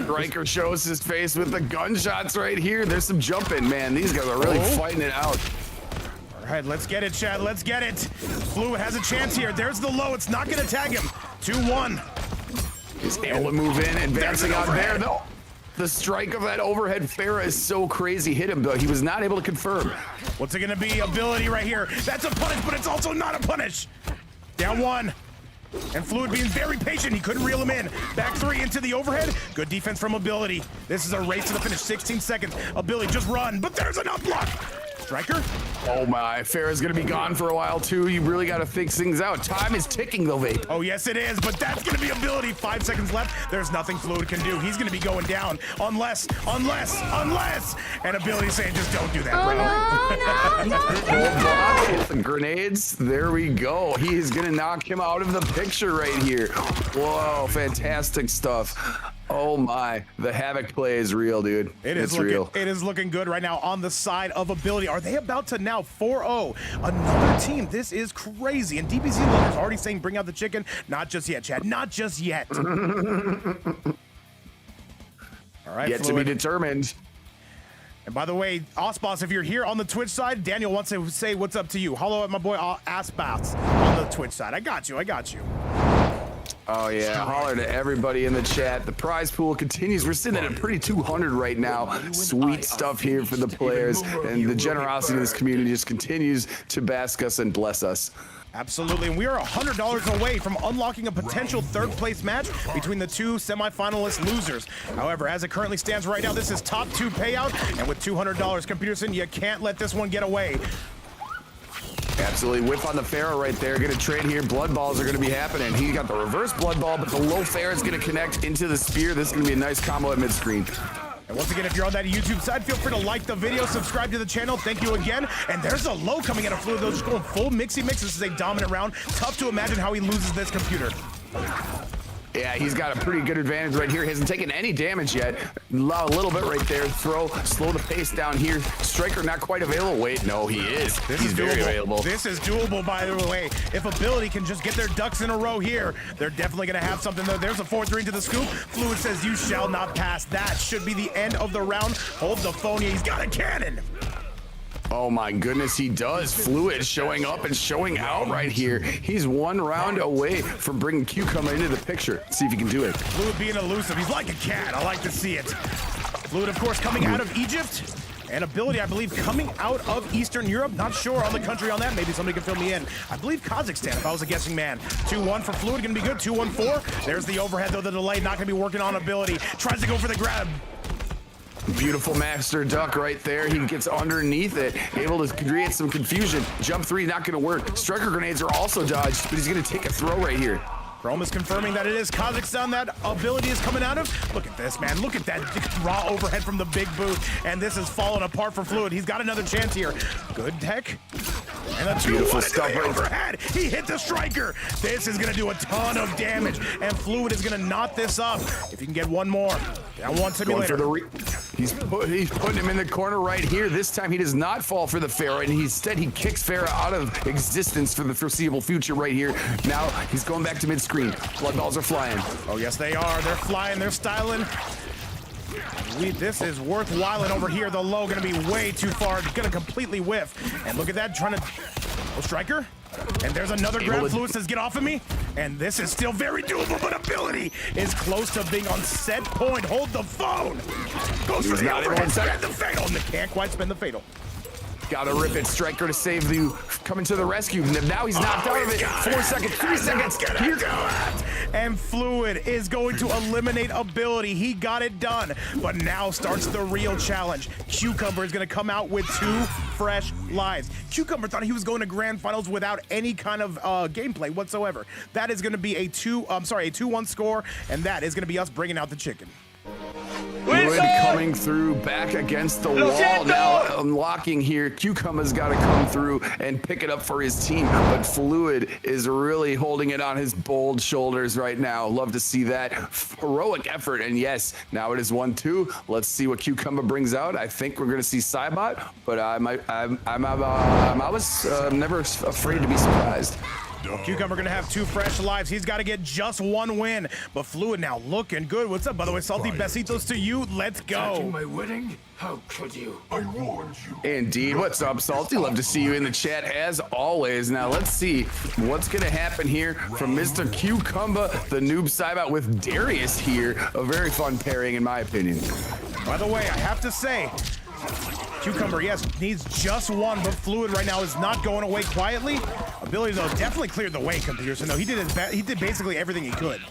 Riker shows his face with the gunshots right here. There's some jumping, man. These guys are really fighting it out. All right, let's get it, Chad. Let's get it. Fluid has a chance here. There's the low. It's not going to tag him. 2-1. He's able to move in, advancing out there. No. The strike of that overhead Farah is so crazy. Hit him, though. He was not able to confirm. What's it going to be? Ability right here. That's a punish, but it's also not a punish. Down one. And Fluid being very patient. He couldn't reel him in. Back three into the overhead. Good defense from Ability. This is a race to the finish. 16 seconds. Ability just run, but there's an up block. Striker? Oh my, Farah's gonna be gone for a while too. You really gotta think things out. Time is ticking though, Vape. Oh yes it is, but that's gonna be Ability. 5 seconds left. There's nothing Fluid can do. He's gonna be going down unless. And Ability saying just don't do that, bro. With the grenades, there we go. He is gonna knock him out of the picture right here. Whoa, fantastic stuff. Oh my, the Havoc play is real, dude. It's real. It is looking good right now on the side of Ability. Are they about to now 4-0 another team? This is crazy. And DBZ Lovers already saying bring out the chicken. Not just yet, Chad. Not just yet. All right, yet to be determined. And by the way, Osboss, if you're here on the Twitch side, Daniel wants to say what's up to you. Hello at my boy Osboss on the Twitch side. I got you. Oh yeah, holler to everybody in the chat. The prize pool continues. We're sitting at a pretty 200 right now. Sweet stuff here for the players, and the generosity of this community just continues to bask us and bless us. Absolutely, and we are $100 away from unlocking a potential third place match between the two semifinalist losers. However, as it currently stands right now, this is top 2 payout, and with $200, Computerson, you can't let this one get away. Absolutely. Whip on the Pharaoh right there. Going to trade here. Blood balls are going to be happening. He got the reverse blood ball, but the low Pharaoh is going to connect into the spear. This is going to be a nice combo at mid-screen. And once again, if you're on that YouTube side, feel free to like the video, subscribe to the channel. Thank you again. And there's a low coming out of Fluid, though, just going full mixy mix. This is a dominant round. Tough to imagine how he loses this computer. Yeah, he's got a pretty good advantage right here. He hasn't taken any damage yet. A little bit right there. Throw, slow the pace down here. Striker not quite available. Wait, no, he is. He's very available. This is doable, by the way. If ability can just get their ducks in a row here, they're definitely going to have something. There's a 4-3 into the scoop. Fluid says, you shall not pass. That should be the end of the round. Hold the phone. He's got a cannon. Oh my goodness, he does. Fluid showing up and showing out right here. He's one round away from bringing Cucumber into the picture. See if he can do it. Fluid being elusive. He's like a cat. I like to see it. Fluid, of course, coming out of Egypt. And ability, I believe, coming out of Eastern Europe. Not sure on the country on that. Maybe somebody can fill me in. I believe Kazakhstan, if I was a guessing man. 2-1 for Fluid, gonna be good. 2-1-4. There's the overhead, though, the delay. Not gonna be working on ability. Tries to go for the grab. Beautiful master duck right there. He gets underneath it, able to create some confusion. Jump 3 not going to work. Striker grenades are also dodged, but he's going to take a throw right here. Chrome is confirming that it is Kazakhstan that ability is coming out of. Look at this, man. Look at that raw overhead from the big boot. And this is falling apart for Fluid. He's got another chance here. Good tech. And a 2-1 into the overhead. He hit the striker. This is going to do a ton of damage. And Fluid is going to knot this up. If you can get one more. Down one simulator. He's putting him in the corner right here. This time he does not fall for the Pharaoh, and instead he kicks Pharaoh out of existence for the foreseeable future right here. Now he's going back to mid-screen. Blood balls are flying. Oh, yes, they are. They're flying. They're styling. This is worthwhile, and over here, the low going to be way too far. Going to completely whiff. And look at that, trying to... Oh, striker. And there's another grab. Fluid says, get off of me. And this is still very doable, but ability is close to being on set point. Hold the phone. Goes for the overhead. Spend the fatal. And they can't quite spend the fatal. Gotta rip it. Striker to save you. Coming to the rescue. Now he's knocked out of it. 4 seconds, 3 seconds. Here goes. And Fluid is going to eliminate ability. He got it done. But now starts the real challenge. Cucumber is going to come out with 2 fresh lives. Cucumber thought he was going to grand finals without any kind of gameplay whatsoever. That is going to be a 2-1 score, and that is going to be us bringing out the chicken. Fluid coming through, back against the wall. Now unlocking here. Cucumber's got to come through and pick it up for his team. But Fluid is really holding it on his bold shoulders right now. Love to see that heroic effort. And yes, now it is 1-2. Let's see what Cucumber brings out. I think we're going to see Cybot, but I was never afraid to be surprised. Cucumber gonna have 2 fresh lives. He's got to get just 1 win. But Fluid now looking good. What's up, by the way? Salty besitos to you. Let's go. My wedding? How could you? I warned you. Indeed. What's up, Salty? Love to see you in the chat as always. Now let's see what's gonna happen here from Mr. Cucumber, the noob Cybot, with Darius here. A very fun pairing, in my opinion. By the way, I have to say, Cucumber, yes, needs just 1, but Fluid right now is not going away quietly. Ability, though, definitely cleared the way, Computerson. No, he did basically everything he could.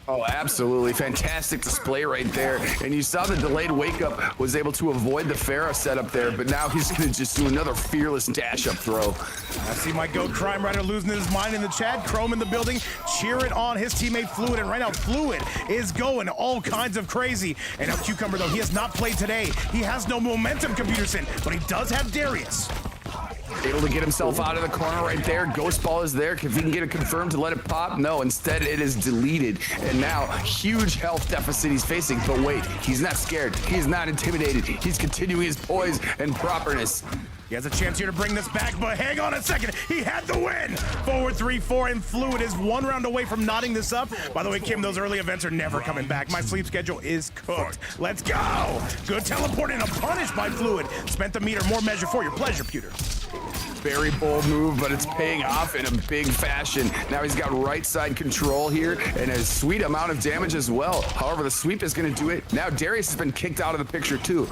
Oh, absolutely. Fantastic display right there. And you saw the delayed wake up was able to avoid the Pharaoh setup there, but now he's going to just do another fearless dash-up throw. I see my GOAT Crime Rider losing his mind in the chat. Chrome in the building, cheering on his teammate Fluid. And right now, Fluid is going all kinds of crazy. And now Cucumber, though, he has not played today. He has no momentum, Computerson, but he does have Darius. Able to get himself out of the corner right there. Ghost Ball is there. If he can get it confirmed to let it pop, no. Instead, it is deleted. And now, huge health deficit he's facing. But wait, he's not scared. He's not intimidated. He's continuing his poise and properness. He has a chance here to bring this back, but hang on a second. He had the win. Forward 3-4, and Fluid is 1 round away from knotting this up. By the way, Kim, those early events are never coming back. My sleep schedule is cooked. Let's go. Good teleport and a punish by Fluid. Spent the meter, more measure for your pleasure, Pewter. Very bold move, but it's paying off in a big fashion. Now he's got right side control here and a sweet amount of damage as well. However, the sweep is going to do it. Now Darius has been kicked out of the picture too.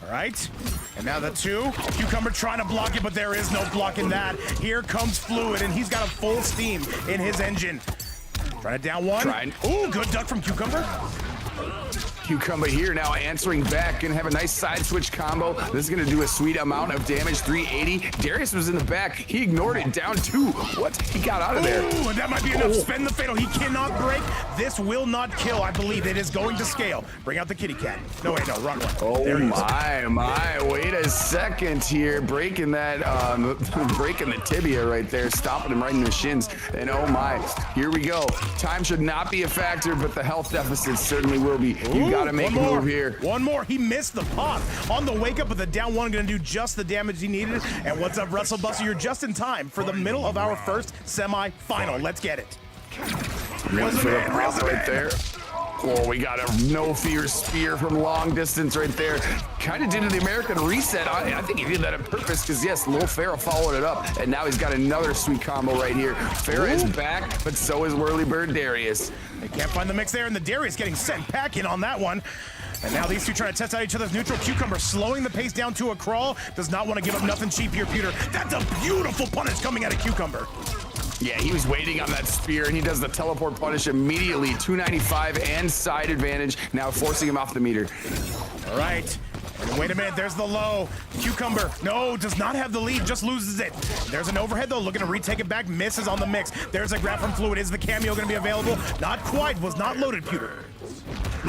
All right, and now the 2. Cucumber trying to block it, but there is no blocking that. Here comes Fluid, and he's got a full steam in his engine. Trying to down 1. Ooh, good duck from Cucumber. Cucumber here now answering back. Gonna have a nice side switch combo. This is gonna do a sweet amount of damage, 380. Darius was in the back. He ignored it, down 2. What? He got out of there. Ooh, and that might be enough. Spend the fatal. He cannot break. This will not kill. I believe it is going to scale. Bring out the kitty cat. No, wait, no, wrong one. Oh There he is. my, wait a second here. Breaking that, breaking the tibia right there, stopping him right in the shins. And oh my, here we go. Time should not be a factor, but the health deficit certainly will be. You gotta make a move here. One more. He missed the pop. On the wake up with a down 1, gonna do just the damage he needed. And what's up, Russell Buster? You're just in time for the middle of our first semi-final. Let's get it. Real for the pop right there. Oh, we got a no fear spear from long distance right there. Kind of did the American reset. I think he did that on purpose because, yes, Lil Farah followed it up. And now he's got another sweet combo right here. Farah is back, but so is Whirlybird Darius. They can't find the mix there, and the Darius getting sent back in on that one. And now these two trying to test out each other's neutral. Cucumber slowing the pace down to a crawl. Does not want to give up nothing cheap here, Peter. That's a beautiful punish coming out of Cucumber. Yeah, he was waiting on that spear, and he does the teleport punish immediately. 295 and side advantage, now forcing him off the meter. All right. And wait a minute, there's the low. Cucumber, no, does not have the lead, just loses it. There's an overhead, though, looking to retake it back, misses on the mix. There's a grab from Fluid. Is the cameo going to be available? Not quite, was not loaded, Peter.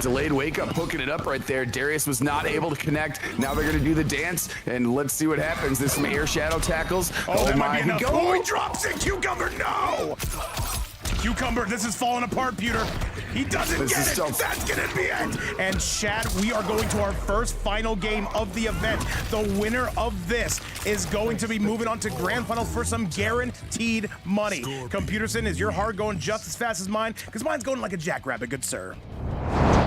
Delayed wake up, hooking it up right there. Darius was not able to connect. Now they're going to do the dance, and let's see what happens. There's some air shadow tackles. Oh, that might be enough. Go. Oh, he drops it. Cucumber, no! Cucumber, this is falling apart, Peter. He doesn't get it. That's gonna be it. And Chad, we are going to our first final game of the event. The winner of this is going to be moving on to grand final for some guaranteed money. Computerson, is your heart going just as fast as mine? Because mine's going like a jackrabbit, good sir.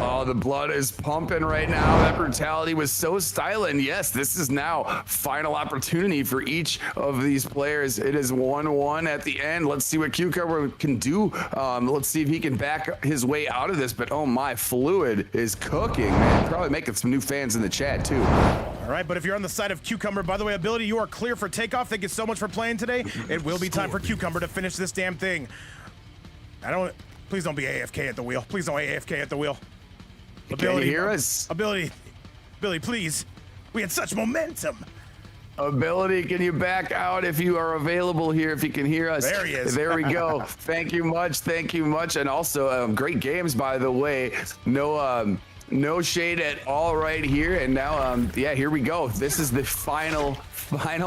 Oh, the blood is pumping right now. That brutality was so styling. Yes, this is now final opportunity for each of these players. It is 1-1 at the end. Let's see what Cucumber can do. Let's see if he can back his way out of this. But oh my, Fluid is cooking, man. Probably making some new fans in the chat too. All right, but if you're on the side of Cucumber, by the way, Ability, you are clear for takeoff. Thank you so much for playing today. It will be time for Cucumber to finish this damn thing. Please don't be AFK at the wheel. Please don't AFK at the wheel. Ability, can you hear us? Ability, please. We had such momentum. Ability, can you back out if you are available here, if you can hear us? There he is. There we go. Thank you much. And also, great games, by the way. No shade at all right here. And now, yeah, here we go. This is the final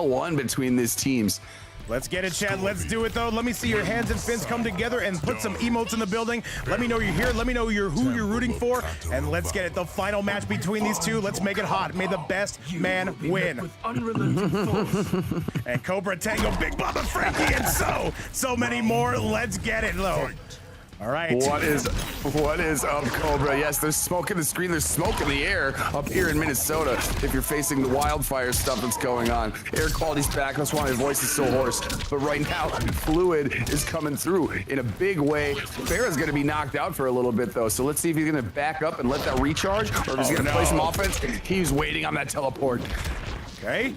one between these teams. Let's get it, Chad. Let's do it, though. Let me see your hands and fins come together and put some emotes in the building. Let me know you're here. Let me know who you're rooting for. And let's get it. The final match between these two. Let's make it hot. May the best man win. And Cobra Tango, Big Baba Frankie, and so many more. Let's get it, though. All right. What is up, Cobra? Yes, there's smoke in the screen. There's smoke in the air up here in Minnesota. If you're facing the wildfire stuff that's going on, air quality's back. That's why my voice is so hoarse. But right now, Fluid is coming through in a big way. Farah's going to be knocked out for a little bit, though. So let's see if he's going to back up and let that recharge, or if he's going to play some offense. He's waiting on that teleport. Okay.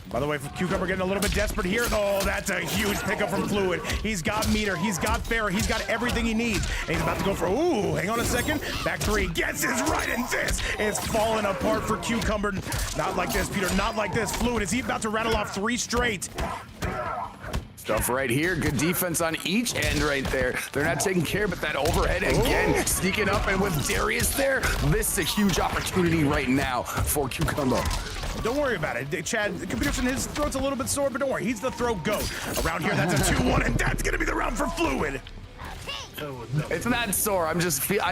By the way, Cucumber getting a little bit desperate here. Oh, that's a huge pickup from Fluid. He's got meter, he's got Farah, he's got everything he needs. And he's about to go for, ooh, hang on a second. Back 3, gets his right, and this is falling apart for Cucumber. Not like this, Peter, not like this. Fluid, is he about to rattle off 3 straight? Stuff right here. Good defense on each end right there. They're not taking care, but that overhead again, sneaking up, and with Darius there, this is a huge opportunity right now for Cucumber. Don't worry about it. Chad, Computerson, his throat's a little bit sore, but don't worry, he's the throat goat. Around here, that's a 2-1, and that's gonna be the round for Fluid. It's not sore. I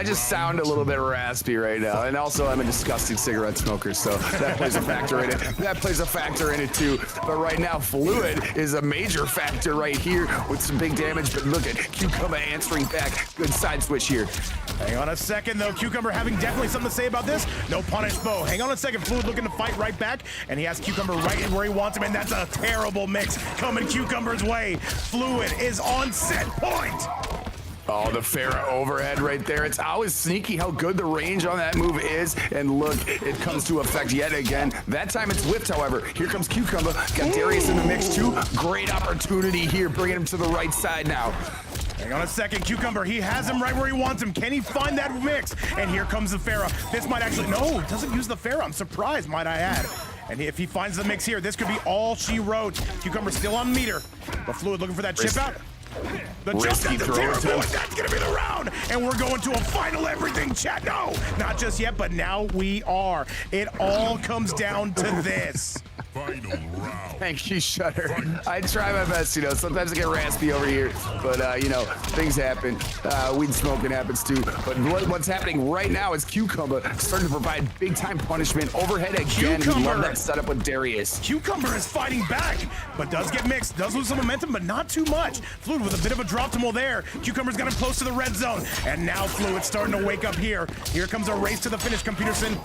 just sound a little bit raspy right now, and also I'm a disgusting cigarette smoker, so that plays a factor in it. That plays a factor in it too. But right now, Fluid is a major factor right here with some big damage. But look at Cucumber answering back. Good side switch here. Hang on a second, though. Cucumber having definitely something to say about this. No punish bow. Hang on a second. Fluid looking to fight right back, and he has Cucumber right in where he wants him, and that's a terrible mix coming Cucumber's way. Fluid is on set point. Oh, the Farah overhead right there. It's always sneaky how good the range on that move is. And look, it comes to effect yet again. That time it's whipped, however. Here comes Cucumber. Got Darius in the mix too. Great opportunity here, bringing him to the right side now. Hang on a second, Cucumber, he has him right where he wants him. Can he find that mix? And here comes the Pharah. This might actually, no, doesn't use the Pharah. I'm surprised, might I add. And if he finds the mix here, this could be all she wrote. Cucumber still on meter, but Fluid looking for that chip out. The jump at the zero point, that's gonna be the round. And we're going to a final everything, chat. No, not just yet, but now we are. It all comes down to this. Final round. Thank you, Shutter. I try my best, you know. Sometimes I get raspy over here, but you know, things happen. Weed smoking happens too. But what's happening right now is Cucumber starting to provide big time punishment overhead again. We love that setup with Darius. Cucumber is fighting back, but does get mixed. Does lose some momentum, but not too much. Fluid with a bit of a drop to there. Cucumber's got him close to the red zone, and now Fluid's starting to wake up here. Here comes a race to the finish, Computerson.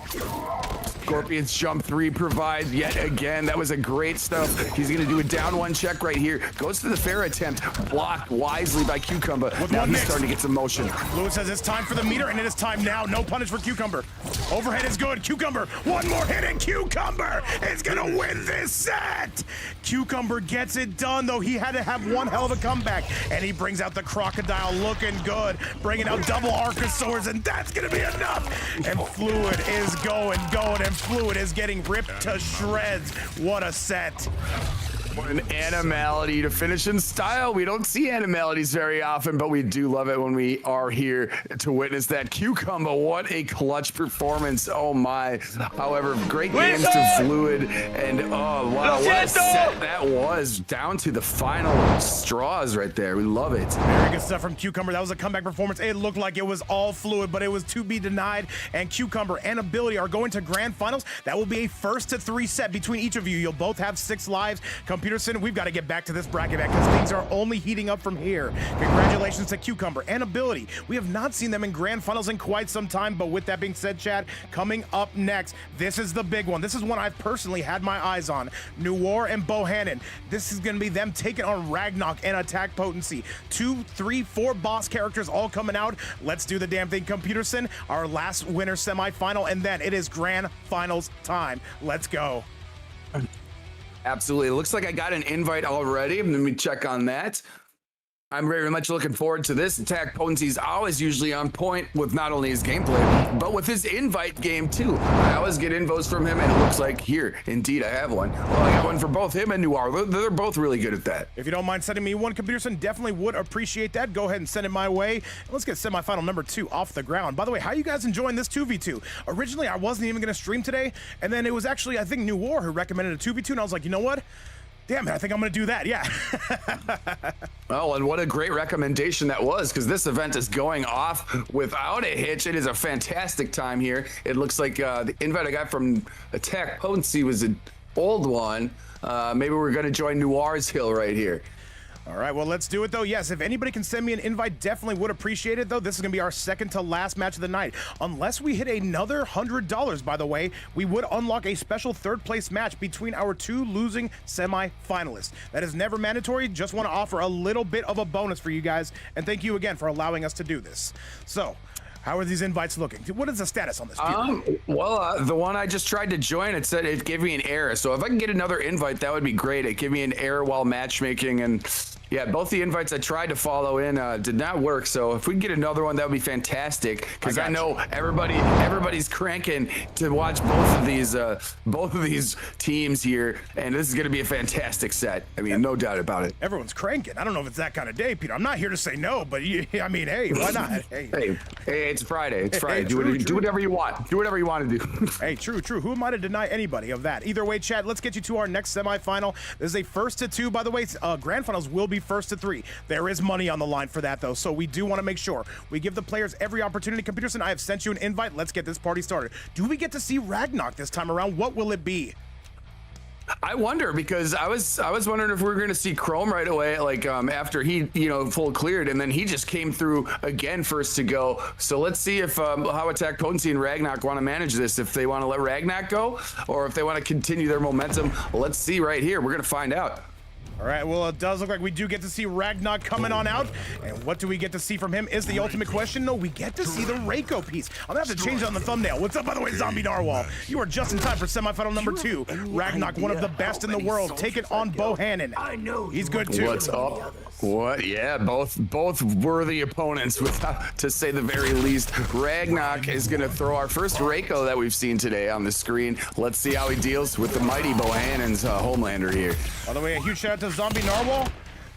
Scorpion's jump 3 provides yet again. That was a great stuff. He's gonna do a down 1 check right here. Goes to the fair attempt, blocked wisely by Cucumber. Now he's starting to get some motion. Fluid says it's time for the meter, and it is time now. No punish for Cucumber. Overhead is good. Cucumber, one more hit, and Cucumber is gonna win this set. Cucumber gets it done, though he had to have one hell of a comeback, and he brings out the crocodile looking good, bringing out double Archosaurs, and that's gonna be enough. And Fluid is going, and Fluid is getting ripped to shreds. What a set. What an animality to finish in style. We don't see animalities very often, but we do love it when we are here to witness that. Cucumber, what a clutch performance. Oh my. However, great games to Fluid, and oh wow, what a set that was. Down to the final straws right there. We love it. Very good stuff from Cucumber. That was a comeback performance. It looked like it was all Fluid, but it was to be denied, and Cucumber and Ability are going to grand finals. That will be a 1-to-3 set between each of you. You'll both have 6 lives. Peterson, we've got to get back to this bracket because things are only heating up from here. Congratulations to Cucumber and Ability. We have not seen them in grand finals in quite some time, but with that being said, Chad, coming up next, this is the big one. This is one I've personally had my eyes on. Noir and Bohannon. This is going to be them taking on Ragnarok and Attack Potency. 2, 3, 4 boss characters all coming out. Let's do the damn thing, Peterson. Our last winner semifinal, and then it is grand finals time. Let's go. Absolutely. It looks like I got an invite already. Let me check on that. I'm very much looking forward to this. Attack Potency is always usually on point with not only his gameplay, but with his invite game too. I always get invos from him, and it looks like here, indeed, I have one. Well, I got one for both him and Noir. They're both really good at that. If you don't mind sending me one, Peterson, definitely would appreciate that. Go ahead and send it my way. Let's get semifinal number 2 off the ground. By the way, how are you guys enjoying this 2v2? Originally, I wasn't even going to stream today, and then it was actually, I think, Noir who recommended a 2v2, and I was like, you know what? Damn it, I think I'm gonna do that, yeah. Oh, and what a great recommendation that was, because this event is going off without a hitch. It is a fantastic time here. It looks like the invite I got from Attack Potency was an old one. Maybe we're gonna join Noir's hill right here. All right, well, let's do it, though. Yes, if anybody can send me an invite, definitely would appreciate it, though. This is going to be our second to last match of the night. Unless we hit another $100, by the way, we would unlock a special third-place match between our 2 losing semi-finalists. That is never mandatory. Just want to offer a little bit of a bonus for you guys, and thank you again for allowing us to do this. So, how are these invites looking? What is the status on this? Well, the one I just tried to join, it said it gave me an error. So if I can get another invite, that would be great. It gave me an error while matchmaking, and yeah, both the invites I tried to follow in did not work. So if we can get another one, that would be fantastic. Because I know everybody's cranking to watch both of these teams here, and this is going to be a fantastic set. I mean, no doubt about it. Everyone's cranking. I don't know if it's that kind of day, Peter. I'm not here to say no, but I mean, hey, why not? Hey, it's Friday. It's Friday. Hey, do whatever you want. Do whatever you want to do. Hey, true. Who am I to deny anybody of that? Either way, Chad, let's get you to our next semifinal. This is a 1-to-2, by the way. Grand finals will be 1-to-3. There is money on the line for that, though, so we do want to make sure we give the players every opportunity. Peterson, I have sent you an invite. Let's get this party started. Do we get to see Ragnarok this time around? What will it be? I wonder, because I was wondering if we were going to see Chrome right away, like after he full cleared, and then he just came through again first to go. So let's see if how Attack Potency and Ragnarok want to manage this. If they want to let Ragnarok go, or if they want to continue their momentum. Let's see right here. We're going to find out. All right, well, it does look like we do get to see Ragnarok coming on out. And what do we get to see from him is the ultimate question. No, we get to see the Reiko piece. I'm going to have to change it on the thumbnail. What's up, by the way, Zombie Narwhal? You are just in time for semifinal number 2. Ragnarok, one of the best in the world, taking on Bohannon. He's good, too. What's up? What? Yeah, both worthy opponents, to say the very least. Ragnak is going to throw our first Reiko that we've seen today on the screen. Let's see how he deals with the mighty Bohannon's Homelander here. By the way, a huge shout out to Zombie Narwhal.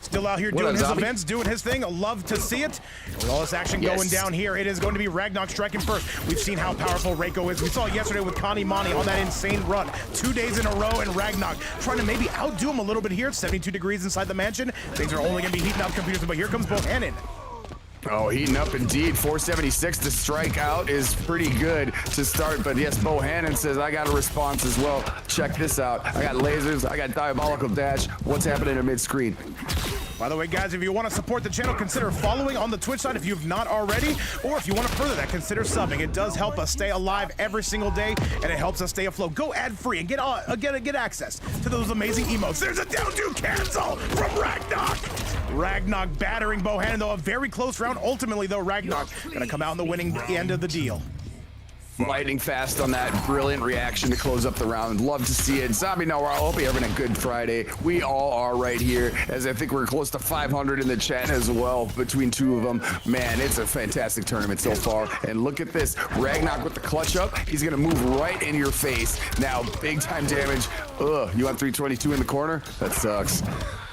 Still out here doing his events, doing his thing. I love to see it. With all this action going down here, it is going to be Ragnak striking first. We've seen how powerful Reiko is. We saw it yesterday with Connie Mani on that insane run. 2 days in a row, and Ragnak trying to maybe outdo him a little bit here. It's 72 degrees inside the mansion. Things are only going to be heating up, computers, but here comes Bohannon. Oh, heating up indeed. 476 to strike out is pretty good to start, but yes, Bohannon says, I got a response as well. Check this out. I got lasers, I got diabolical dash. What's happening in mid-screen? By the way, guys, if you want to support the channel, consider following on the Twitch side if you've not already, or if you want to further that, consider subbing. It does help us stay alive every single day, and it helps us stay afloat. Go ad-free and get access to those amazing emotes. There's a down to cancel from Ragnak. Ragnak battering Bohannon, though, a very close round. Ultimately, though, Ragnak gonna come out in the winning end of the deal. Lightning fast on that brilliant reaction to close up the round. Love to see it. Zombie Noir, I hope you're having a good Friday. We all are right here, as I think we're close to 500 in the chat as well between two of them. Man, it's a fantastic tournament so far. And look at this. Ragnak with the clutch up. He's going to move right in your face. Now, big time damage. Ugh, you want 322 in the corner? That sucks.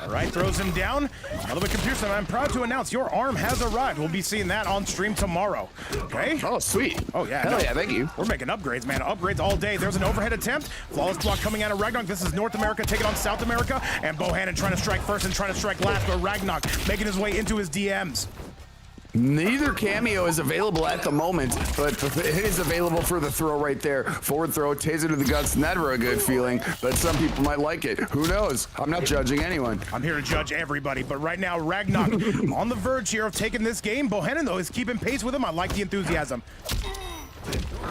All right, throws him down. By the way, Computer, I'm proud to announce your arm has arrived. We'll be seeing that on stream tomorrow. Okay? Oh, sweet. Oh, yeah. Hell yeah, thank you. We're making upgrades, man. Upgrades all day. There's an overhead attempt. Flawless block coming out of Ragnak. This is North America taking on South America. And Bohannon trying to strike first and trying to strike last, but Ragnak making his way into his DMs. Neither cameo is available at the moment, but it is available for the throw right there. Forward throw, taser to the guts, never a good feeling, but some people might like it. Who knows? I'm not judging anyone. I'm here to judge everybody, but right now, Ragnak on the verge here of taking this game. Bohannon, though, is keeping pace with him. I like the enthusiasm.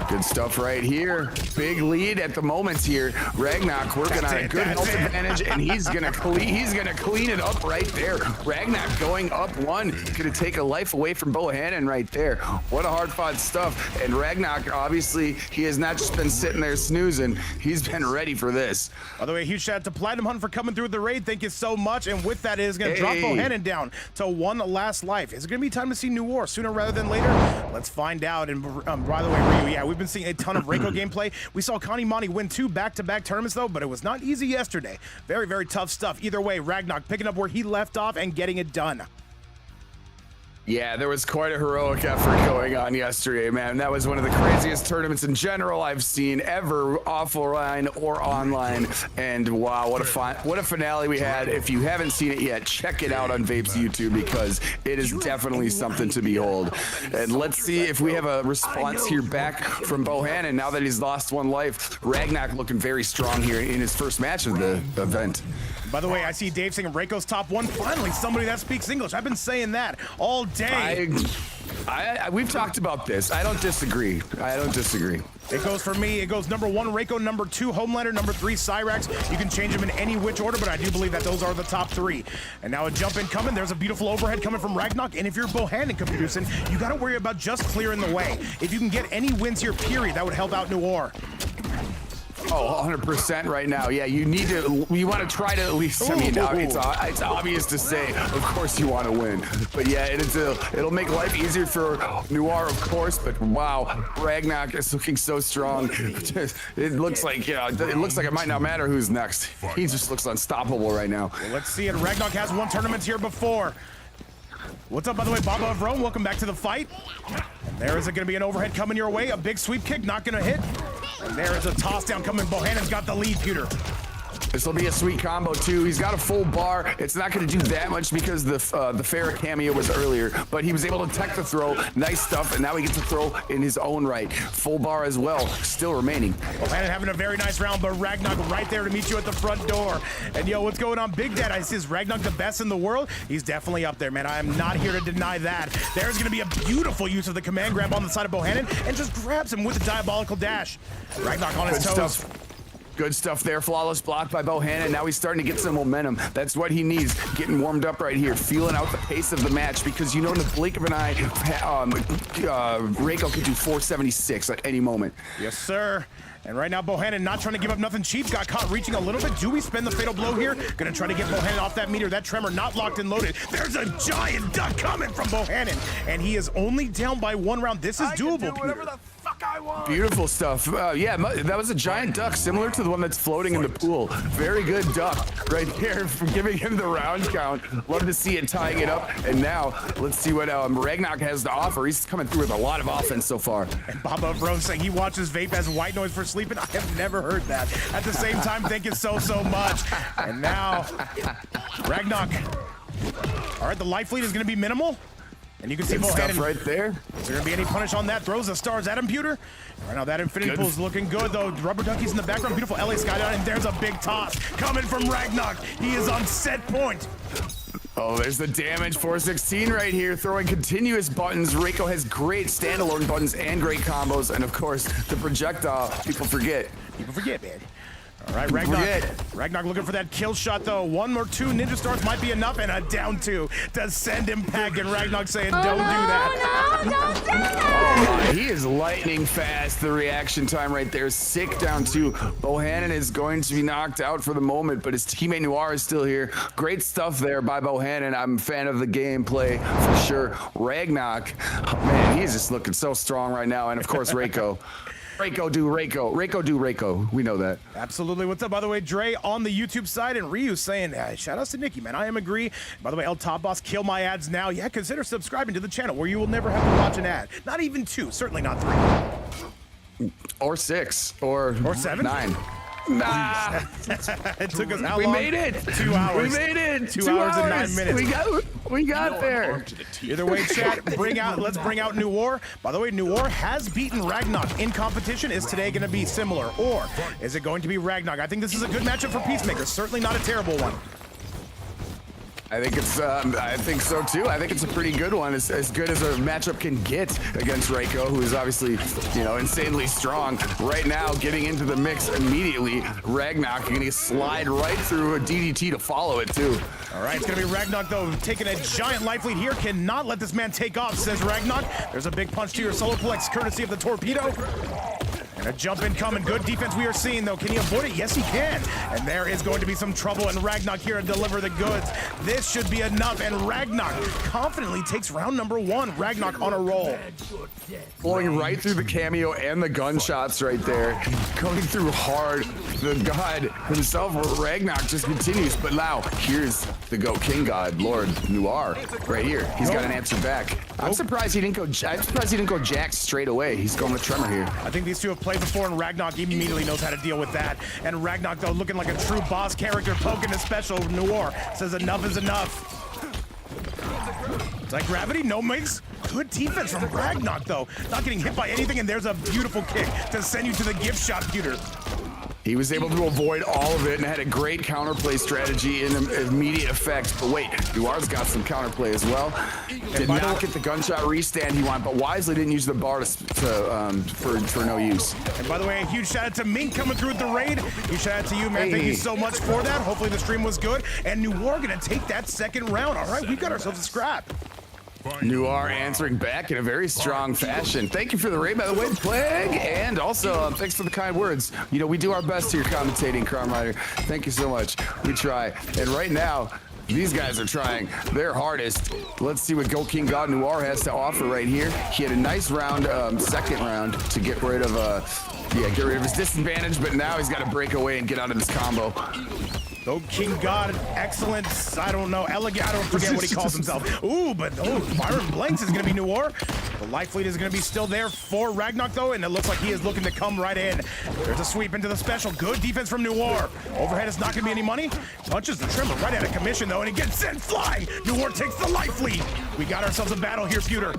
Good stuff right here. Big lead at the moment here. Ragnak working on a good health advantage, and he's gonna clean it up right there. Ragnak going up one, gonna take a life away from Bohannon right there. What a hard-fought stuff. And Ragnak, obviously, he has not just been sitting there snoozing. He's been ready for this. By the way, huge shout out to Platinum Hunt for coming through the raid. Thank you so much. And with that, it is gonna drop Bohannon down to one last life. Is it gonna be time to see New War sooner rather than later? Let's find out. And by the way, Ryu, yeah, we've been seeing a ton of Reiko gameplay. We saw Connie Mani win 2 back-to-back tournaments, though, but it was not easy yesterday. Very, very tough stuff. Either way, Ragnak picking up where he left off and getting it done. Yeah, there was quite a heroic effort going on yesterday, man. That was one of the craziest tournaments in general I've seen ever, offline or online. And wow, what a finale we had. If you haven't seen it yet, check it out on Vape's YouTube, because it is definitely something to behold. And let's see if we have a response here back from Bohannon now that he's lost one life. Ragnak looking very strong here in his first match of the event. By the way, I see Dave saying Reiko's top 1. Finally, somebody that speaks English. I've been saying that all day. We've talked about this. I don't disagree. It goes for me. It goes number 1, Reiko, number 2, Homelander, number 3, Cyrax. You can change them in any which order, but I do believe that those are the top 3. And now a jump in coming. There's a beautiful overhead coming from Ragnak. And if you're Bohannon, Computerson, you got to worry about just clearing the way. If you can get any wins here, period, that would help out Noir. Oh, 100% right now. Yeah, you want to try to at least, I mean, it's obvious to say, of course you want to win. But yeah, it'll make life easier for Noir, of course, but wow, Ragnak is looking so strong. It looks like, it might not matter who's next. He just looks unstoppable right now. Well, let's see it. Ragnak has won tournaments here before. What's up, by the way, Baba of Rome? Welcome back to the fight. And there is going to be an overhead coming your way. A big sweep kick, not going to hit. And there is a toss down coming. Bohannon's got the lead, Peter. This will be a sweet combo too. He's got a full bar. It's not going to do that much because the Farrah cameo was earlier, but he was able to tech the throw. Nice stuff, and now he gets to throw in his own right. Full bar as well, still remaining. Bohannon having a very nice round, but Ragnak right there to meet you at the front door. And yo, what's going on, Big Dad? I see, is Ragnak the best in the world? He's definitely up there, man. I am not here to deny that. There's going to be a beautiful use of the command grab on the side of Bohannon, and just grabs him with the diabolical dash. Ragnak on his toes. Good stuff there. Flawless block by Bohannon. Now he's starting to get some momentum. That's what he needs. Getting warmed up right here. Feeling out the pace of the match because you know in the blink of an eye, Reiko could do 476 at any moment. Yes, sir. And right now, Bohannon not trying to give up nothing cheap. Got caught reaching a little bit. Do we spend the fatal blow here? Gonna try to get Bohannon off that meter. That tremor not locked and loaded. There's a giant duck coming from Bohannon. And he is only down by 1 round. This is doable, Peter. Beautiful stuff. Yeah, that was a giant duck, similar to the one that's floating in the pool. Very good duck right there for giving him the round count. Love to see it tying it up. And now, let's see what Ragnak has to offer. He's coming through with a lot of offense so far. And Baba Bro saying he watches vape as white noise for sleeping. I have never heard that. At the same time, thank you so much. And now, Ragnak. All right, the life lead is going to be minimal. And you can see Bohannon right there. Is there gonna be any punish on that? Throws the stars at him, Pewter. Right now that infinity pool is looking good though. Rubber duckies in the background. Beautiful LA skydive, and there's a big toss coming from Ragnak. He is on set point. Oh, there's the damage. 416 right here, throwing continuous buttons. Reiko has great standalone buttons and great combos, and of course the projectile. People forget, man. All right, Ragnak looking for that kill shot, though. 1 or 2 ninja stars might be enough, and a down 2 to send him back, and Ragnak saying, don't do that. No, don't do that. He is lightning fast. The reaction time right there. Sick down 2. Bohannon is going to be knocked out for the moment, but his teammate Noir is still here. Great stuff there by Bohannon. I'm a fan of the gameplay for sure. Ragnak, man, he's just looking so strong right now, and of course, Reiko. Reiko do Reiko. Reiko do Reiko. We know that. Absolutely. What's up, by the way, Dre on the YouTube side, and Ryu saying, shout outs to Nikki, man. I am agree. By the way, El Top Boss, kill my ads now. Yeah, consider subscribing to the channel where you will never have to watch an ad. Not even 2, certainly not 3. Or 6. Or 7. 9. Nah. It took us how we long? made it. 2 hours. We made it. 2 hours and 9 minutes. We got there. Either way, chat, let's bring out New War. By the way, New War has beaten Ragnak in competition. Is today going to be similar, or is it going to be Ragnak? I think this is a good matchup for Peacemaker. Certainly not a terrible one. I think it's. I think so too. I think it's a pretty good one, as good as a matchup can get against Reiko, who is obviously, insanely strong right now. Getting into the mix immediately. Ragnak going to slide right through a DDT to follow it too. All right, it's going to be Ragnak though, taking a giant life lead here. Cannot let this man take off, says Ragnak. There's a big punch to your solar plex, courtesy of the torpedo. And a jump in coming. Good defense we are seeing, though. Can he avoid it? Yes, he can. And there is going to be some trouble, and Ragnak here to deliver the goods. This should be enough, and Ragnak confidently takes round number 1. Ragnak on a roll. Flowing right through the cameo and the gunshots right there. Going through hard. The god himself, Ragnak, just continues. But now, here's the Go King God, Lord Noir, right here. He's got an answer back. I'm surprised he didn't go Jax straight away. He's going with Tremor here. I think these two have played before, and Ragnak immediately knows how to deal with that. And Ragnak, though, looking like a true boss character, poking a special. Noir says enough is enough. Is that gravity? No mix. Good defense from Ragnak, though. Not getting hit by anything, and there's a beautiful kick to send you to the gift shop, Peter. He was able to avoid all of it and had a great counterplay strategy in immediate effect. But wait, Noir's got some counterplay as well. Did not get the gunshot restand he wanted, but wisely didn't use the bar for no use. And by the way, a huge shout out to Mink coming through with the raid. Huge shout out to you, man. Thank you so much for that. Hopefully the stream was good. And Noir gonna take that second round. All right, we've got ourselves a scrap. Noir answering back in a very strong fashion. Thank you for the raid, by the way, Plague, and also thanks for the kind words. We do our best here commentating, Crown Rider. Thank you so much. We try. And right now, these guys are trying their hardest. Let's see what Go King God Noir has to offer right here. He had a nice round, second round, to get rid of his disadvantage, but now he's got to break away and get out of this combo. Go King God, excellent, I don't know, elegant, I don't forget what he calls himself. Ooh, but Byron Blanks is gonna be Noir. The life lead is gonna be still there for Ragnak though, and it looks like he is looking to come right in. There's a sweep into the special, good defense from Noir. Overhead is not gonna be any money. Punches the trimmer right out of commission though, and he gets sent flying. Noir takes the life lead. We got ourselves a battle here, Pewter.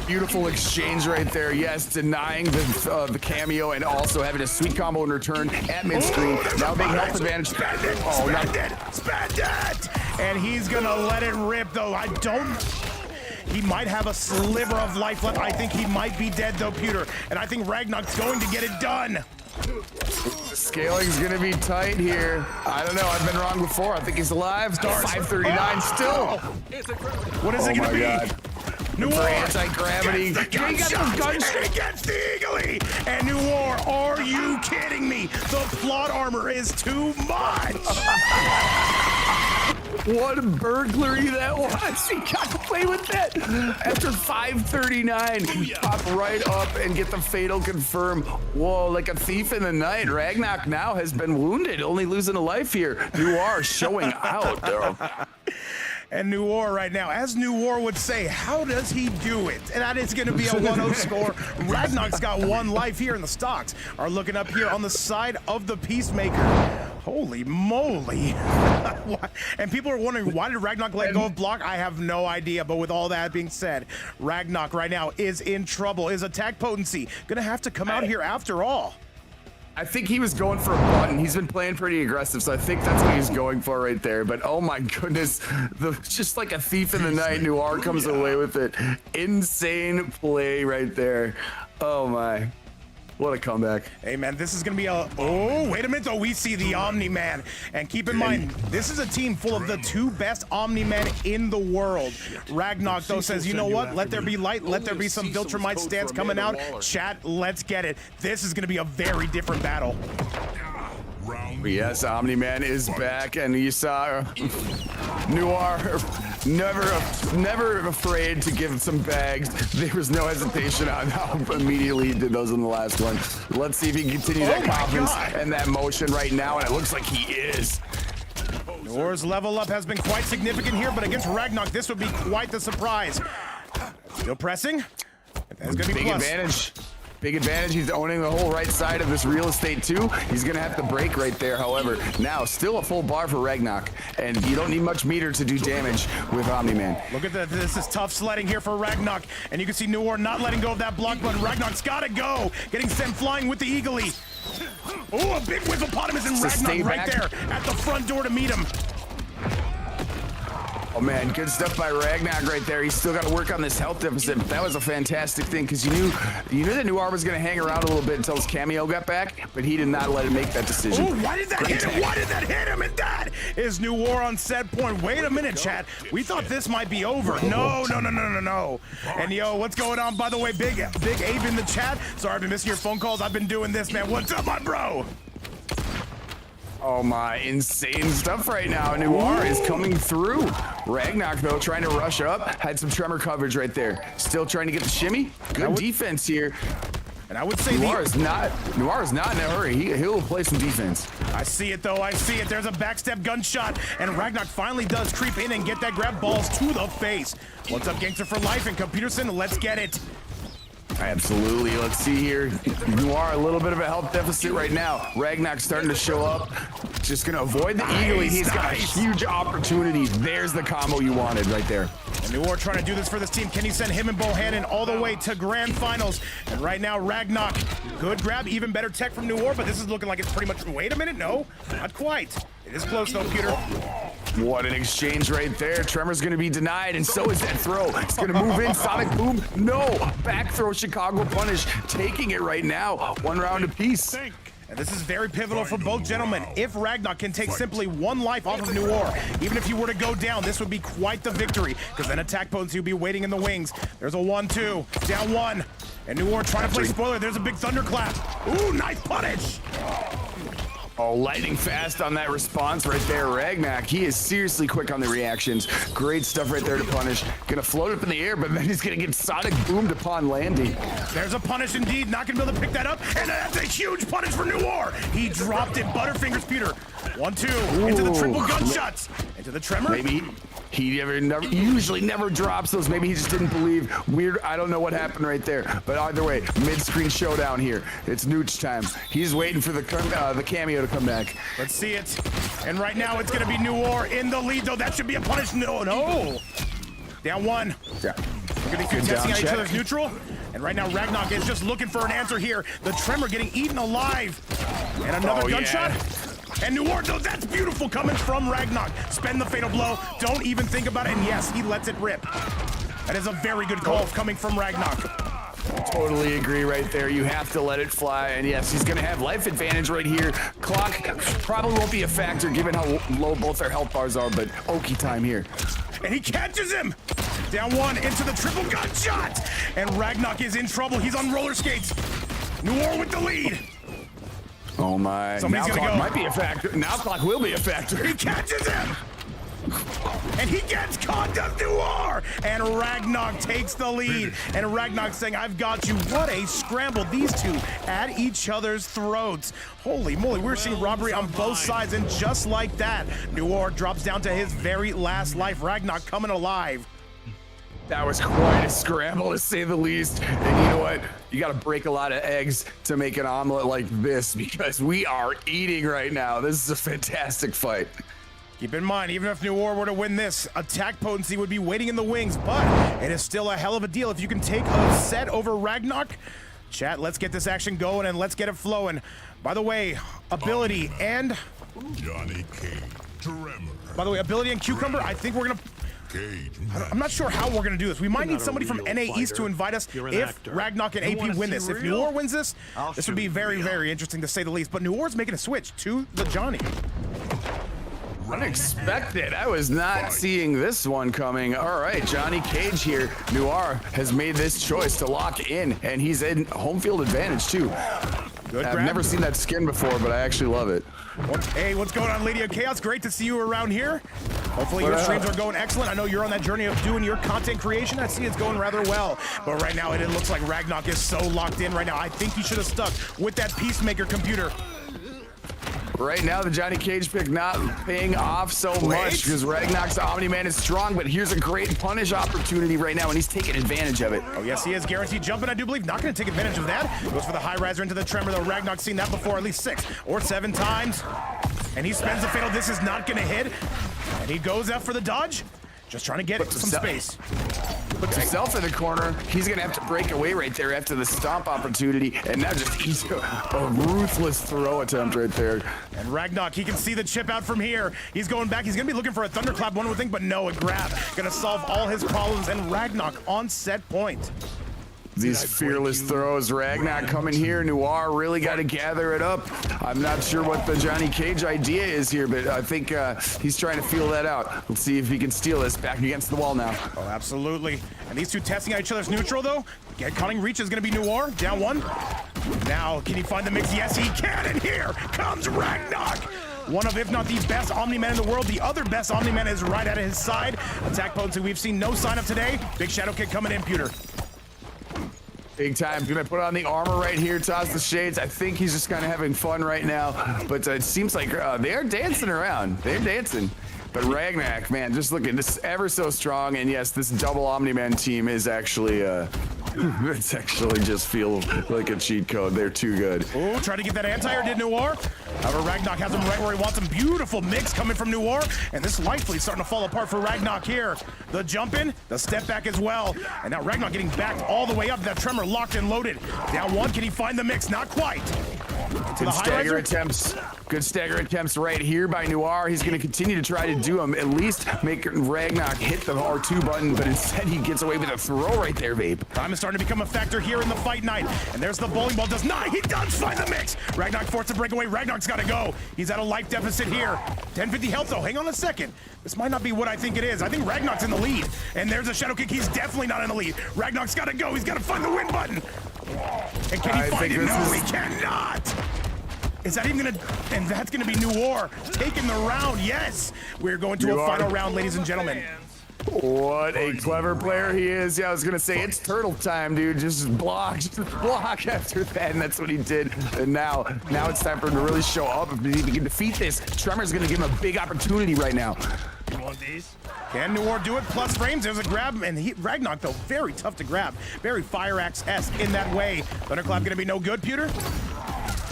Beautiful exchange right there. Yes, denying the cameo and also having a sweet combo in return at mid-screen. Now big health advantage. Spend it! And he's gonna let it rip though. He might have a sliver of life left. I think he might be dead though, Pewter. And I think Ragnar's going to get it done. Scaling's gonna be tight here. I don't know. I've been wrong before. I think he's alive. Stars 539 still. What is it gonna be? Noir for anti-gravity. He gets the eagly. And Noir, are you kidding me? The plot armor is too much. What a burglary that was. He got to play with that. After 539, he popped right up and get the fatal confirm. Whoa, like a thief in the night. Ragnar now has been wounded, only losing a life here. Noir showing out. And Noir right now, as Noir would say, how does he do it? And that is going to be a 1-0 score. Ragnar's got 1 life here, and the stocks are looking up here on the side of the Peacemaker. Holy moly. And people are wondering, why did Ragnar let go of block? I have no idea, but with all that being said, Ragnar right now is in trouble. His attack potency going to have to come out here after all. I think he was going for a button. He's been playing pretty aggressive, so I think that's what he's going for right there. But oh my goodness, just like a thief in the night, Noir comes away with it. Insane play right there. Oh my. What a comeback. Hey man, this is gonna be a, oh, wait a minute, we see the Omni-Man. And keep in mind, this is a team full of the 2 best Omni-Men in the world. Ragnar though says, you know what, let there be light, let there be some Viltrumite stance coming out. Chat, let's get it. This is gonna be a very different battle. Yes, Omni-Man is back, and you saw Noir never afraid to give some bags. There was no hesitation on how immediately he did those in the last one. Let's see if he can continue that confidence and that motion right now, and it looks like he is. Noir's level up has been quite significant here, but against Ragnar, this would be quite the surprise. Still pressing. That's gonna be big plus. advantage. Big advantage. He's owning the whole right side of this real estate too. He's gonna have to break right there. However, now still a full bar for Ragnar, and you don't need much meter to do damage with Omni-Man. Look at that. This is tough sledding here for Ragnar, and you can see Noir not letting go of that block button. Ragnar's gotta go. Getting sent flying with the eagly. Oh, a big hippopotamus, and Ragnar right there at the front door to meet him. Oh man, good stuff by Ragnar right there. He's still got to work on this health deficit. That was a fantastic thing, because you knew that Noir was going to hang around a little bit until his cameo got back, but he did not let him make that decision. Oh, why did that hit him? Why did that hit him? And that is Noir on set point. Wait a minute, chat. We thought this might be over. No. And yo, what's going on? By the way, Big Abe in the chat. Sorry, I've been missing your phone calls. I've been doing this, man. What's up, my bro? Oh my, insane stuff right now. Noir is coming through. Ragnar though trying to rush up, had some tremor coverage right there. Still trying to get the shimmy. Good defense here. And I would say Noir is not in a hurry. He'll play some defense. I see it though, I see it. There's a backstep gunshot, and Ragnar finally does creep in and get that grab balls to the face. What's up, Gangster for Life and Peterson? Let's get it. Absolutely. Let's see here. Noir, a little bit of a health deficit right now. Ragnar's starting to show up. Just going to avoid the eagle. He's got a huge opportunity. There's the combo you wanted right there. And Noir trying to do this for this team. Can he send him and Bohannon all the way to grand finals? And right now, Ragnar, good grab, even better tech from Noir, but this is looking like it's pretty much, wait a minute, no, not quite. It is close though, Peter. What an exchange right there. Tremor's going to be denied, and so is that throw. It's going to move in. Sonic Boom. No. Back throw. Chicago punish. Taking it right now. 1 round apiece. And this is very pivotal for both gentlemen. If Ragnar can take simply 1 life off of Noir, even if he were to go down, this would be quite the victory, because then attack potency would be waiting in the wings. There's a 1-2. Down 1. And Noir trying to play spoiler. There's a big thunderclap. Ooh, nice punish. Oh, lightning fast on that response right there. Ragnar, he is seriously quick on the reactions. Great stuff right there to punish. Gonna float up in the air, but then he's gonna get sonic boomed upon landing. There's a punish indeed. Not gonna be able to pick that up. And that's a huge punish for Noir. He dropped it. Butterfingers Peter. 1-2. Into the triple gunshots. Into the tremor. Maybe he usually never drops those. Maybe he just didn't believe. Weird. I don't know what happened right there. But either way, mid-screen showdown here. It's Nooch time. He's waiting for the cameo to come back. Let's see it. And right now it's gonna be Noir in the lead, though. That should be a punish. No. Down 1. Yeah. Look at these two testing out each other's neutral. And right now Ragnar is just looking for an answer here. The tremor getting eaten alive. And another gunshot. And Noir, though, that's beautiful coming from Ragnar. Spend the fatal blow. Don't even think about it. And yes, he lets it rip. That is a very good call coming from Ragnarok. Totally agree right there. You have to let it fly. And yes, he's going to have life advantage right here. Clock probably won't be a factor given how low both their health bars are, but Oki time here. And he catches him. Down one into the triple gunshot. And Ragnarok is in trouble. He's on roller skates. Noir with the lead. Oh my. Somebody's now gonna Clock go. might be a factor. Now Clock will be a factor. He catches him. And he gets caught, does Noir. And Ragnarok takes the lead. And Ragnarok saying, I've got you. What a scramble. These two at each other's throats. Holy moly, we're seeing robbery on both sides. And just like that, Noir drops down to his very last life. Ragnarok coming alive. That was quite a scramble, to say the least. And you know what? You got to break a lot of eggs to make an omelet like this, because we are eating right now. This is a fantastic fight. Keep in mind, even if Noir were to win this, attack potency would be waiting in the wings, but it is still a hell of a deal if you can take a set over Ragnarok. Chat, let's get this action going and let's get it flowing. By the way, ability and... Johnny Cage, Tremor. By the way, ability and Cucumber, I think we're going to... Cage I'm not sure how we're going to do this. We might need somebody from NA East to invite us if Ragnarok and AP win this. If Noir wins this, this would be very, very interesting to say the least. But Noir's making a switch to the Johnny. Unexpected. I was not seeing this one coming. All right, Johnny Cage here. Noir has made this choice to lock in, and he's in home field advantage too. Good I've grab. never seen that skin before, but I actually love it. Hey, what's going on, Lady of Chaos? Great to see you around here. Hopefully your streams are going excellent. I know you're on that journey of doing your content creation. I see it's going rather well. But right now, it looks like Ragnarok is so locked in right now. I think he should have stuck with that Peacemaker computer. Right now, the Johnny Cage pick not paying off so much because Ragnarok's Omni-Man is strong, but here's a great punish opportunity right now, and he's taking advantage of it. Oh, yes, he is. Guaranteed jumping, I do believe. Not going to take advantage of that. Goes for the high riser into the tremor, though. Ragnarok's seen that before at least 6 or 7 times. And he spends the fatal. This is not going to hit. And he goes out for the dodge. Just trying to get some space. Puts himself in the corner. He's going to have to break away right there after the stomp opportunity. And now just he's a ruthless throw attempt right there. And Ragnarok, he can see the chip out from here. He's going back. He's going to be looking for a thunderclap, one would think, but no, a grab. Going to solve all his problems. And Ragnarok on set point. These fearless throws. Ragnarok coming here. Noir really got to gather it up. I'm not sure what the Johnny Cage idea is here, but I think he's trying to feel that out. Let's see if he can steal this back against the wall now. Oh, absolutely. And these two testing out each other's neutral, though. Get cutting reach is going to be Noir. Down one. Now, can he find the mix? Yes, he can. And here comes Ragnarok. One of, if not the best Omni-Man in the world. The other best Omni-Man is right at his side. Attack potency we've seen no sign of today. Big shadow kick coming in, Pewter. Big time. Gonna put on the armor right here, toss the shades. I think he's just kind of having fun right now, but it seems like they're dancing around. They're dancing. But Ragnarok, man, just looking this ever so strong. And yes, this double Omni-Man team is actually, it's actually just feel like a cheat code. They're too good. Oh, try to get that anti-air, did Noir. However, Ragnarok has him right where he wants him. Beautiful mix coming from Noir. And this life fleet's starting to fall apart for Ragnarok here. The jump in, the step back as well. And now Ragnarok getting backed all the way up. That tremor locked and loaded. Down one, can he find the mix? Not quite. Good stagger attempts. Good stagger attempts right here by Noir. He's going to continue to try to do them. At least make Ragnarok hit the R2 button, but instead he gets away with a throw right there, Vape. Time is starting to become a factor here in the fight night. And there's the bowling ball. Does not. He does find the mix. Ragnarok forced to break away. Ragnarok's got to go. He's at a life deficit here. 1050 health, though. Hang on a second. This might not be what I think it is. I think Ragnarok's in the lead. And there's a shadow kick. He's definitely not in the lead. Ragnarok's got to go. He's got to find the win button. And can he find it? No, he cannot. Is that even gonna, and that's gonna be Noir taking the round. Yes, we're going to a final round, ladies and gentlemen. What a clever player he is. Yeah, I was gonna say it's turtle time, dude. Just block after that, and that's what he did. And now it's time for him to really show up. If he can defeat this, Tremor's gonna give him a big opportunity right now. You want these? Can Noir do it? Plus frames, there's a grab, and Ragnarok, though, very tough to grab. Very Fire Axe-esque in that way. Thunderclap gonna be no good, Pewter?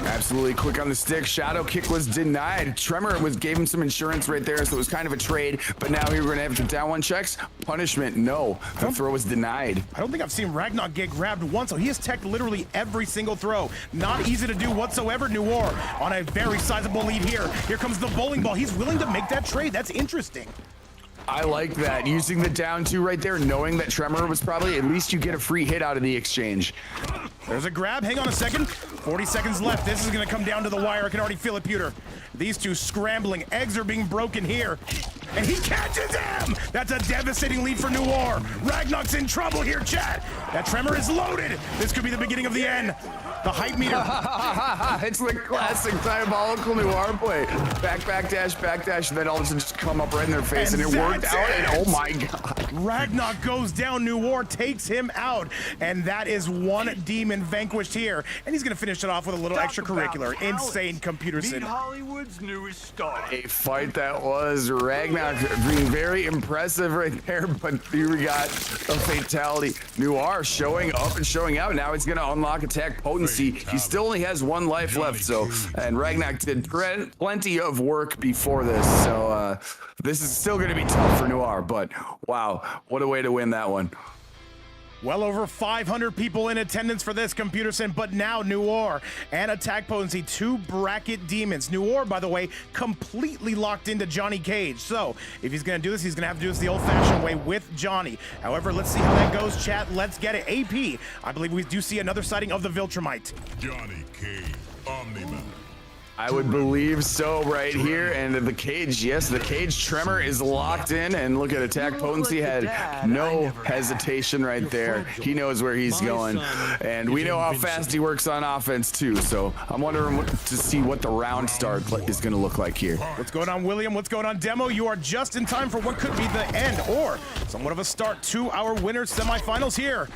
Absolutely quick on the stick. Shadow kick was denied. Tremor gave him some insurance right there, so it was kind of a trade. But now we're going to have to down one checks. Punishment, no. The throw was denied. I don't think I've seen Ragnarok get grabbed once, so he has teched literally every single throw. Not easy to do whatsoever. Noir on a very sizable lead here. Here comes the bowling ball. He's willing to make that trade. That's interesting. I like that. Using the down 2 right there, knowing that Tremor was probably, at least you get a free hit out of the exchange. There's a grab. Hang on a second. 40 seconds left. This is going to come down to the wire. I can already feel it, Pewter. These two scrambling. Eggs are being broken here. And he catches him! That's a devastating lead for Noir. Ragnar's in trouble here, chat. That Tremor is loaded. This could be the beginning of the end. The hype meter. It's the classic diabolical Noir play. Back dash, and then all of a sudden just come up right in their face, and it worked out, and oh my god. Ragnar goes down, Noir takes him out, and that is one demon vanquished here. And he's gonna finish it off with a little extracurricular. Insane computer Meet sim. Hollywood's newest star. A fight that was. Ragnar being very impressive right there, but here we got a fatality. Noir showing up and showing out. Now he's gonna unlock attack potency. He still only has 1 life left, so, and Ragnar did plenty of work before this, so this is still gonna be tough for Noir, but wow, what a way to win that one. Well over 500 people in attendance for this computer sim, but now Noir and attack potency, 2 bracket demons. Noir, by the way, completely locked into Johnny Cage. So if he's gonna do this, he's gonna have to do this the old-fashioned way with Johnny. However, let's see how that goes, chat. Let's get it. AP, I believe we do see another sighting of the Viltrumite. Johnny Cage, Omni-Man. I would believe so right here, and the Cage, yes, the Cage Tremor is locked in, and look at attack potency, had no hesitation right there. He knows where he's going, and we know how fast he works on offense too, so I'm wondering to see what the round start is going to look like here. What's going on, William? What's going on, Demo? You are just in time for what could be the end or somewhat of a start to our winners semifinals here.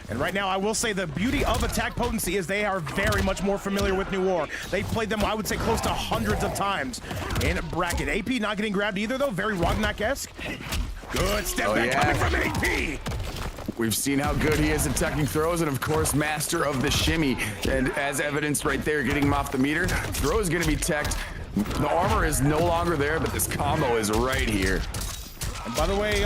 And right now, I will say the beauty of attack potency is they are very much more familiar with Noir. They've played them, I would say, close to hundreds of times in bracket. AP not getting grabbed either, though. Very Ragnak-esque. Good step back coming from AP. We've seen how good he is at tucking throws, and of course, master of the shimmy. And as evidenced right there, getting him off the meter, throw is going to be teched. The armor is no longer there, but this combo is right here. And by the way,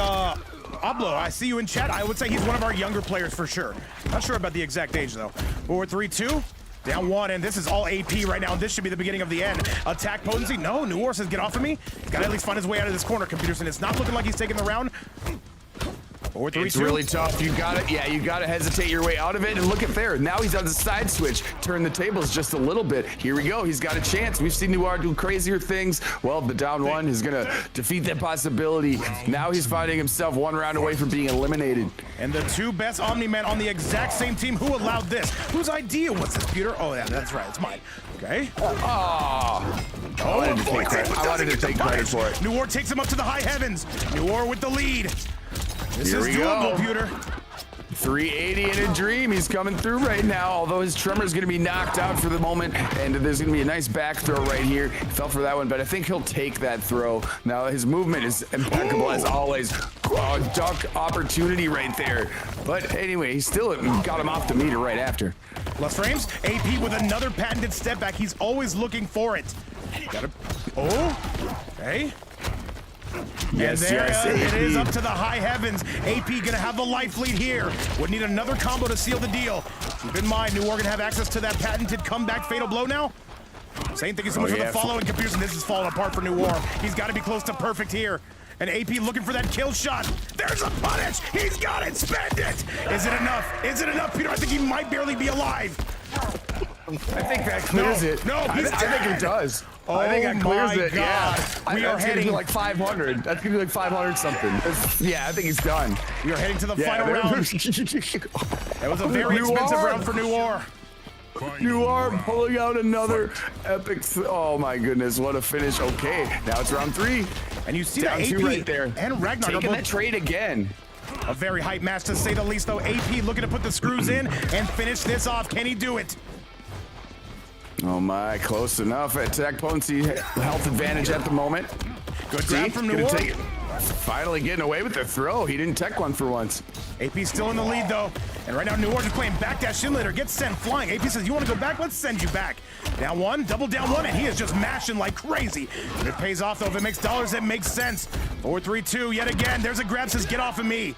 Ablo, I see you in chat. I would say he's one of our younger players for sure. Not sure about the exact age though. 4-3-2, down 1, and this is all AP right now. This should be the beginning of the end. Attack potency, no, Noir says get off of me. He's gotta at least find his way out of this corner, computers, and it's not looking like he's taking the round. 4-3-2. It's really tough. You gotta hesitate your way out of it, and look at there. Now he's on the side switch. Turn the tables just a little bit. Here we go. He's got a chance. We've seen Noir do crazier things. Well, the down 1 is gonna defeat that possibility. Now he's finding himself 1 round away from being eliminated. And the 2 best Omni-Men on the exact same team. Who allowed this? Whose idea was this, Peter? Oh, yeah, that's right. It's mine. Okay. I wanted to take credit for it. Noir takes him up to the high heavens. Noir with the lead. This Here is we doable, go. Pewter. 380 in a dream. He's coming through right now, although his Tremor is going to be knocked out for the moment, and there's going to be a nice back throw right here. He fell for that one, but I think he'll take that throw. Now his movement is impeccable as always. Duck opportunity right there. But anyway, he still got him off the meter right after. Plus frames. AP with another patented step back. He's always looking for it. Got it. Oh, okay. Yes, and there yes, it is AP. up to the high heavens. AP gonna have the life lead here. Would need another combo to seal the deal. Keep in mind, Noir gonna have access to that patented comeback fatal blow now. Same thing as so much for the following computers, and this is falling apart for Noir. He's got to be close to perfect here. And AP looking for that kill shot. There's a punish. He's got it. Spend it. Is it enough? Is it enough, Peter? I think he might barely be alive. I think that clears it. No, he's I think it does. Oh, I think that clears my it. God. Yeah. We are That's heading gonna be like 500. That's gonna be like 500 something. Yeah, I think he's done. We are heading to the final round. That was a very expensive round for Noir. Noir pulling out another epic. Oh my goodness, what a finish. Okay, now it's round 3. And you see Down that 2 AP right there. and Ragnar are taking both that trade again. a very hype match to say the least, though. AP looking to put the screws in and finish this off. Can he do it? Oh my, close enough. Attack potency, health advantage at the moment. Good grab from Gonna Noir. take it. Finally getting away with the throw. He didn't tech one for once. AP still in the lead, though. And right now, Noir just playing backdash simulator. Gets sent flying. AP says, you want to go back? Let's send you back. Down 1, double down 1, and he is just mashing like crazy. If it pays off, though, if it makes dollars, it makes sense. 4-3-2, yet again. There's a grab, says, get off of me.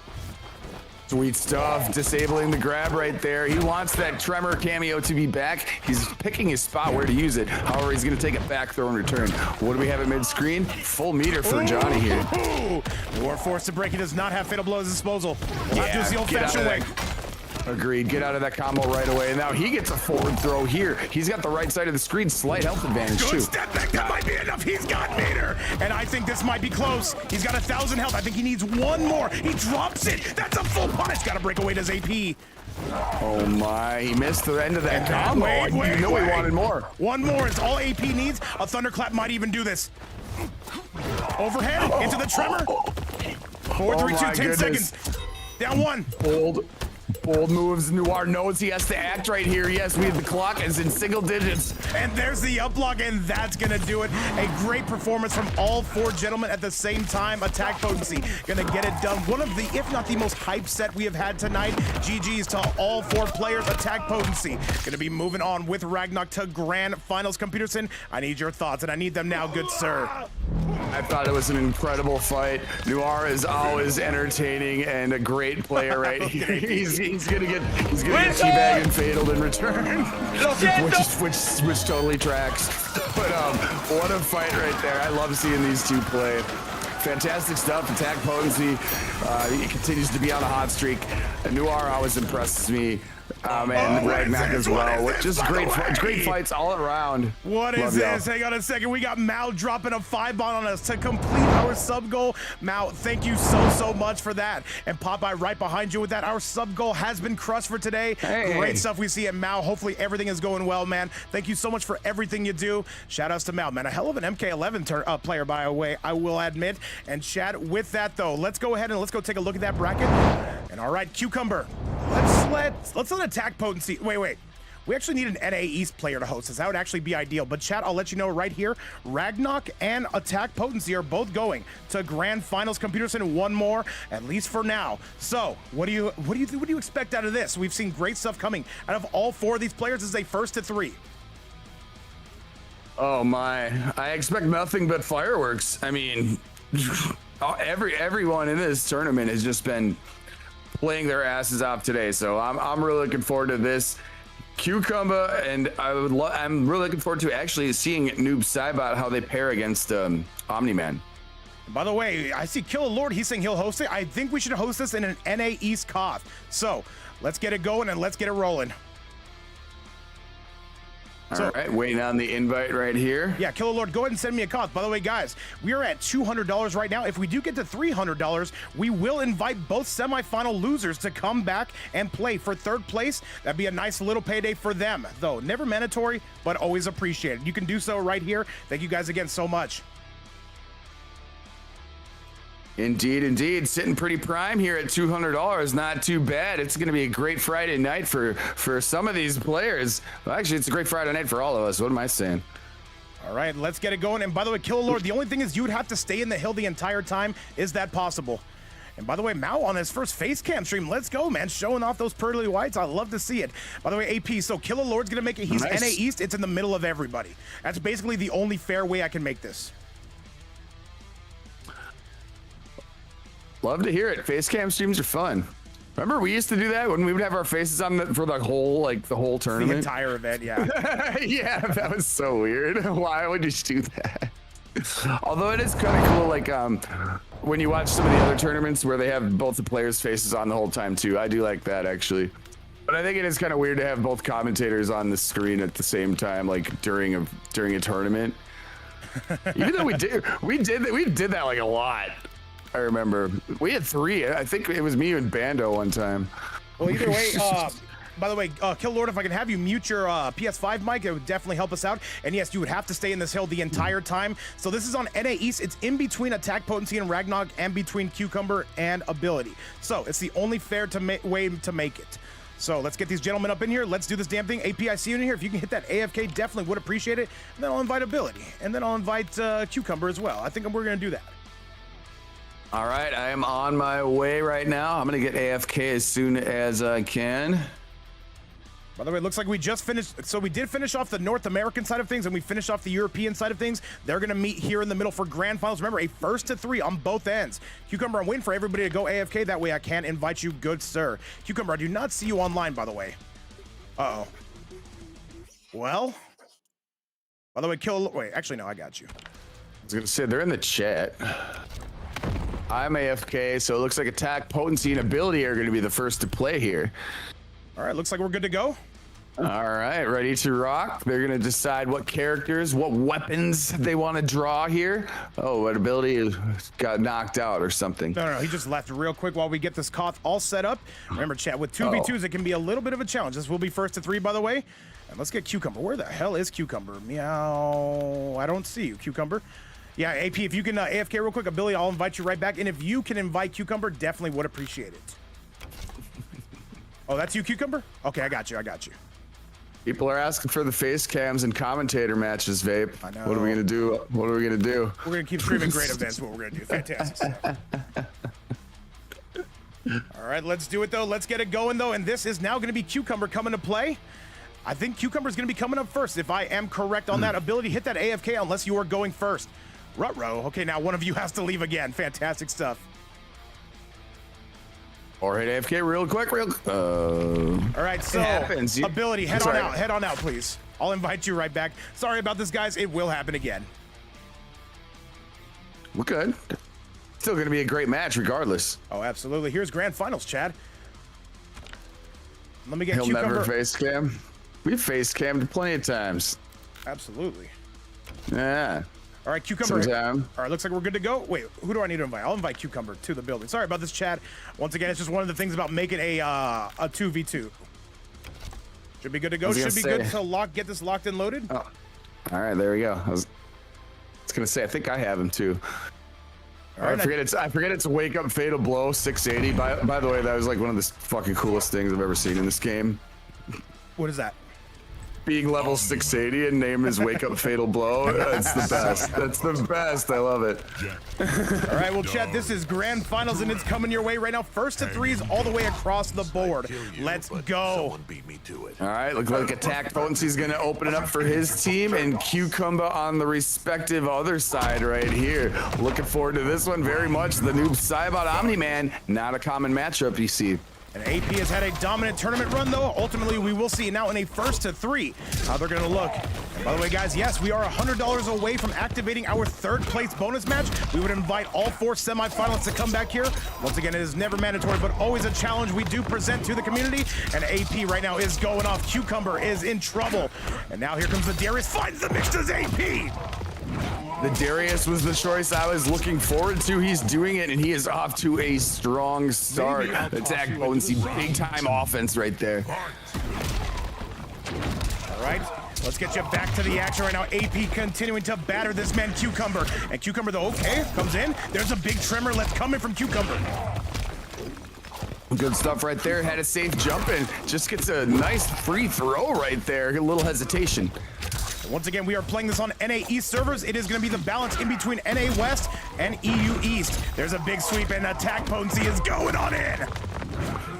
Sweet stuff. Disabling the grab right there. He wants that Tremor cameo to be back. He's picking his spot where to use it. However, he's going to take a back throw in return. What do we have at mid-screen? Full meter for Johnny here. We're forced to break. He does not have Fatal Blow at his disposal. We'll have to use the old-fashioned way. Agreed. Get out of that combo right away. And now he gets a forward throw here. He's got the right side of the screen. Slight health advantage, too. Good step back. That might be enough. He's got meter. And I think this might be close. He's got 1,000 health. I think he needs one more. He drops it. That's a full punish. Got to break away to his AP. Oh, my. He missed the end of that combo. You know he wanted more. One more is all AP needs. A Thunderclap might even do this. Overhead into the Tremor. 4, 3, 2, 10 seconds. Down one. Bold moves. Noir knows he has to act right here. Yes, we have the clock is in single digits. And there's the up block, and that's gonna do it. A great performance from all 4 gentlemen at the same time. Attack potency gonna get it done. One of the, if not the most hype set we have had tonight. GG's to all 4 players. Attack potency gonna be moving on with Ragnarok to grand finals. Peterson, I need your thoughts, and I need them now, good sir. I thought it was an incredible fight. Noir is always entertaining and a great player right here. He's gonna get teabagged and fataled in return, which totally tracks. But what a fight right there! I love seeing these two play. Fantastic stuff. Attack potency. He continues to be on a hot streak. Noir always impresses me. And Ragnarok as well. Just great fights all around. What is this? Hang on a second. We got Mao dropping a 5-bomb on us to complete our sub goal. Mao, thank you so much for that. And Popeye right behind you with that. Our sub goal has been crushed for today. Hey. Great stuff we see at Mao. Hopefully everything is going well, man. Thank you so much for everything you do. Shout outs to Mao, man. A hell of an MK11 player, by the way, I will admit. And chat with that though. Let's go ahead and let's go take a look at that bracket. And all right, Cucumber. Let's let attack potency. Wait. We actually need an NA East player to host us. That would actually be ideal. But chat, I'll let you know right here. Ragnarok and Attack Potency are both going to grand finals. Peterson, one more, at least for now. So, what do you expect out of this? We've seen great stuff coming out of all 4 of these players as they first to 3. Oh my! I expect nothing but fireworks. I mean, everyone in this tournament has just been playing their asses off today, so I'm really looking forward to this. Cucumber, and I'm really looking forward to actually seeing Noob Saibot how they pair against Omni-Man. By the way, I see Killer Lord. He's saying he'll host it. I think we should host this in an NA East Koth. So let's get it going and let's get it rolling. All right, waiting on the invite right here. Yeah, Killer Lord, go ahead and send me a cost. By the way, guys, we are at $200 right now. If we do get to $300, we will invite both semifinal losers to come back and play for 3rd place. That'd be a nice little payday for them, though. Never mandatory, but always appreciated. You can do so right here. Thank you guys again so much. Indeed. Sitting pretty prime here at $200. Not too bad. It's going to be a great Friday night for some of these players. Well, actually, it's a great Friday night for all of us. What am I saying? All right, let's get it going. And by the way, Killer Lord, the only thing is you would have to stay in the hill the entire time. Is that possible? And by the way, Mao on his first face cam stream. Let's go, man. Showing off those pearly whites. I love to see it. By the way, AP, so Killer Lord's going to make it. He's nice. NA East. It's in the middle of everybody. That's basically the only fair way I can make this. Love to hear it. Face cam streams are fun. Remember we used to do that when we would have our faces on for the whole tournament? The entire event, yeah. Yeah, that was so weird. Why would you do that? Although it is kind of cool, like when you watch some of the other tournaments where they have both the players' faces on the whole time too. I do like that actually. But I think it is kind of weird to have both commentators on the screen at the same time, like during a tournament. Even though we did that like a lot. I remember we had 3. I think it was me and Bando one time. Well, either way, by the way, Kill Lord, if I can have you mute your PS5 mic, it would definitely help us out. And yes, you would have to stay in this hill the entire time. So this is on NA East. It's in between Attack Potency and Ragnarok and between Cucumber and Ability. So it's the only fair way to make it. So let's get these gentlemen up in here. Let's do this damn thing. AP, I see you in here. If you can hit that AFK, definitely would appreciate it. And then I'll invite Ability. And then I'll invite Cucumber as well. I think we're going to do that. All right, I am on my way right now. I'm gonna get AFK as soon as I can. By the way, it looks like we just finished. So we did finish off the North American side of things, and we finished off the European side of things. They're going to meet here in the middle for grand finals. Remember, a 1-3 on both ends. Cucumber, I'm waiting for everybody to go AFK. That way I can invite you, good sir. Cucumber, I do not see you online, by the way. Uh-oh. Well. By the way, wait, actually, no, I got you. I was going to say, they're in the chat. I'm AFK, so it looks like attack, potency, and ability are going to be the first to play here. All right, looks like we're good to go. All right, ready to rock. They're going to decide what characters, what weapons they want to draw here. Oh, what ability got knocked out or something. No, he just left real quick while we get this Koth all set up. Remember, chat, with 2v2s, it can be a little bit of a challenge. This will be 1-3, by the way. And let's get Cucumber. Where the hell is Cucumber? Meow. I don't see you, Cucumber. Yeah, AP, if you can AFK real quick, ability, I'll invite you right back. And if you can invite Cucumber, definitely would appreciate it. Oh, that's you, Cucumber? Okay, I got you. People are asking for the face cams and commentator matches, Vape. I know. What are we going to do? What are we going to do? We're going to keep streaming great events, what we're going to do. Fantastic stuff. All right, let's do it, though. Let's get it going, though. And this is now going to be Cucumber coming to play. I think Cucumber's going to be coming up first. If I am correct on that ability, hit that AFK unless you are going first. Ruh-roh. Okay, now one of you has to leave again. Fantastic stuff. Or hit AFK real quick, All right, so happens. Ability, head on out, please. I'll invite you right back. Sorry about this, guys. It will happen again. We're good. Still going to be a great match regardless. Oh, absolutely. Here's grand finals, Chad. Let me get He'll Cucumber. never face cam. We've face cammed plenty of times. Absolutely. Yeah. All right, Cucumber. Sometime. All right, looks like we're good to go. Wait, who do I need to invite? I'll invite Cucumber to the building. Sorry about this, Chad. Once again, it's just one of the things about making a 2v2. Should be good to go. Should be good to get this locked and loaded. Oh. All right, there we go. I was gonna say, I think I have him too. All right, I forget it's Wake Up Fatal Blow 680. By the way, that was like one of the fucking coolest things I've ever seen in this game. What is that? Being level 680 and name is Wake Up Fatal Blow. That's the best. That's the best. I love it. All right, well, Chad, this is grand finals and it's coming your way right now. 1-3s all the way across the board. Let's go. All right, looks like attack potency is going to open it up for his team, and Cucumber on the respective other side right here. Looking forward to this one very much. The new Cybot Omni-Man, not a common matchup you see. And AP has had a dominant tournament run, though. Ultimately, we will see now in a 1-3 how they're going to look. And by the way, guys, yes, we are $100 away from activating our third place bonus match. We would invite all 4 semifinalists to come back here. Once again, it is never mandatory, but always a challenge we do present to the community. And AP right now is going off. Cucumber is in trouble. And now here comes the Darius, finds the mix, does AP. The Darius was the choice I was looking forward to. He's doing it, and he is off to a strong start. Attack potency, big time offense right there. All right, let's get you back to the action right now. AP continuing to batter this man, Cucumber. And Cucumber, though, okay, comes in. There's a big tremor left coming from Cucumber. Good stuff right there. Had a safe jump and just gets a nice free throw right there. A little hesitation. Once again, we are playing this on NA East servers. It is going to be the balance in between NA West and EU East. There's a big sweep, and attack potency is going on in.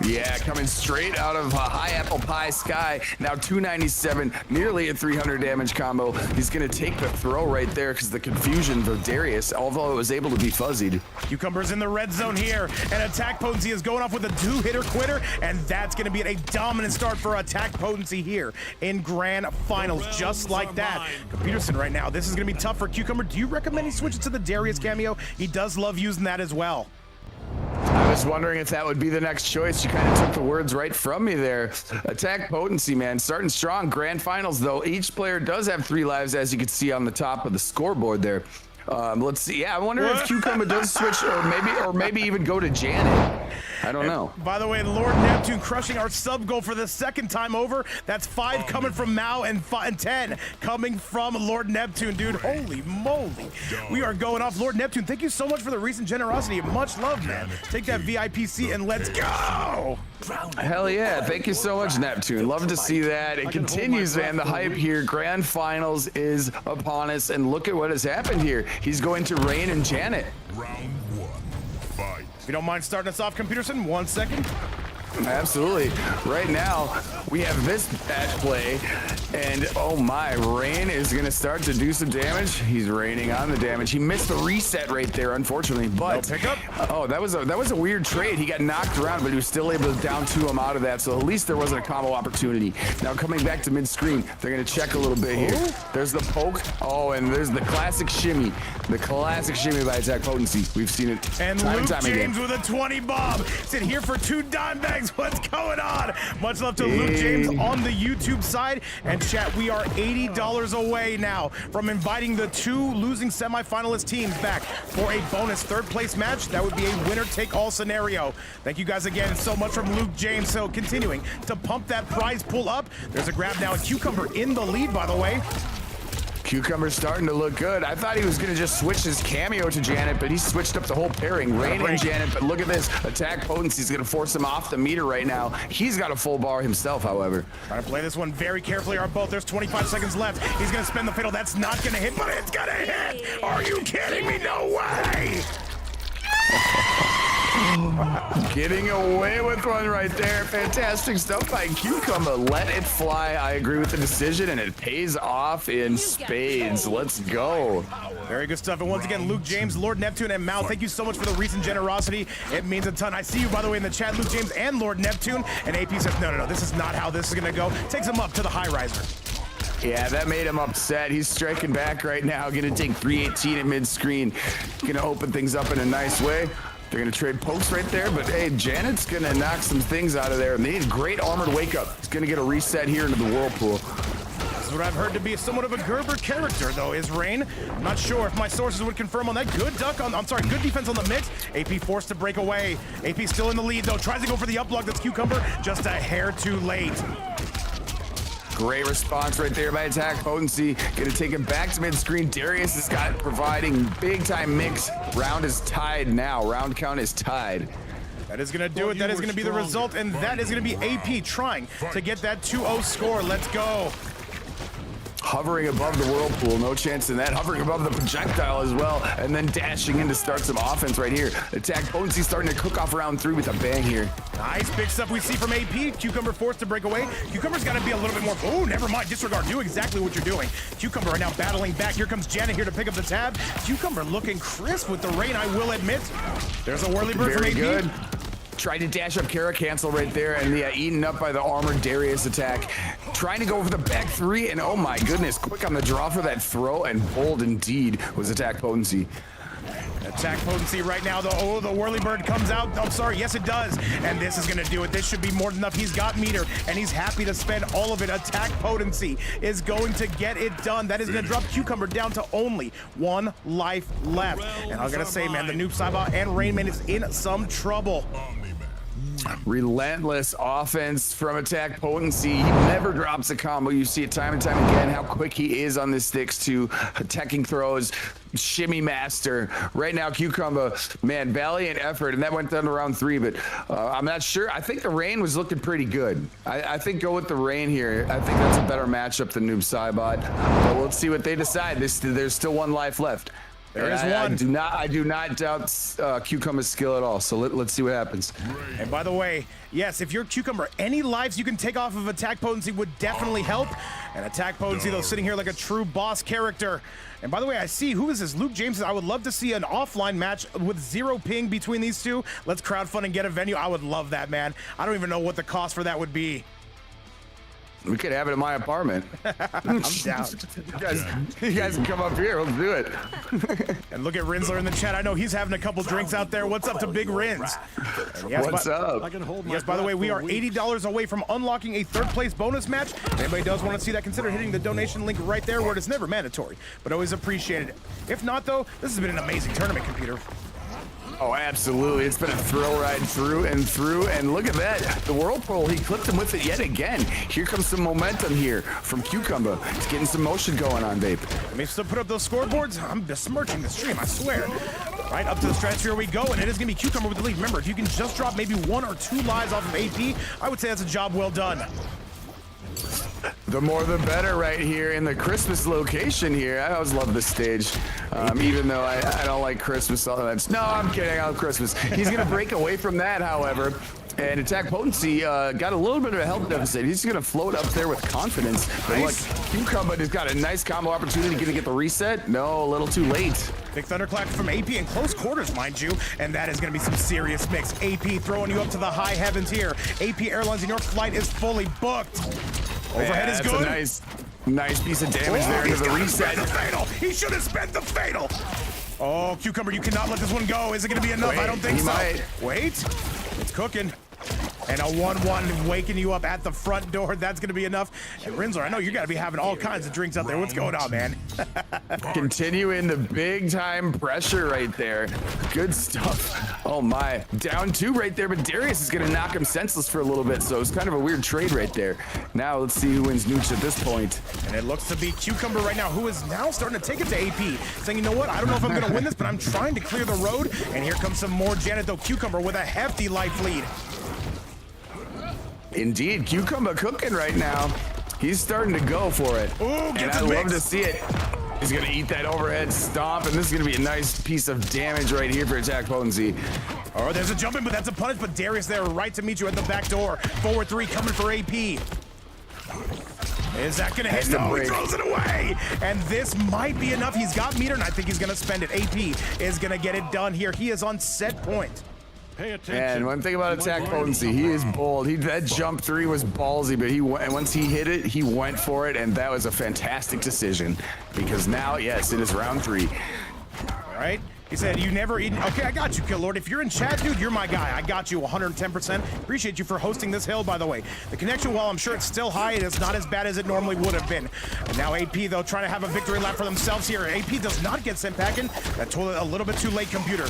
Yeah, coming straight out of high apple pie sky. Now 297, nearly a 300 damage combo. He's going to take the throw right there because the confusion for Darius, although it was able to be fuzzied. Cucumber's in the red zone here, and attack potency is going off with a 2-hitter quitter, and that's going to be a dominant start for attack potency here in grand finals, just like that. Peterson right now, this is going to be tough for Cucumber. Do you recommend he switches to the Darius cameo? He does love using that as well. I was wondering if that would be the next choice. You kind of took the words right from me there. Attack potency, man, starting strong. Grand finals, though. Each player does have 3 lives, as you can see on the top of the scoreboard there. Let's see. Yeah, I wonder if Cucumber does switch, or maybe even go to Janet. I don't know. By the way, Lord Neptune crushing our sub goal for the second time over. That's 5 coming from Mao and 10 coming from Lord Neptune, dude. Holy moly. We are going off. Lord Neptune, thank you so much for the recent generosity. Much love, man. Take that VIP seat and let's go. Hell yeah. Thank you so much, Neptune. Love to see that. It continues, man. The hype here. Grand finals is upon us, and look at what has happened here. He's going to Rain and Janet. Round 1, fight. If you don't mind starting us off, Computerson, 1 second. Absolutely. Right now, we have this at play, and oh my, Rain is gonna start to do some damage. He's raining on the damage. He missed the reset right there, unfortunately, but no pickup. Oh, that was a weird trade. He got knocked around, but he was still able to down 2 him out of that, so at least there wasn't a combo opportunity. Now coming back to mid-screen, they're gonna check a little bit here. There's the poke. Oh, and there's the classic shimmy. The classic shimmy by Attack Potency. We've seen it and time Luke and time James again. with a 20 bomb. Sit here for 2 dime bags. What's going on? Much love to Luke James on the YouTube side. And chat, we are $80 away now from inviting the 2 losing semifinalist teams back for a bonus 3rd place match. That would be a winner-take-all scenario. Thank you guys again so much from Luke James. So continuing to pump that prize pool up. There's a grab now. A Cucumber in the lead, by the way. Cucumber's starting to look good. I thought he was going to just switch his cameo to Janet, but he switched up the whole pairing. Rain and Janet, but look at this. Attack Potency is going to force him off the meter right now. He's got a full bar himself, however. Trying to play this one very carefully. Are both. There's 25 seconds left. He's going to spend the fatal. That's not going to hit, but it's going to hit. Are you kidding me? No way. Getting away with one right there. Fantastic stuff by Cucumber. Let it fly. I agree with the decision, and it pays off in spades. Let's go. Very good stuff. And once again, Luke James, Lord Neptune, and Mal, thank you so much for the recent generosity. It means a ton. I see you, by the way, in the chat, Luke James and Lord Neptune. And AP says, no, this is not how this is going to go. Takes him up to the high riser. Yeah, that made him upset. He's striking back right now. Gonna take 318 at mid-screen. Gonna open things up in a nice way. They're gonna trade pokes right there, but hey, Janet's gonna knock some things out of there. And they need a great armored wake up. He's gonna get a reset here into the whirlpool. This is what I've heard to be somewhat of a Gerber character, though, is Rain. I'm not sure if my sources would confirm on that. Good duck on, good defense on the mix. AP forced to break away. AP still in the lead, though. Tries to go for the uplug. That's Cucumber. Just a hair too late. Great response right there by Attack Potency. Gonna take it back to mid-screen. Darius has got providing big-time mix. Round is tied now. Round count is tied. That is going to do it. That is going to be the result, and that is going to be AP trying to get that 2-0 score. Let's go. Hovering above the whirlpool, no chance in that. Hovering above the projectile as well, and then dashing in to start some offense right here. Attack Potency starting to cook off round 3 with a bang here. Nice big stuff we see from AP. Cucumber forced to break away. Cucumber's got to be a little bit more. Oh, never mind. Disregard. Do exactly what you're doing. Cucumber right now battling back. Here comes Janet here to pick up the tab. Cucumber looking crisp with the rain, I will admit. There's a whirly bird from AP. Good. Tried to dash up Kara cancel right there, and eaten up by the armored Darius attack. Trying to go for the back 3, and oh my goodness, quick on the draw for that throw, and bold indeed was Attack Potency. Attack Potency right now, though. The whirly bird comes out. I'm sorry, yes it does. And this is gonna do it. This should be more than enough. He's got meter, and he's happy to spend all of it. Attack Potency is going to get it done. That is gonna drop Cucumber down to only 1 life left. And I'm gonna say, man, the Noob Saibot and Rainman is in some trouble. Relentless offense from Attack Potency. He never drops a combo. You see it time and time again, how quick he is on the sticks to attacking throws, shimmy master. Right now, Cucumber, man, valiant effort, and that went down to round 3, but I'm not sure. I think the rain was looking pretty good. I think go with the rain here. I think that's a better matchup than Noob Saibot. But let's see what they decide. There's still 1 life left. There is one. I do not doubt Cucumber's skill at all. So let's see what happens. And by the way, yes, if you're Cucumber, any lives you can take off of Attack Potency would definitely help. And Attack Potency, though, sitting here like a true boss character. And by the way, I see, who is this? Luke James. I would love to see an offline match with 0 ping between these two. Let's crowdfund and get a venue. I would love that, man. I don't even know what the cost for that would be. We could have it in my apartment. I'm down. You guys can come up here. Let's do it. And look at Rinsler in the chat. I know he's having a couple drinks out there. What's up to Big Rins? Yes, What's up? Yes, by the way, we are $80 away from unlocking a 3rd place bonus match. If anybody does want to see that, consider hitting the donation link right there, where it is never mandatory, but always appreciated. If not, though, this has been an amazing tournament, computer. Oh, absolutely. It's been a thrill ride through and through. And look at that. The Whirlpool, he clipped him with it yet again. Here comes some momentum here from Cucumber. He's getting some motion going on, babe. Let me still put up those scoreboards. I'm besmirching the stream, I swear. Right, up to the stratosphere we go, and it is going to be Cucumber with the lead. Remember, if you can just drop maybe 1 or 2 lives off of AP, I would say that's a job well done. The more the better right here in the Christmas location here. I always love this stage, even though I don't like Christmas. No, I'm kidding. I love Christmas. He's going to break away from that, however. And attack potency got a little bit of a health deficit. He's going to float up there with confidence. But look, Kombat has got a nice combo opportunity. Going to get the reset? No, a little too late. Big thunderclap from AP in close quarters, mind you, and that is going to be some serious mix. AP throwing you up to the high heavens here. AP Airlines, and your flight is fully booked. Overhead is good. That's a nice piece of damage there into the reset. The fatal. He should have spent the fatal. Oh, Cucumber, you cannot let this one go. Is it going to be enough? I don't think so. Wait, it's cooking. And a 1-1 waking you up at the front door. That's going to be enough. And Rinsler, I know you got to be having all kinds of drinks out there. What's going on, man? Continuing the big time pressure right there. Good stuff. Oh my. Down 2 right there, but Darius is going to knock him senseless for a little bit. So it's kind of a weird trade right there. Now let's see who wins Nooch at this point. And it looks to be Cucumber right now, who is now starting to take it to AP. Saying, you know what? I don't know if I'm going to win this, but I'm trying to clear the road. And here comes some more Janet, though. Cucumber with a hefty life lead. Indeed, Cucumber cooking right now. He's starting to go for it. Ooh, and I love to see it. He's gonna eat that overhead stomp, and this is gonna be a nice piece of damage right here for attack potency. Oh, there's a jump in, but that's a punish. But Darius there right to meet you at the back door. Forward 3 coming for AP. Is that gonna hit? No, he throws it away. And this might be enough. He's got meter, and I think he's gonna spend it. AP is gonna get it done here. He is on set point. Pay attention. And one thing about attack potency, he is bold. That jump 3 was ballsy, but once he hit it, he went for it, and that was a fantastic decision. Because now, yes, it is round 3. All right. He said, you never eaten. Okay, I got you, Kill Lord. If you're in chat, dude, you're my guy. I got you 110%. Appreciate you for hosting this hill, by the way. The connection, while I'm sure it's still high, it is not as bad as it normally would have been. And now AP, though, trying to have a victory lap for themselves here. AP does not get sent packing. That told it a little bit too late, computer.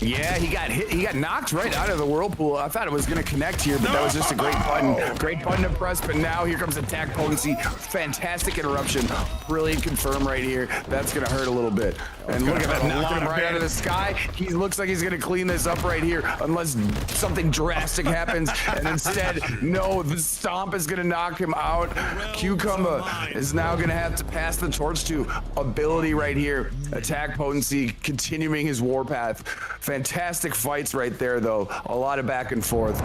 Yeah, he got hit. He got knocked right out of the whirlpool. I thought it was going to connect here, but that was just a great button to press. But now here comes attack potency. Fantastic interruption. Brilliant confirm right here. That's going to hurt a little bit. And look at that, knocking him right out of the sky. He looks like he's going to clean this up right here, unless something drastic happens. And instead, no, the stomp is going to knock him out. Cucumber is now going to have to pass the torch to ability right here. Attack potency, continuing his warpath. Fantastic fights right there, though. A lot of back and forth.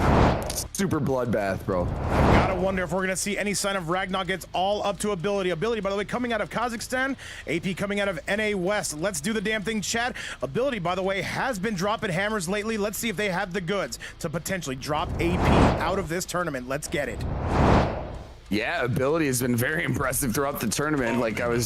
Super bloodbath, bro. Gotta wonder if we're gonna see any sign of Ragnar gets all up to ability. Ability, by the way, coming out of Kazakhstan. AP coming out of NA West. Let's do the damn thing, chat. Ability, by the way, has been dropping hammers lately. Let's see if they have the goods to potentially drop AP out of this tournament. Let's get it. Yeah, ability has been very impressive throughout the tournament. Like I've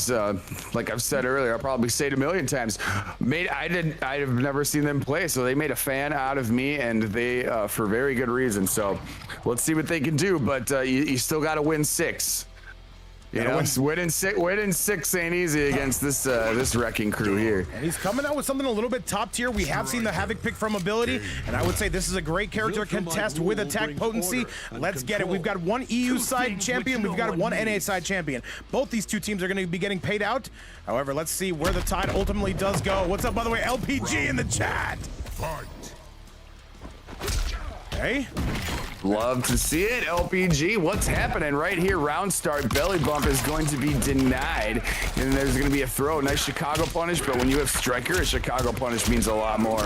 said earlier, I'll probably say it a million times. I have never seen them play, so they made a fan out of me, and they for very good reason. So let's see what they can do. But you still got to win 6. You know, winning six ain't easy against this wrecking crew here. And he's coming out with something a little bit top tier. We have seen the Havoc pick from ability, and I would say this is a great character to contest with attack potency. Let's get it. We've got one EU side champion. We've got one NA side champion. Both these two teams are going to be getting paid out. However, let's see where the tide ultimately does go. What's up, by the way? LPG in the chat. Hey. Love to see it, LPG. What's happening right here? Round start, belly bump is going to be denied, and there's going to be a throw. Nice Chicago punish, but when you have striker, a Chicago punish means a lot more.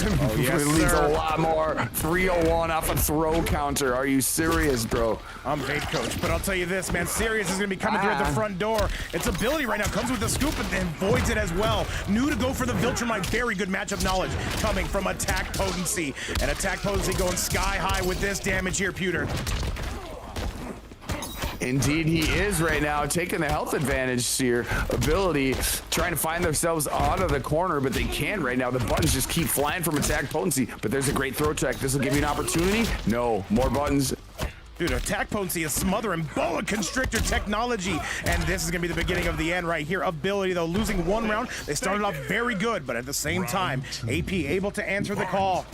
Oh, yes, it means sir. a lot more. 301 off a throw counter. Are you serious, bro? I'm Vade Coach, but I'll tell you this, man. Sirius is going to be coming through at the front door. Its ability right now comes with the scoop and voids it as well. New to go for the Viltrumite. Very good matchup knowledge coming from attack potency. And attack potency going sky high with this damage here, Pewter. Indeed, he is right now taking the health advantage here. Ability trying to find themselves out of the corner, but they can right now. The buttons just keep flying from attack potency, but there's a great throw tech. This will give you an opportunity. No, more buttons. Dude, attack potency is smothering boa constrictor technology, and this is gonna be the beginning of the end right here. Ability, though, losing one round. They started off very good, but at the same time, AP able to answer the call.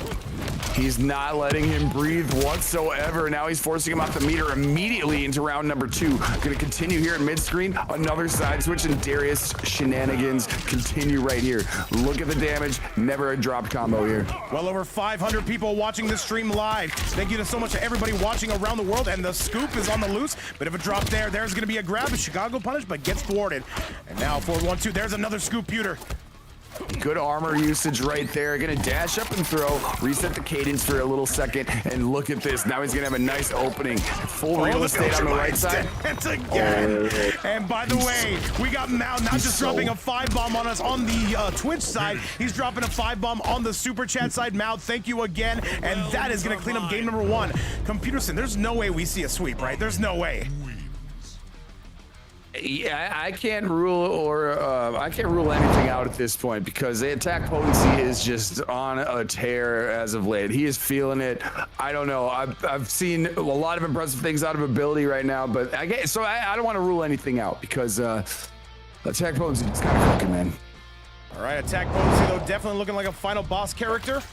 He's not letting him breathe whatsoever. Now he's forcing him off the meter immediately into round number 2. Gonna continue here at mid-screen. Another side switch, and Darius shenanigans continue right here. Look at the damage. Never a drop combo here. Well over 500 people watching this stream live. Thank you so much to everybody watching around the world, and the scoop is on the loose. Bit of a drop there. There's gonna be a grab, a Chicago punish, but gets thwarted. And now 4-1-2, there's another scoop, Pewter. Good armor usage right there. Gonna dash up and throw, reset the cadence for a little second, and look at this. Now he's gonna have a nice opening. Full real estate on the right side. It's again. And by the way, we got Mao not just dropping a 5-bomb on us on the Twitch side, he's dropping a 5-bomb on the Super Chat side. Mao, thank you again. And that is gonna clean up game number 1. Computerson, there's no way we see a sweep, right? There's no way. Yeah, I can't rule anything out at this point because the attack potency is just on a tear as of late. He is feeling it. I don't know. I've seen a lot of impressive things out of ability right now, but I don't want to rule anything out because attack potency is kind of cooking, man. All right, attack potency though definitely looking like a final boss character.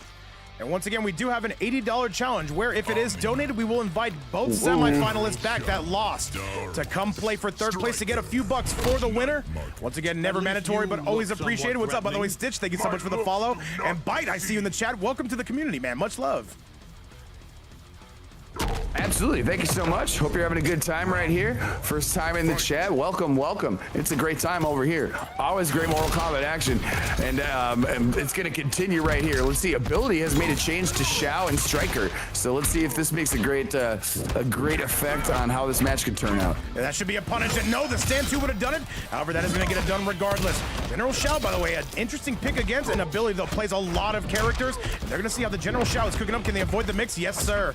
And once again, we do have an $80 challenge where if it is donated, we will invite both semifinalists back that lost to come play for third place to get a few bucks for the winner. Once again, never mandatory, but always appreciated. What's up, by the way, Stitch? Thank you so much for the follow. And Bite, I see you in the chat. Welcome to the community, man. Much love. Absolutely. Thank you so much. Hope you're having a good time right here. First time in the chat. Welcome, welcome. It's a great time over here. Always great Mortal Kombat action. And it's going to continue right here. Let's see. Ability has made a change to Shao and Striker. So let's see if this makes a great effect on how this match could turn out. Yeah, that should be a punish. And no, the stand 2 would have done it. However, that is going to get it done regardless. General Shao, by the way, an interesting pick against an ability that plays a lot of characters. They're going to see how the General Shao is cooking up. Can they avoid the mix? Yes, sir.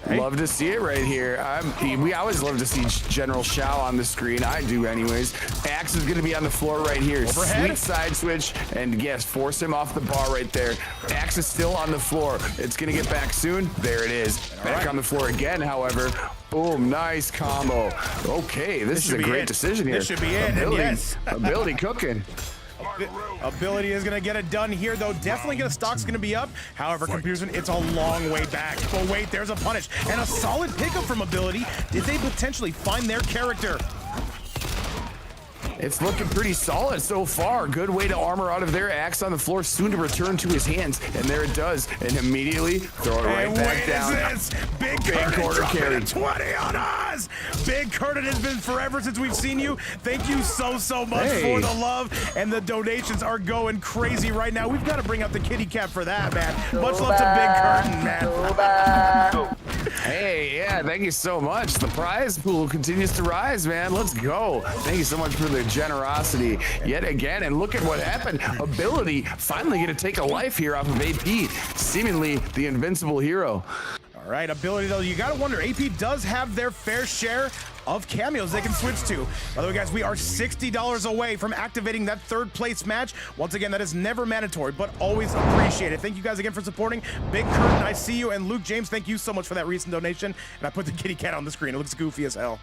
Hey. Love to see it right here. We always love to see General Shao on the screen. I do anyways. Axe is going to be on the floor right here. Overhead. Sweet side switch, and yes, force him off the bar right there. Axe is still on the floor. It's going to get back soon. There it is. Back on the floor again, however. Boom, nice combo. Okay, this is a great decision here. This should be it. Ability, yes. Ability cooking. Ability is going to get it done here, though. Definitely stock's going to be up. However, Computerson, it's a long way back. But wait, there's a punish. And a solid pickup from Ability. Did they potentially find their character? It's looking pretty solid so far. Good way to armor out of there. Axe on the floor, soon to return to his hands. And there it does. And immediately throw it right back down. Is this? Big quarter carry. 20 on us. Big Curtin has been forever since we've seen you. Thank you so much for the love. And the donations are going crazy right now. We've got to bring out the kitty cat for that, man. Much love to Big Curtin, man. Hey, yeah, thank you so much. The prize pool continues to rise, man. Let's go. Thank you so much for the generosity yet again. And look at what happened. Ability finally going to take a life here off of AP, seemingly the invincible hero. All right, Ability, though, you got to wonder, AP does have their fair share of cameos they can switch to. By the way, guys, we are $60 away from activating that third place match. Once again, that is never mandatory, but always appreciated. Thank you guys again for supporting. Big Curtin, I see you. And Luke James, thank you so much for that recent donation. And I put the kitty cat on the screen. It looks goofy as hell.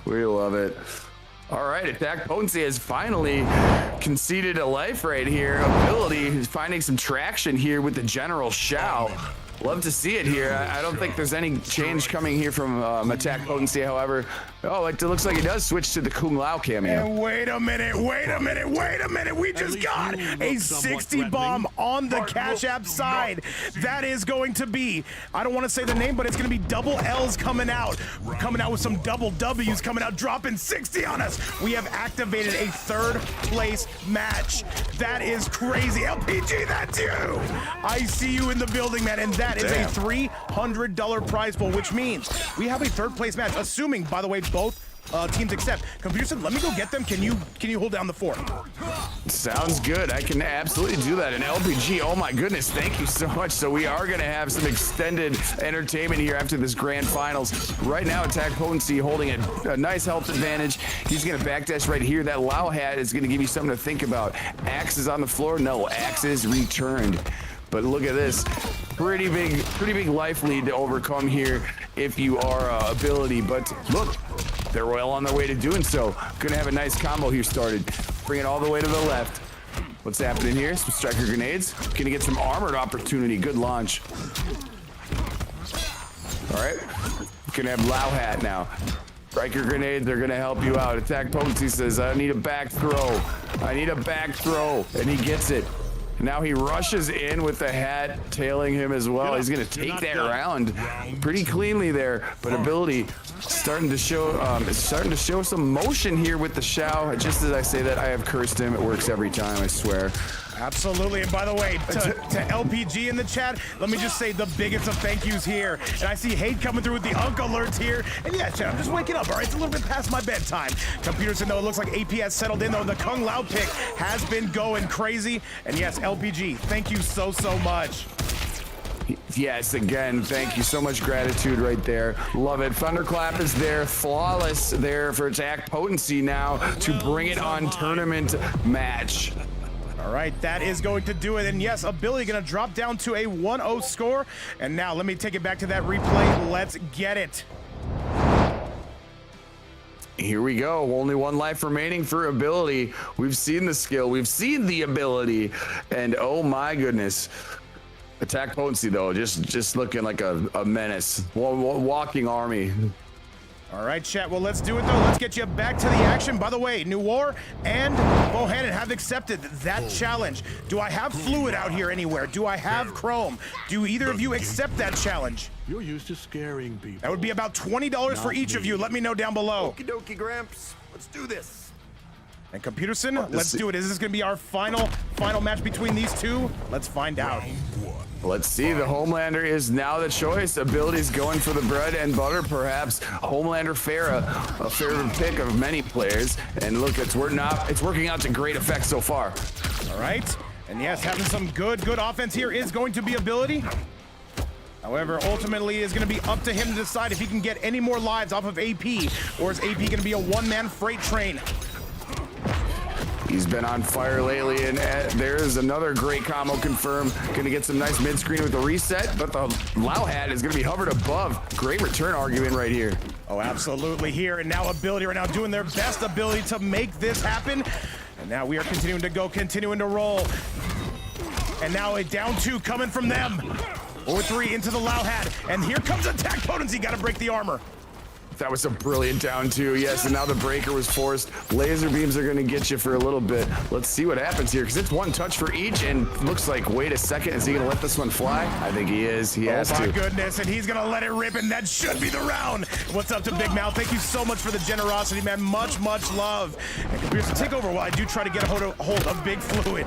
We love it. All right, attack potency has finally conceded a life right here. Ability is finding some traction here with the General Shao. Love to see it here. I don't think there's any change coming here from attack potency, however. Oh, it looks like he does switch to the Kung Lao cameo. And wait a minute. We just got a 60 bomb on the Cash App side. That is going to be, I don't want to say the name, but it's going to be double L's coming out with some double W's coming out, dropping 60 on us. We have activated a third place match. That is crazy. LPG, that's you. I see you in the building, man. And that is a $300 prize pool, which means we have a third place match, assuming, by the way, both teams accept. Computerson, let me go get them. Can you hold down the fort? Sounds good. I can absolutely do that. And LPG, oh my goodness, thank you so much. So we are going to have some extended entertainment here after this grand finals. Right now, attack potency holding a nice health advantage. He's going to backdash right here. That Lao hat is going to give you something to think about. Axe is on the floor. No, Axe is returned. But look at this, pretty big life lead to overcome here if you are Ability. But look, they're well on their way to doing so. Gonna have a nice combo here started. Bring it all the way to the left. What's happening here? Some striker grenades. Gonna get some armored opportunity. Good launch. All right, gonna have Lao hat now. Striker grenades, they're gonna help you out. Attack potency says, I need a back throw. I need a back throw, and he gets it. Now he rushes in with the hat tailing him as well. He's going to take that round pretty cleanly there, but ability starting to show some motion here with the Shao. Just as I say that, I have cursed him. It works every time, I swear. Absolutely. And by the way, to LPG in the chat, let me just say the biggest of thank yous here. And I see hate coming through with the unk alerts here. And yeah, chat, I'm just waking up, all right? It's a little bit past my bedtime. Computer said, though, it looks like AP has settled in, though. The Kung Lao pick has been going crazy. And yes, LPG, thank you so much. Yes, again, thank you. So much gratitude right there. Love it. Thunderclap is there. Flawless there for attack potency now to bring it on tournament match. All right, that is going to do it. And yes, ability going to drop down to a 1-0 score. And now let me take it back to that replay. Let's get it. Here we go. Only one life remaining for ability. We've seen the skill. We've seen the ability. And oh my goodness. Attack potency, though, just looking like a menace. Walking army. All right, chat. Well, let's do it, though. Let's get you back to the action. By the way, New War and Bohannon have accepted that challenge. Do I have Fluid out here anywhere? Do I have Chrome? Do either of you accept that challenge? You're used to scaring people. That would be about $20 for each of you. Let me know down below. Okie dokie, Gramps. Let's do this. And Computerson, let's do it. Is this going to be our final match between these two? Let's find out. Let's see. The Homelander is now the choice. Abilities going for the bread and butter, perhaps. Homelander Farah, a favorite pick of many players. And look, it's working out to great effect so far. All right. And yes, having some good offense here is going to be ability. However, ultimately, it's going to be up to him to decide if he can get any more lives off of AP, or is AP going to be a one-man freight train? He's been on fire lately, and there's another great combo confirmed. Going to get some nice mid-screen with the reset, but the Lao hat is going to be hovered above. Great return argument right here. Oh, absolutely here. And now ability right now doing their best ability to make this happen. And now we are continuing to go, continuing to roll. And now a down 2 coming from them. 4-3 into the Lao hat. And here comes attack potency. Got to break the armor. That was a brilliant down 2, yes, and now the breaker was forced. Laser beams are going to get you for a little bit. Let's see what happens here, because it's one touch for each, and looks like, wait a second, is he going to let this one fly? I think he is. He has to. Oh, my goodness, and he's going to let it rip, and that should be the round. What's up to Big Mouth? Thank you so much for the generosity, man. Much love. And Computers, take over while I do try to get a hold of Big Fluid.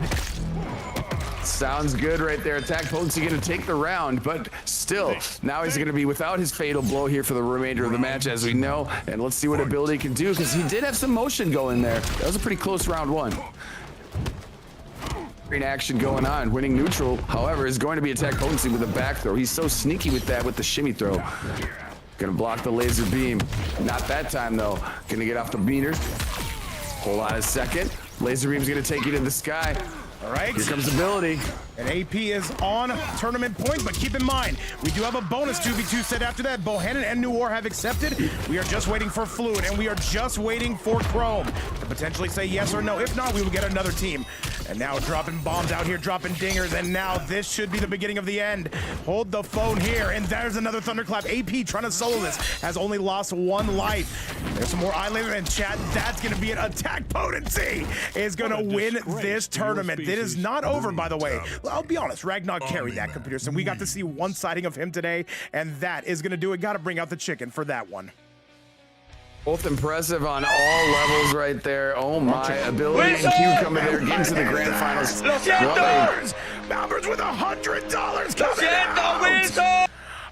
Sounds good right there. Attack potency going to take the round, but still, now he's going to be without his fatal blow here for the remainder of the match, as we know. And let's see what ability can do, because he did have some motion going there. That was a pretty close round 1. Great action going on. Winning neutral, however, is going to be attack potency with a back throw. He's so sneaky with that, with the shimmy throw. Gonna block the laser beam. Not that time, though. Gonna get off the meter. Hold on a second. Laser beam's gonna take you to the sky. All right. Here comes ability. And AP is on tournament point, but keep in mind, we do have a bonus 2v2 set after that. Bohannon and New War have accepted. We are just waiting for Fluid, and we are just waiting for Chrome to potentially say yes or no. If not, we will get another team. And now dropping bombs out here, dropping dingers, and now this should be the beginning of the end. Hold the phone here, and there's another thunderclap. AP trying to solo this, has only lost 1 life. There's some more eye laser in chat. That's going to be an attack potency is going to win this tournament. It is not over, by the way. I'll be honest, Ragnarok carried that, Computer, so we got to see one sighting of him today, and that is going to do it. Got to bring out the chicken for that one. Both impressive on all levels right there. Oh my, ability and Q coming there, getting to the grand finals. Malbers with $100 coming out.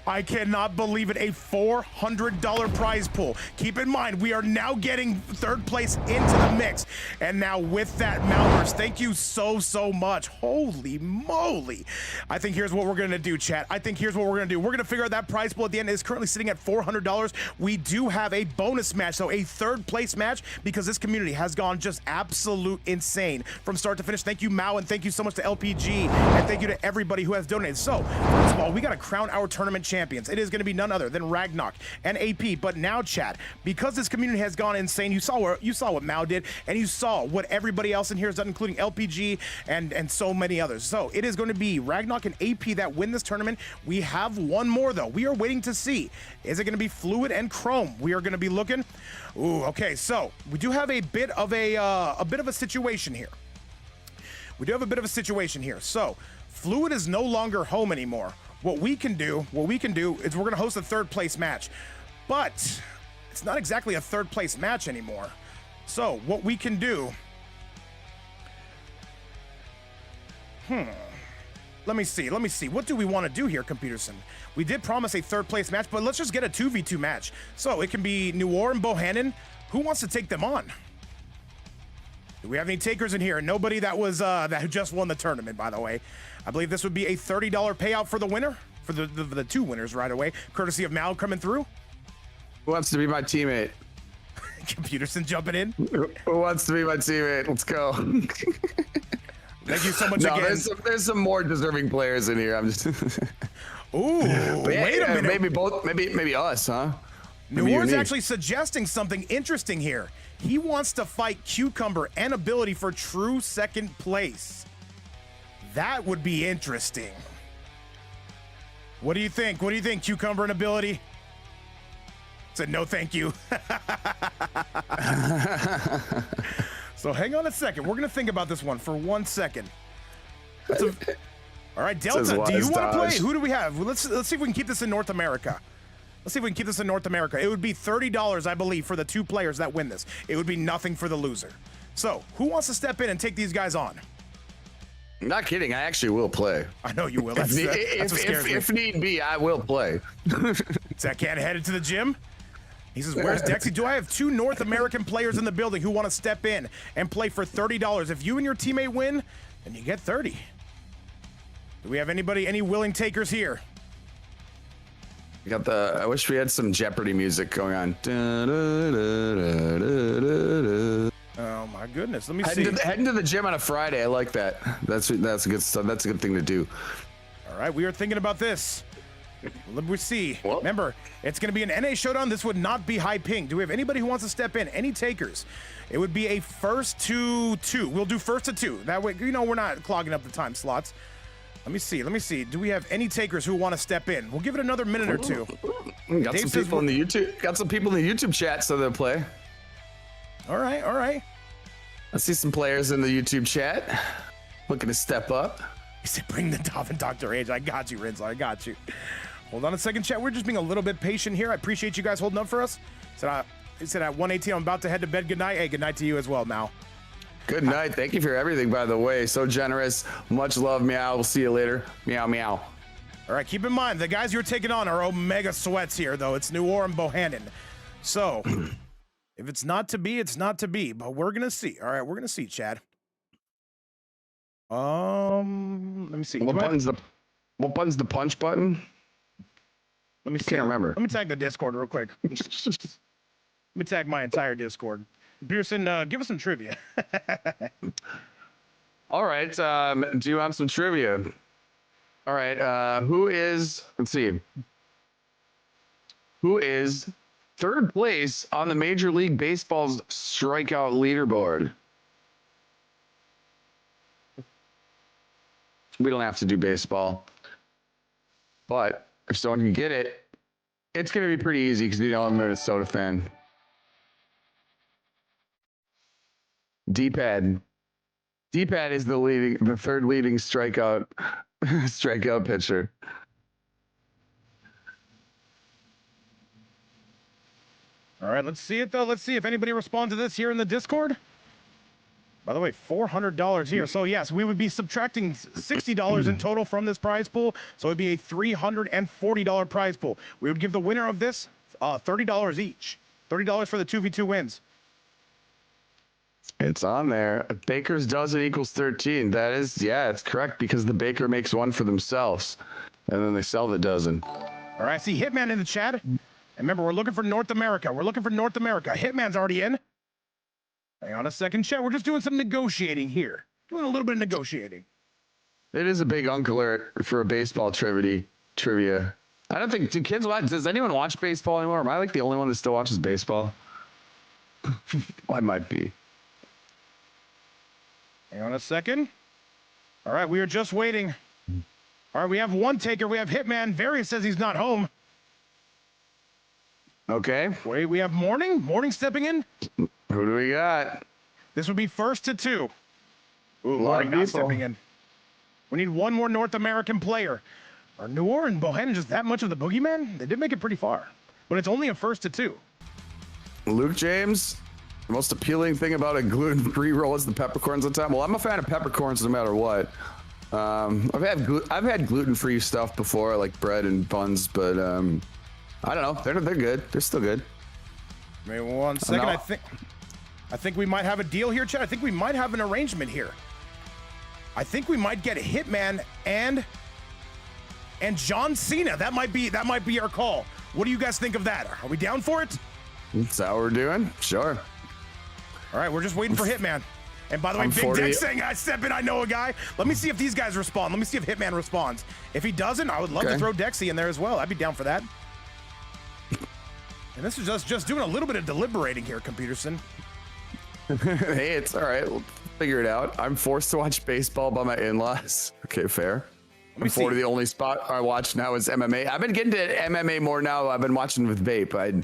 I cannot believe it, a $400 prize pool. Keep in mind, we are now getting 3rd place into the mix. And now with that, Malbers, thank you so much. Holy moly. I think here's what we're gonna do, chat. I think here's what we're gonna do. We're gonna figure out that prize pool at the end is currently sitting at $400. We do have a bonus match, so a 3rd place match, because this community has gone just absolute insane from start to finish. Thank you, Mao, and thank you so much to LPG, and thank you to everybody who has donated. So, first of all, we gotta crown our tournament champions. It is going to be none other than Ragnarok and AP. But now, chat, because this community has gone insane, you saw what Mao did, and you saw what everybody else in here has done, including LPG and so many others. So it is going to be Ragnarok and AP that win this tournament. We have one more, though. We are waiting to see. Is it going to be Fluid and Chrome? We are going to be looking. Ooh, okay. So we do have a bit of a situation here. we do have a bit of a situation here. So, Fluid is no longer home anymore. What we can do is we're gonna host a third place match, but it's not exactly a third place match anymore. So, what we can do, let me see. What do we want to do here, Computerson? We did promise a third place match, but let's just get a 2v2 match. So it can be Noir and Bohannon. Who wants to take them on? Do we have any takers in here? Nobody that was that who just won the tournament, by the way. I believe this would be a $30 payout for the winner, for the two winners right away, courtesy of Mal coming through. Who wants to be my teammate? Computerson jumping in. Who wants to be my teammate? Let's go. Thank you so much again. There's some more deserving players in here. I'm just. Ooh, wait a minute. Maybe us, huh? Noir's actually suggesting something interesting here. He wants to fight Cucumber and Ability for true second place. That would be interesting. What do you think? What do you think, Cucumber and Ability? Said no, thank you. So hang on a second. We're gonna think about this one for 1 second. All right, Delta, do you want to play? Who do we have? Let's see if we can keep this in North America. Let's see if we can keep this in North America. It would be $30, I believe, for the two players that win this. It would be nothing for the loser. So, who wants to step in and take these guys on? Not kidding. I actually will play. I know you will. That's what scares me. If need be, I will play. Zach Can headed to the gym. He says, where's Dexy? Do I have two North American players in the building who want to step in and play for $30? If you and your teammate win, then you get 30. Do we have any willing takers here? We got I wish we had some Jeopardy music going on. Oh my goodness. Let me see. Heading to the gym on a Friday. I like that. That's good stuff. That's a good thing to do. All right, we are thinking about this. Let me see. What? Remember, it's going to be an NA showdown. This would not be high ping. Do we have anybody who wants to step in? Any takers? It would be a first to two. We'll do first to two. That way, you know, we're not clogging up the time slots. Let me see. Do we have any takers who want to step in? We'll give it another minute or two. Got some people in the YouTube chat, so they'll play. All right. I see some players in the YouTube chat looking to step up. He said, bring the Dolphin Dr. Age. I got you, Rinsler. I got you. Hold on a second, chat. We're just being a little bit patient here. I appreciate you guys holding up for us. He said at 1:18, I'm about to head to bed. Good night. Hey, good night to you as well, Mal. Good night. Thank you for everything, by the way. So generous. Much love, meow. We'll see you later. Meow, meow. All right, keep in mind, the guys you're taking on are Omega Sweats here, though. It's Noir and Bohannon. So, if it's not to be, it's not to be. But we're going to see. All right, we're going to see, Chad. Let me see. What button's the punch button? Let me see. Can't remember. Let me tag the Discord real quick. Let me tag my entire Discord. Pearson, give us some trivia. All right. Do you have some trivia? All right. Let's see. Who is third place on the Major League Baseball's strikeout leaderboard? We don't have to do baseball. But if someone can get it, it's going to be pretty easy because, you know, I'm a Minnesota fan. D-pad. D-pad is the third leading strikeout pitcher. All right, let's see it though. Let's see if anybody responds to this here in the Discord. By the way, $400 here. So yes, we would be subtracting $60 in total from this prize pool. So it'd be a $340 prize pool. We would give the winner of this $30 each. $30 for the 2v2 wins. It's on there. A baker's dozen equals 13. That is, yeah, it's correct because the baker makes one for themselves and then they sell the dozen. All right, I see Hitman in the chat. And remember, we're looking for North America. Hitman's already in. Hang on a second, chat. We're just doing some negotiating here. Doing a little bit of negotiating. It is a big uncle alert for a baseball trivia. I don't think, does anyone watch baseball anymore? Am I like the only one that still watches baseball? I might be. Hang on a second. All right, we are just waiting. All right, we have one taker. We have Hitman. Various says he's not home. Okay. Wait, we have Morning. Morning stepping in. Who do we got? This would be first to two. Ooh, a lot of people stepping in. We need one more North American player. Are Noir and Bohannon just that much of the boogeyman? They did make it pretty far, but it's only a first to 2. Luke James, the most appealing thing about a gluten-free roll is the peppercorns on top. Well, I'm a fan of peppercorns no matter what. I've had gluten-free stuff before, like bread and buns, but I don't know. They're good. They're still good. Wait 1 second. I think we might have a deal here, Chad. I think we might have an arrangement here. I think we might get Hitman and John Cena. That might be our call. What do you guys think of that? Are we down for it? That's how we're doing. Sure. All right, we're just waiting for Hitman. And by the way, I'm Big 40. Deck saying, I step in, I know a guy. Let me see if these guys respond. Let me see if Hitman responds. If he doesn't, I would love to throw Dexy in there as well. I'd be down for that. And this is just doing a little bit of deliberating here, Computerson. Hey, it's all right. We'll figure it out. I'm forced to watch baseball by my in-laws. Okay, fair. I'm 40. The only spot I watch now is MMA. I've been getting to MMA more now. I've been watching with Vape. I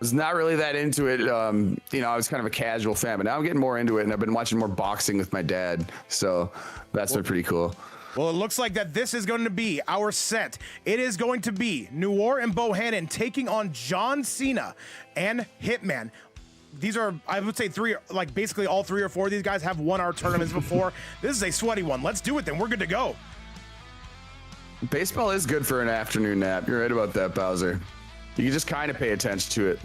was not really that into it. You know, I was kind of a casual fan, but now I'm getting more into it, and I've been watching more boxing with my dad. So that's been pretty cool. Well, it looks like that this is going to be our set. It is going to be Noir and Bohannon taking on John Cena and Hitman. These are, I would say, basically all 3 or 4 of these guys have won our tournaments before. This is a sweaty one. Let's do it then. We're good to go. Baseball is good for an afternoon nap. You're right about that, Bowser. You can just kind of pay attention to it.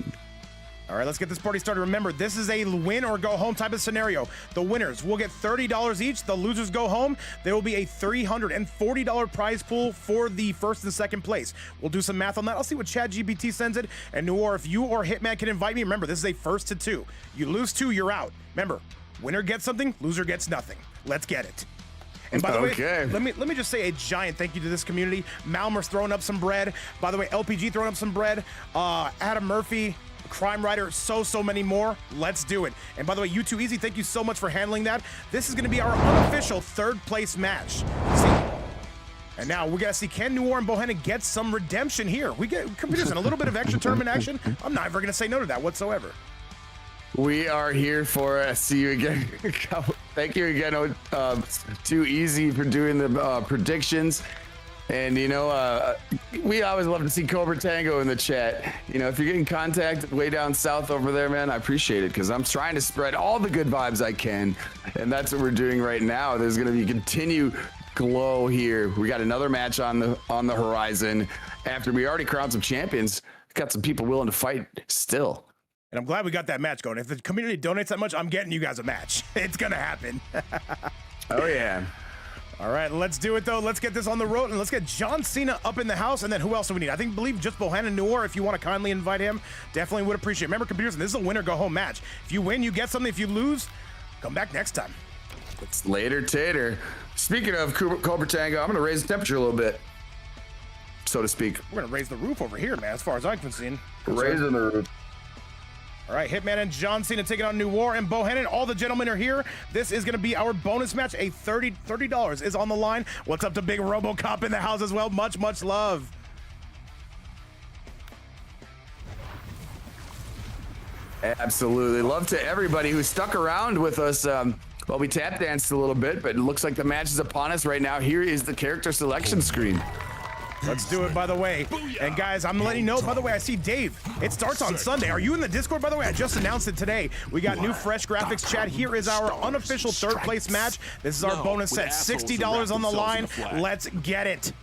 All right, let's get this party started. Remember, this is a win or go home type of scenario. The winners will get $30 each. The losers go home. There will be a $340 prize pool for the first and second place. We'll do some math on that. I'll see what ChatGPT sends it. And Noir, if you or Hitman can invite me, remember, this is a first to 2. You lose 2, you're out. Remember, winner gets something, loser gets nothing. Let's get it. And by the way, let me just say a giant thank you to this community. Malmer's throwing up some bread. By the way, LPG throwing up some bread. Adam Murphy, Crime Rider, so many more. Let's do it. And by the way, you too easy, thank you so much for handling that. This is going to be our unofficial 3rd place match. See? And now we got to see, can Noir and Bohannon get some redemption here? We get computers and a little bit of extra tournament action. I'm not ever going to say no to that whatsoever. We are here for see you again. Thank you again, Too Easy, for doing the predictions. And, you know, we always love to see Cobra Tango in the chat. You know, if you're getting contact way down south over there, man, I appreciate it, because I'm trying to spread all the good vibes I can. And that's what we're doing right now. There's going to be continued glow here. We got another match on the horizon. After we already crowned some champions, got some people willing to fight still. And I'm glad we got that match going. If the community donates that much, I'm getting you guys a match. It's going to happen. Oh, yeah. All right, let's do it, though. Let's get this on the road, and let's get John Cena up in the house. And then who else do we need? I believe just Bohannon Noir, if you want to kindly invite him. Definitely would appreciate it. Remember, computers, this is a winner-go-home match. If you win, you get something. If you lose, come back next time. It's later, tater. Speaking of Cobra Tango, I'm going to raise the temperature a little bit, so to speak. We're going to raise the roof over here, man, as far as I'm concerned. Raising the roof. All right, Hitman and John Cena taking on Noir and Bohannon. All the gentlemen are here. This is going to be our bonus match. A $30 is on the line. What's up to Big RoboCop in the house as well? Much love. Absolutely. Love to everybody who stuck around with us. Well, we tap danced a little bit, but it looks like the match is upon us right now. Here is the character selection screen. Let's do it, by the way. And guys, I'm letting you know, by the way, I see Dave. It starts on Sunday. Are you in the Discord, by the way? I just announced it today. We got new fresh graphics, chat. Here is our unofficial 3rd place match. This is our bonus set. $60 on the line. Let's get it.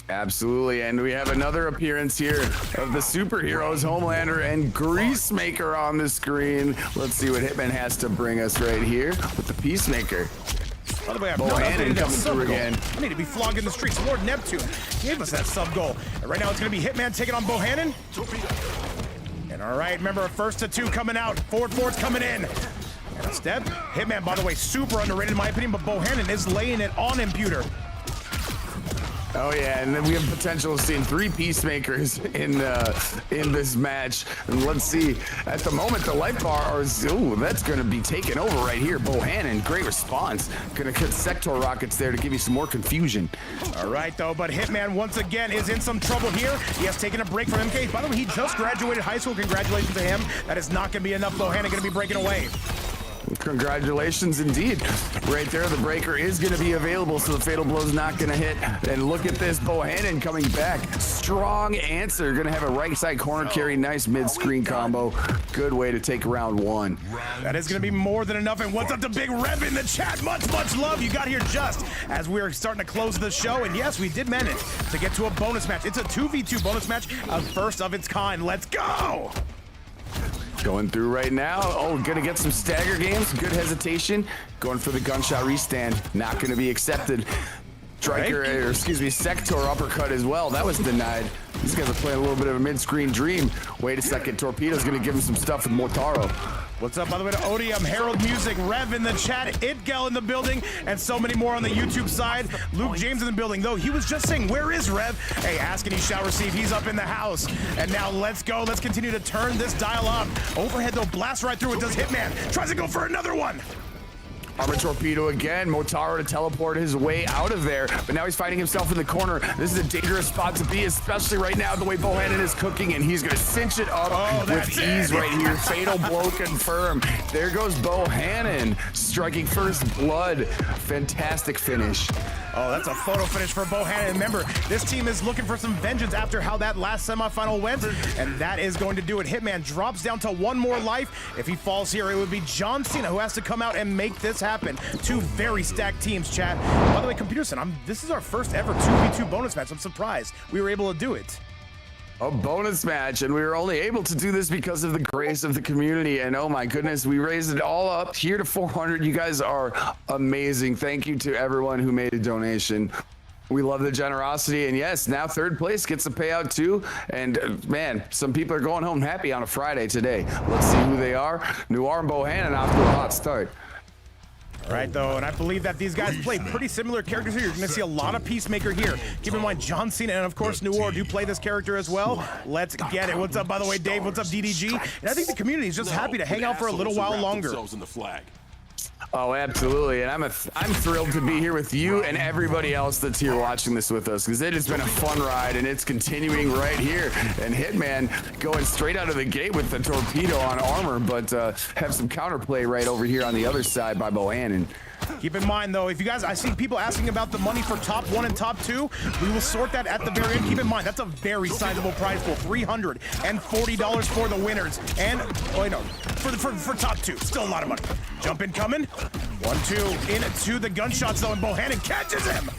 Absolutely. And we have another appearance here of the superheroes, Homelander and Greasemaker on the screen. Let's see what Hitman has to bring us right here with the Peacemaker. By the way, I've Bohannon coming through again. I need to be flogged in the streets. Lord Neptune gave us that sub goal. And right now it's going to be Hitman taking on Bohannon. And all right, remember, a 1st to 2 coming out. Forward four's coming in. And a step. Hitman, by the way, super underrated in my opinion, but Bohannon is laying it on him, Pewter. Oh yeah, and then we have potential of seeing 3 Peacemakers in this match. And let's see. At the moment, the life bar is that's going to be taken over right here. Bohannon, great response. Going to get sector rockets there to give you some more confusion. All right, though, but Hitman once again is in some trouble here. He has taken a break from MK. By the way, he just graduated high school. Congratulations to him. That is not going to be enough. Bohannon going to be breaking away. Congratulations indeed. Right there, the breaker is going to be available, so the fatal blow is not going to hit. And look at this, Bohannon coming back. Strong answer. Going to have a right side corner carry. Nice mid-screen combo. Good way to take round one. That is going to be more than enough. And what's up to Big Rev in the chat? Much love. You got here just as we are starting to close the show. And yes, we did manage to get to a bonus match. It's a 2v2 bonus match, a first of its kind. Let's go. Going through right now. Oh, gonna get some stagger games. Good hesitation. Going for the gunshot restand. Not gonna be accepted. Striker, or excuse me, Sector uppercut as well. That was denied. These guys are playing a little bit of a mid-screen dream. Wait a second. Torpedo's gonna give him some stuff with Mortaro. What's up, by the way, to Odium, Harold Music, Rev in the chat, Itgel in the building, and so many more on the YouTube side. Luke James in the building, though he was just saying, where is Rev? Hey, ask and he shall receive. He's up in the house. And now let's go. Let's continue to turn this dial up. Overhead, though, blast right through it. Does Hitman. Tries to go for another one. Armor torpedo again. Motaro to teleport his way out of there, but now he's finding himself in the corner. This is a dangerous spot to be, especially right now the way Bohannon is cooking, and he's gonna cinch it up with ease right here. Fatal blow confirmed. There goes Bohannon striking first blood. Fantastic finish. Oh, that's a photo finish for Bohannon. Remember, this team is looking for some vengeance after how that last semifinal went, and that is going to do it. Hitman drops down to one more life. If he falls here, it would be John Cena who has to come out and make this happen. Two very stacked teams, chat. By the way, Computerson, this is our first ever 2v2 bonus match. I'm surprised we were able to do it. A bonus match, and we were only able to do this because of the grace of the community. And oh my goodness, we raised it all up here to 400. You guys are amazing. Thank you to everyone who made a donation. We love the generosity, and yes, now third place gets a payout too. And man, some people are going home happy on a Friday today. Let's see who they are. Noir and Bohannon off to a hot start. Right, though, and I believe that these guys play pretty similar characters here. You're going to see a lot of Peacemaker here. Keep in mind, John Cena and, of course, Noir do play this character as well. Let's get it. What's up, by the way, Dave? What's up, DDG? And I think the community is just happy to hang out for a little while longer. Oh, absolutely, and I'm thrilled to be here with you and everybody else that's here watching this with us, because it has been a fun ride, and it's continuing right here. And Hitman going straight out of the gate with the torpedo on armor, but have some counterplay right over here on the other side by Bohannon. Keep in mind, though, if you guys, I see people asking about the money for top 1 and top 2. We will sort that at the very end. Keep in mind, that's a very sizable prize pool, $340 for the winners. And, oh, wait, no, for top 2, still a lot of money. Jump in coming. 1-2 into the gunshots, though, and Bohannon catches him.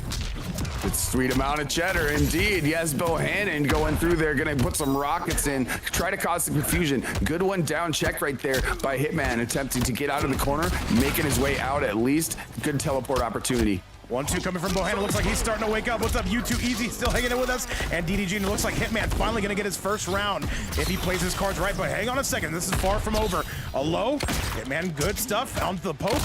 It's sweet amount of cheddar, indeed. Yes, Bohannon going through there, gonna put some rockets in, try to cause some confusion. Good one down check right there by Hitman, attempting to get out of the corner, making his way out at least. Good teleport opportunity. 1-2 coming from Bohannon. Looks like he's starting to wake up. What's up, U2 Easy? Still hanging in with us. And DDG, and it looks like Hitman finally going to get his first round if he plays his cards right. But hang on a second. This is far from over. A low. Hitman, good stuff. Onto the poke.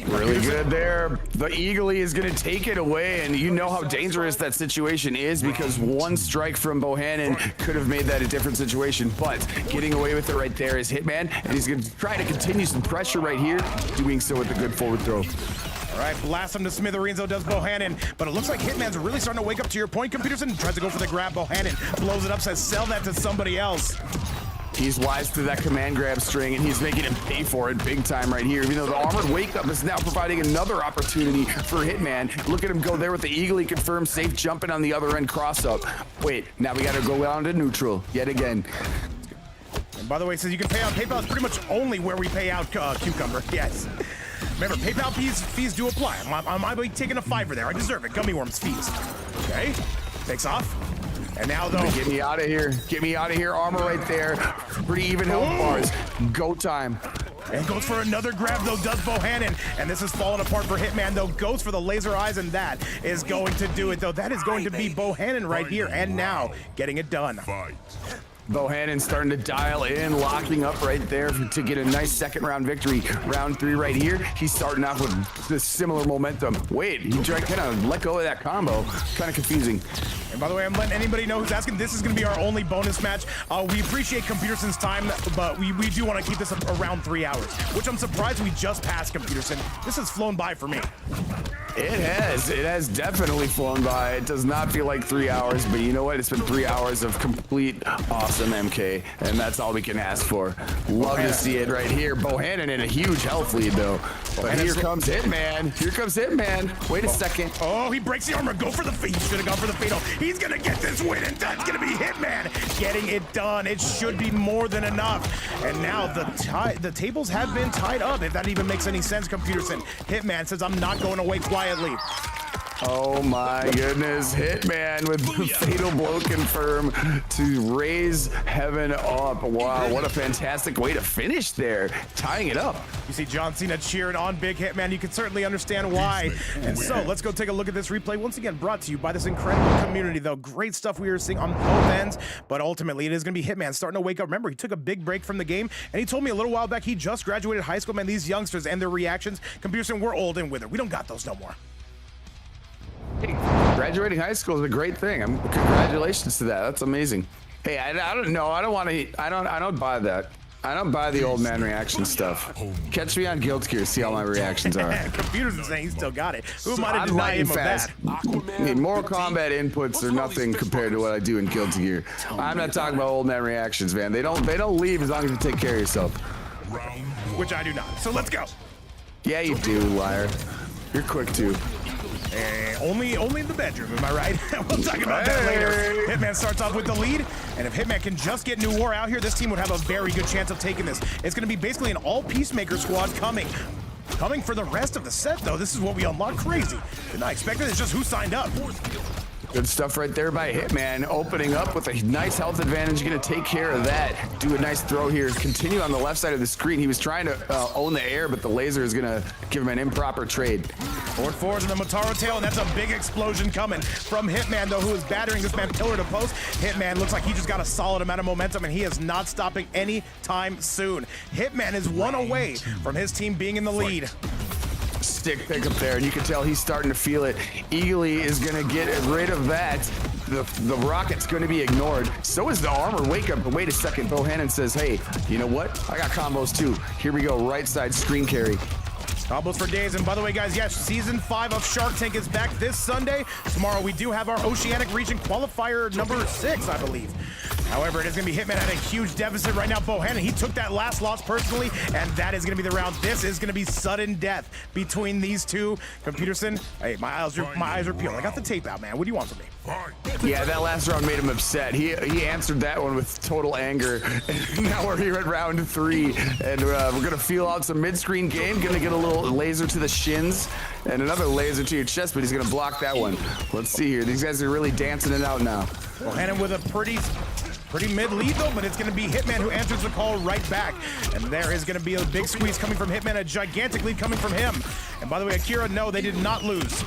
Really good there. The Eagly is going to take it away, and you know how dangerous that situation is, because one strike from Bohannon could have made that a different situation, but getting away with it right there is Hitman, and he's going to try to continue some pressure right here, doing so with a good forward throw. All right, blast him to smithereens, though, does Bohannon. But it looks like Hitman's really starting to wake up to your point, Computerson. Tries to go for the grab. Bohannon blows it up, says sell that to somebody else. He's wise to that command grab string, and he's making him pay for it big time right here. Even though the armored wake up is now providing another opportunity for Hitman. Look at him go there with the Eagly confirmed safe jumping on the other end cross up. Wait, now we got to go down to neutral yet again. And by the way, it says you can pay out. PayPal is pretty much only where we pay out Cucumber. Yes. Remember, PayPal fees do apply. I might be taking a $5 there. I deserve it. Gummy worms fees. Okay. Takes off. And now, though, get me out of here. Get me out of here. Armor right there. Pretty even health bars. Go time. And goes for another grab, though, does Bohannon. And this is falling apart for Hitman, though. Goes for the laser eyes, and that is going to do it, though. That is going to be Bohannon right here. And now, getting it done. Bohannon starting to dial in, locking up right there to get a nice second round victory. Round 3 right here. He's starting off with this similar momentum. Wait, he tried kind of let go of that combo. Kind of confusing. And by the way, I'm letting anybody know who's asking, this is going to be our only bonus match. We appreciate Computerson's time, but we do want to keep this around 3 hours, which I'm surprised we just passed, Computerson. This has flown by for me. It has definitely flown by. It does not feel like 3 hours, but you know what? It's been 3 hours of complete awesome. awesome, MK, and that's all we can ask for. Love to see it right here. Bohannon in a huge health lead, though. But here comes Hitman. Here comes Hitman. Wait a second. Oh, he breaks the armor. Go for the feed. He should have gone for the fatal. He's going to get this win, and that's going to be Hitman getting it done. It should be more than enough. And now the tables have been tied up, if that even makes any sense, Computerson. Hitman says, I'm not going away quietly. Oh my goodness, Hitman with the fatal blow confirm to raise heaven up. Wow, what a fantastic way to finish there, tying it up. You see John Cena cheering on Big Hitman. You can certainly understand why. And so let's go take a look at this replay. Once again, brought to you by this incredible community, though. Great stuff we are seeing on both ends, but ultimately it is going to be Hitman starting to wake up. Remember, he took a big break from the game, and he told me a little while back he just graduated high school. Man, these youngsters and their reactions, Computerson, we're old and withered. We don't got those no more. Hey, graduating high school is a great thing. Congratulations to that. That's amazing. Hey, I don't know. I don't buy that. I don't buy the old man reaction stuff. Catch me on Guild Gear, see how my reactions are. Computers are saying he still got it. Who am I to deny him of that? Mortal Kombat inputs are nothing compared to what I do in Guild Gear. I'm not talking about old man reactions, man. They don't leave as long as you take care of yourself. Which I do not. So let's go. Yeah, you do, liar. You're quick too. Only in the bedroom, am I right? We'll talk about that later. Hitman starts off with the lead, and if Hitman can just get New War out here, this team would have a very good chance of taking this. It's going to be basically an all Peacemaker squad coming for the rest of the set, though. This is what we unlock. Crazy. Did not expect it. It's just who signed up. Good stuff right there by Hitman, opening up with a nice health advantage. Going to take care of that. Do a nice throw here. Continue on the left side of the screen. He was trying to own the air, but the laser is going to give him an improper trade. Forward to the Motaro tail, and that's a big explosion coming from Hitman, though, who is battering this man pillar to post. Hitman looks like he just got a solid amount of momentum, and he is not stopping anytime soon. Hitman is one away from his team being in the lead. Stick pick up there, and you can tell he's starting to feel it. Eagly is going to get rid of that. The rocket's going to be ignored. So is the armor. Wake up, but wait a second. Bohannon says, hey, you know what? I got combos too. Here we go, right side screen carry. Combos for days. And by the way, guys, yes, season 5 of Shark Tank is back this Sunday. Tomorrow we do have our Oceanic Region qualifier number 6, I believe. However, it is going to be Hitman at a huge deficit right now. Bohannon, he took that last loss personally, and that is going to be the round. This is going to be sudden death between these two. Computerson, hey, my eyes are peeled. I got the tape out, man. What do you want from me? Yeah, that last round made him upset. He answered that one with total anger. Now we're here at round 3, and we're going to feel out some mid-screen game. Going to get a little laser to the shins and another laser to your chest, but he's going to block that one. Let's see here. These guys are really dancing it out now. Bohannon with a pretty mid lead, though, but it's going to be Hitman who answers the call right back. And there is going to be a big squeeze coming from Hitman, a gigantic lead coming from him. And by the way, Akira, no, they did not lose.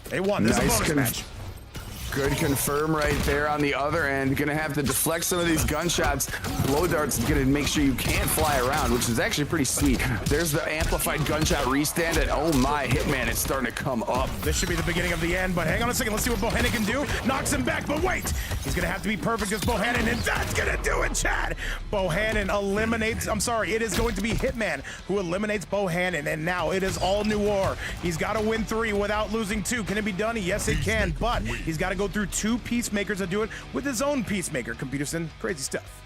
They won. This is a bonus match. Good confirm right there on the other end. Gonna have to deflect some of these gunshots. Blow darts is gonna make sure you can't fly around, which is actually pretty sweet. There's the amplified gunshot restand, and oh my, Hitman is starting to come up. This should be the beginning of the end, but hang on a second. Let's see what Bohannon can do. Knocks him back, but wait. He's gonna have to be perfect as Bohannon, and that's gonna do it, Chad. Bohannon eliminates, it is going to be Hitman who eliminates Bohannon, and now it is all New War. He's gotta win 3 without losing 2. Can it be done? Yes, it can, but he's gotta go through 2 Peacemakers to do it with his own Peacemaker. Computerson, crazy stuff.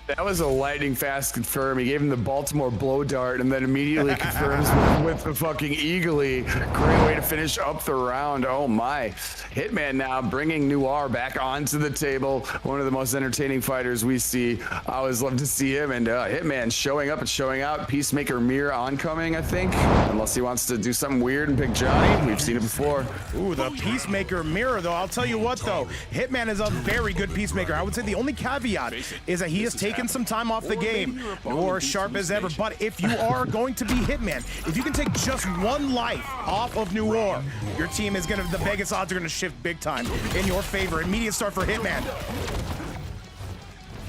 That was a lightning fast confirm. He gave him the Baltimore blow dart and then immediately confirms with the fucking Eagly. Great way to finish up the round. Oh my. Hitman now bringing Noir back onto the table. One of the most entertaining fighters we see. I always love to see him. And Hitman showing up and showing out. Peacemaker mirror oncoming, I think. Unless he wants to do something weird and pick Johnny. We've seen it before. Ooh, the Peacemaker mirror, though. I'll tell you what, though. Hitman is a very good Peacemaker. I would say the only caveat is that he has taken some time off the game. You're sharp as ever, but if you are going to be Hitman, if you can take just 1 life off of New War, your team is gonna, the Vegas odds are gonna shift big time in your favor. Immediate start for Hitman.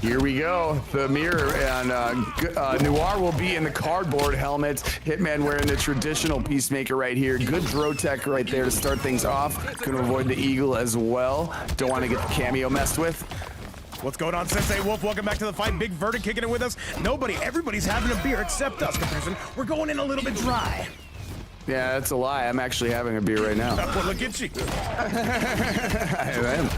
Here we go. The mirror, and Noir will be in the cardboard helmet. Hitman wearing the traditional Peacemaker right here. Good throw tech right there to start things off. Gonna avoid the Eagle as well. Don't want to get the cameo messed with. What's going on, Sensei Wolf? Welcome back to the fight. Big Verdict kicking it with us. Everybody's having a beer except us, Comparison. We're going in a little bit dry. Yeah, that's a lie. I'm actually having a beer right now. Well, look at you. I am.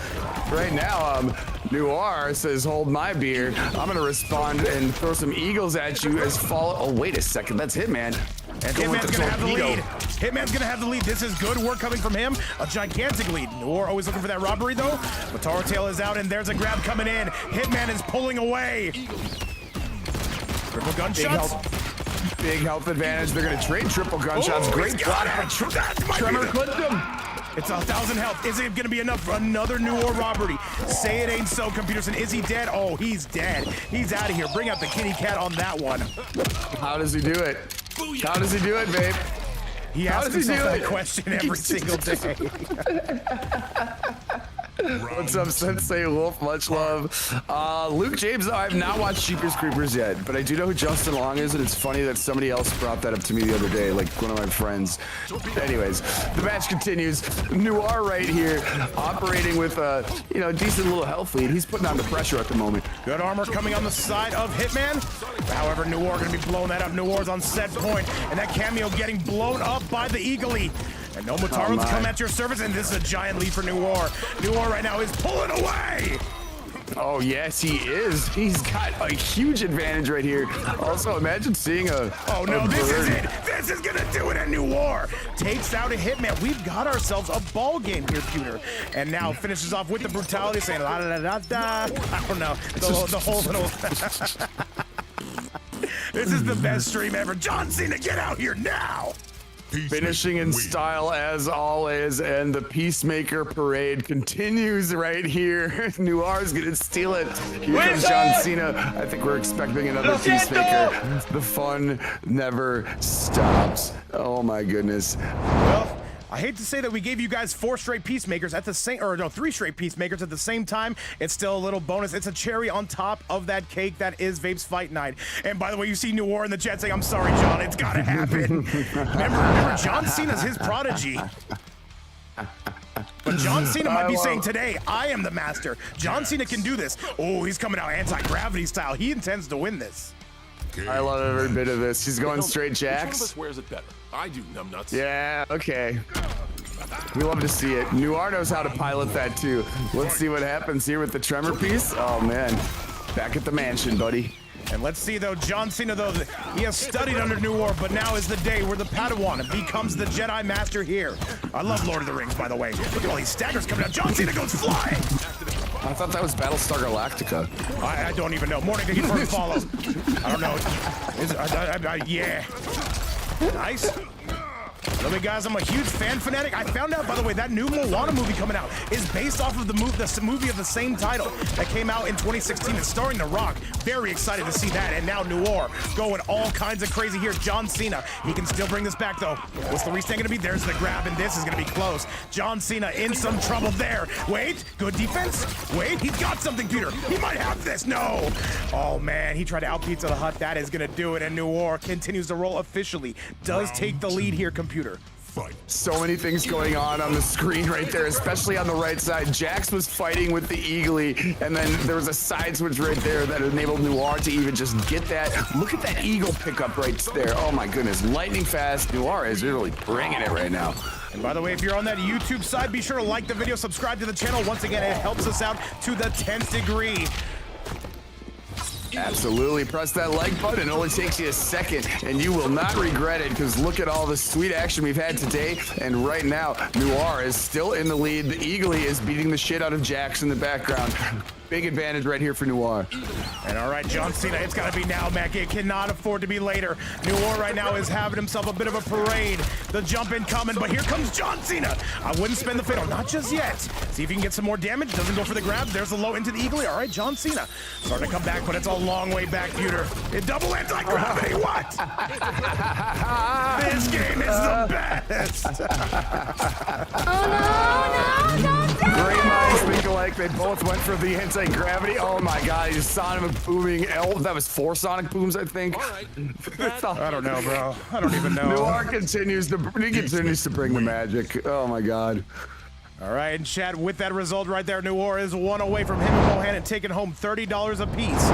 right now, Noir says, hold my beer. I'm going to respond and throw some eagles at you as follow. Oh, wait a second. That's Hitman. And Hitman's gonna have the lead. Hitman's gonna have the lead. This is good work coming from him. A gigantic lead. Noir always looking for that robbery though. Mataro Tail is out and there's a grab coming in. Hitman is pulling away. Triple gunshots. Big health advantage. They're gonna trade triple gunshots. Great block. Tremor clipped him. It's 1,000 health. Is it gonna be enough for another Noir robbery? Say it ain't so, Computerson. Is he dead? Oh, he's dead. He's out of here. Bring out the kitty cat on that one. How does he do it? How does he do it, babe? He asks himself that question every single day. What's up, Sensei Wolf? Much love. Luke James, I have not watched Jeepers Creepers yet, but I do know who Justin Long is, and it's funny that somebody else brought that up to me the other day, like one of my friends. Anyways, the match continues. Noir right here, operating with a decent little health lead. He's putting on the pressure at the moment. Good armor coming on the side of Hitman. However, Noir gonna be blowing that up. Noir's on set point, and that cameo getting blown up by the Eagly. And no Mataro's come at your service, and this is a giant lead for Noir. Noir right now is pulling away. Oh, yes, he is. He's got a huge advantage right here. Also, imagine seeing a... Oh, no, this is it. This is going to do it at Noir. Takes out a Hitman. We've got ourselves a ball game here, Pewter. And now finishes off with the brutality, saying la da da da da. I don't know. The whole little... This is the best stream ever. John Cena, get out here now. Finishing in style as always, and the Peacemaker parade continues right here. Noir's gonna steal it. Here comes John Cena. I think we're expecting another Peacemaker. The fun never stops. Oh my goodness. Well, I hate to say that we gave you guys 4 straight Peacemakers at the same, or no, 3 straight Peacemakers at the same time. It's still a little bonus. It's a cherry on top of that cake that is Vape's Fight Night. And by the way, you see Noir in the chat saying, I'm sorry, John, it's gotta happen. remember, John Cena's his prodigy. But John Cena might be saying today, I am the master. John Cena can do this. Oh, he's coming out anti-gravity style. He intends to win this. I love every bit of this. He's going straight jacks. Which one of us wears it better? I do, numbnuts. Yeah, okay. We love to see it. Noir knows how to pilot that too. Let's see what happens here with the tremor piece. Oh man, back at the mansion, buddy. And let's see though, John Cena though, he has studied under Noir, but now is the day where the Padawan becomes the Jedi Master here. I love Lord of the Rings, by the way. Look at all these staggers coming out. John Cena goes flying. I thought that was Battlestar Galactica. I don't even know. Morning to confirm follow. I don't know. Yeah. Nice. Really, guys, I'm a huge fan fanatic. I found out, by the way, that new Moana movie coming out is based off of the movie of the same title that came out in 2016. It's starring The Rock. Very excited to see that. And now Noir going all kinds of crazy here. John Cena, he can still bring this back, though. What's the restand going to be? There's the grab, and this is going to be close. John Cena in some trouble there. Wait, good defense. Wait, he's got something, Peter. He might have this. No. Oh, man, he tried to out Pizza the Hut. That is going to do it, and Noir continues to roll officially. Does take the lead here, Computer. So many things going on the screen right there, especially on the right side. Jax was fighting with the Eagly, and then there was a side switch right there that enabled Noir to even just get that. Look at that Eagle pickup right there. Oh my goodness, lightning fast. Noir is really bringing it right now. And by the way, if you're on that YouTube side, be sure to like the video, subscribe to the channel. Once again, it helps us out to the 10th degree. Absolutely. Press that like button. It only takes you a second, and you will not regret it, because look at all the sweet action we've had today. And right now, Noir is still in the lead. The Eagly is beating the shit out of Jax in the background. Big advantage right here for Noir. And all right, John Cena, it's got to be now, Mac. It cannot afford to be later. Noir right now is having himself a bit of a parade. The jump in coming, but here comes John Cena. I wouldn't spend the fatal, not just yet. See if he can get some more damage. Doesn't go for the grab. There's the low into the Eagly. All right, John Cena starting to come back, but it's a long way back, Pewter. It double anti-gravity, what? This game is the best. Oh, no, Great minds think alike. They both went for the anti-gravity. Oh my god, he's sonic booming. That was 4 sonic booms, I think. All right. I don't know, bro. I don't even know. Noir continues to bring the magic. Oh my god. All right, and chat, with that result right there, Noir is 1 away from him and Mohan and taking home $30 apiece.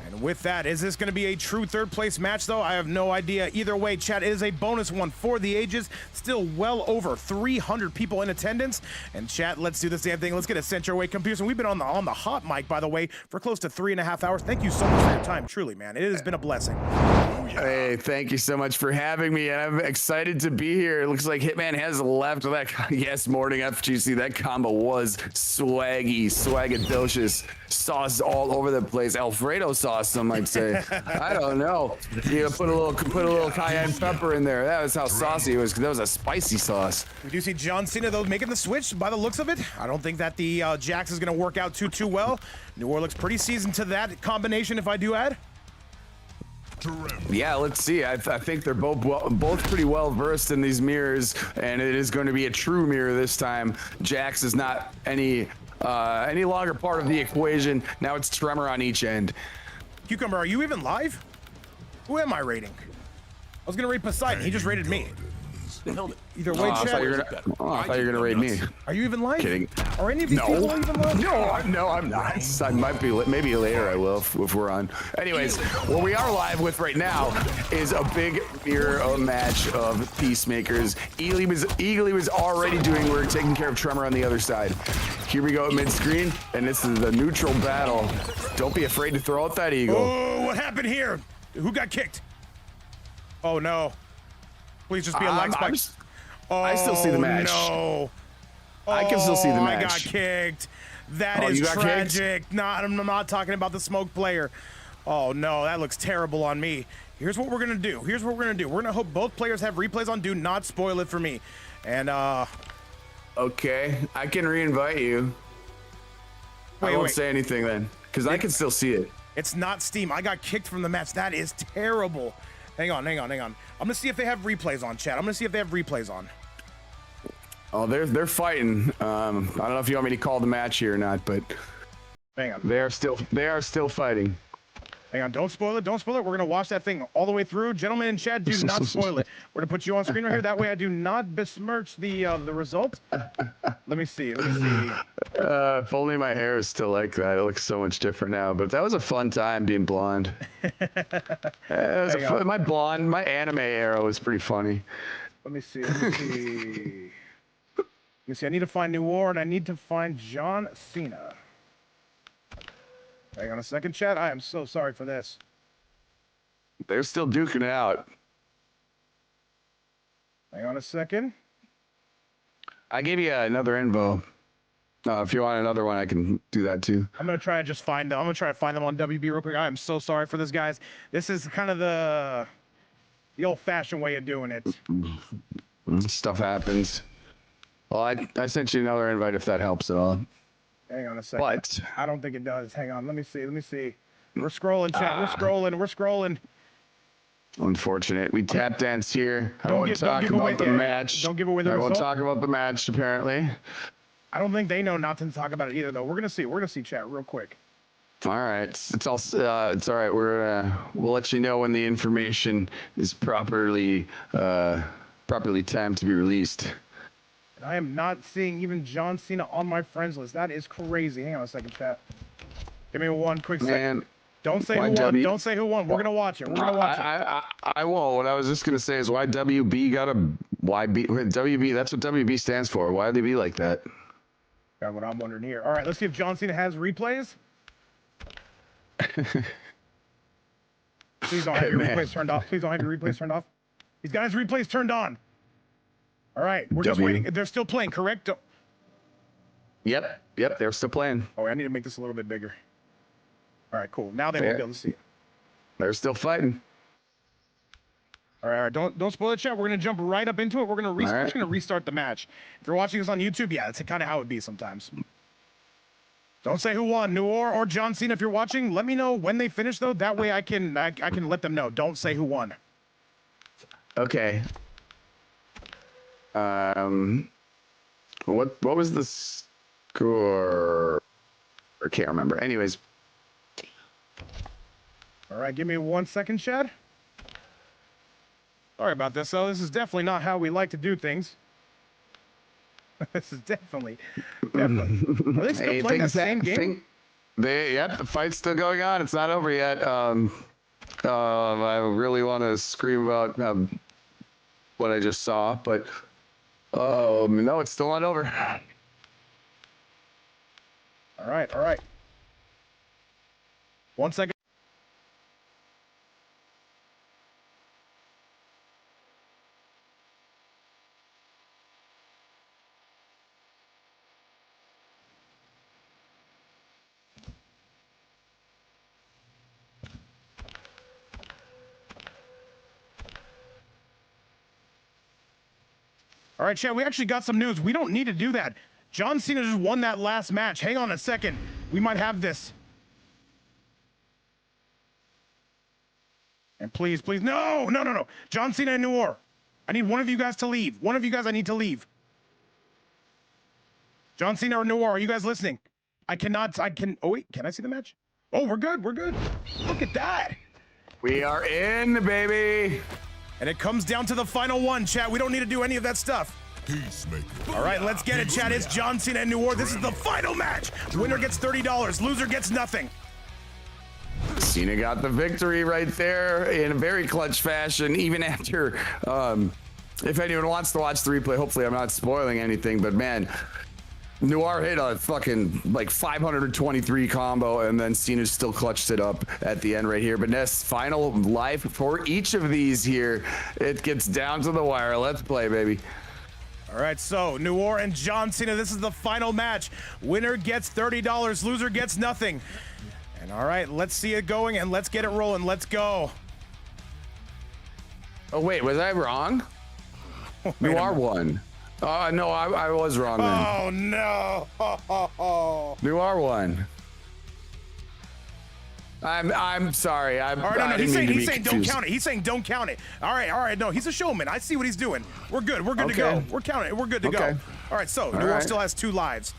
And With that, is this going to be a true third place match, though? I have no idea. Either way, chat, it is a bonus one for the ages. Still well over 300 people in attendance. And chat, let's do this damn thing. Let's get it sent your way. Computers, and we've been on the hot mic, by the way, for close to 3.5 hours. Thank you so much for your time. Truly, man. It has been a blessing. Hey, thank you so much for having me, and I'm excited to be here. It looks like Hitman has left that. Yes, morning FGC. That combo was swagadocious. Sauce all over the place. Alfredo sauce, some might say. I don't know. You put a little cayenne pepper in there. That was how saucy it was, because that was a spicy sauce. We do see John Cena, though, making the switch by the looks of it. I don't think that the Jax is going to work out too well. New Orleans looks pretty seasoned to that combination, if I do add. Yeah, let's see. I think they're both pretty well versed in these mirrors, and it is going to be a true mirror this time. Jax is not any longer part of the equation. Now it's Tremor on each end. Cucumber, are you even live? Who am I rating? I was gonna rate Poseidon. He just rated me. Either way, I thought you were gonna raid me. Are you even live? Kidding. Are any of these people even live? No, I'm not. I might be. Maybe later I will if we're on. Anyways, what we are live with right now is a big mirror match of Peacemakers. Eagly was already doing work, taking care of Tremor on the other side. Here we go at mid-screen, and this is the neutral battle. Don't be afraid to throw out that eagle. Oh, what happened here? Who got kicked? Oh no. Please just be a leg spike. I still see the match. No. I can still see the match. I got kicked. That is tragic. I'm not talking about the smoke player. Oh no, that looks terrible on me. Here's what we're gonna do. We're gonna hope both players have replays on. Do not spoil it for me. And okay, I can re-invite you. I won't say anything then, because I can still see it. It's not Steam. I got kicked from the match. That is terrible. Hang on. I'm gonna see if they have replays on, chat. I'm gonna see if they have replays on. Oh, they're fighting. I don't know if you want me to call the match here or not, but hang on. They are still fighting. Hang on, don't spoil it. We're gonna watch that thing all the way through. Gentlemen in chat, do not spoil it. We're gonna put you on screen right here. That way I do not besmirch the result. Let me see. If only my hair is still like that. It looks so much different now. But that was a fun time being blonde. My anime era was pretty funny. Let me see. I need to find New War, and I need to find John Cena. Hang on a second, chat. I am so sorry for this. They're still duking it out. Hang on a second. I gave you another info. If you want another one, I can do that too. I'm gonna try to find them on WB real quick. I am so sorry for this, guys. This is kind of the old-fashioned way of doing it. Stuff happens. Well, I sent you another invite if that helps at all. Hang on a second. What? I don't think it does. Hang on. Let me see. We're scrolling, chat. We're scrolling. Unfortunate. We tap dance here. I won't talk about the match. Don't give away the result. I won't talk about the match, apparently. I don't think they know not to talk about it either, though. We're gonna see, chat, real quick. All right. It's all right. We'll let you know when the information is properly timed to be released. I am not seeing even John Cena on my friends list. That is crazy. Hang on a second, chat. Give me one quick second. Don't say who won. Don't say who won. We're gonna watch it. I won't. What I was just gonna say is why WB got a YB. WB. That's what WB stands for. Why do they be like that? That's what I'm wondering here. All right, let's see if John Cena has replays. Please don't have your replays turned off. He's got his replays turned on. All right, we're just waiting. They're still playing, correct? Yep, they're still playing. Oh, I need to make this a little bit bigger. All right, cool. Now they won't be able to see it. They're still fighting. All right. Don't spoil the chat. We're gonna jump right up into it. We're gonna restart the match. If you're watching this on YouTube, yeah, that's kind of how it be sometimes. Don't say who won, New or John Cena. If you're watching, let me know when they finish though. That way I can let them know. Don't say who won. Okay. What was the score? I can't remember. Anyways. All right, give me 1 second, Chad. Sorry about this, though. This is definitely not how we like to do things. This is definitely. Are they still playing that same game? Yep, the fight's still going on. It's not over yet. I really want to scream about what I just saw, but no, it's still not over. All right, all right. 1 second. All right, Chad, we actually got some news. We don't need to do that. John Cena just won that last match. Hang on a second. We might have this. And please, please, no. John Cena and Noir. I need one of you guys to leave. One of you guys, I need to leave. John Cena or Noir, are you guys listening? Oh wait, can I see the match? Oh, we're good, we're good. Look at that. We are in, baby. And it comes down to the final one, chat. We don't need to do any of that stuff. All right, let's get it, chat. It's John Cena and Noir. This is the final match. Winner gets $30. Loser gets nothing. Cena got the victory right there in a very clutch fashion, even after, if anyone wants to watch the replay, hopefully I'm not spoiling anything, but man, Noir hit a fucking like 523 combo, and then Cena still clutched it up at the end right here. But Ness, final life for each of these here. It gets down to the wire. Let's play, baby. All right, so Noir and John Cena, this is the final match. Winner gets $30, loser gets nothing. And all right, let's see it going and let's get it rolling. Let's go. Oh, wait, was I wrong? Noir won. No, I was wrong then. Oh, no. Noir won. I'm sorry. All right, no, he's saying don't count it. He's saying don't count it. All right. No, he's a showman. I see what he's doing. We're good. We're good to go. We're counting it. We're good to go. All right, so Noir still has 2 lives.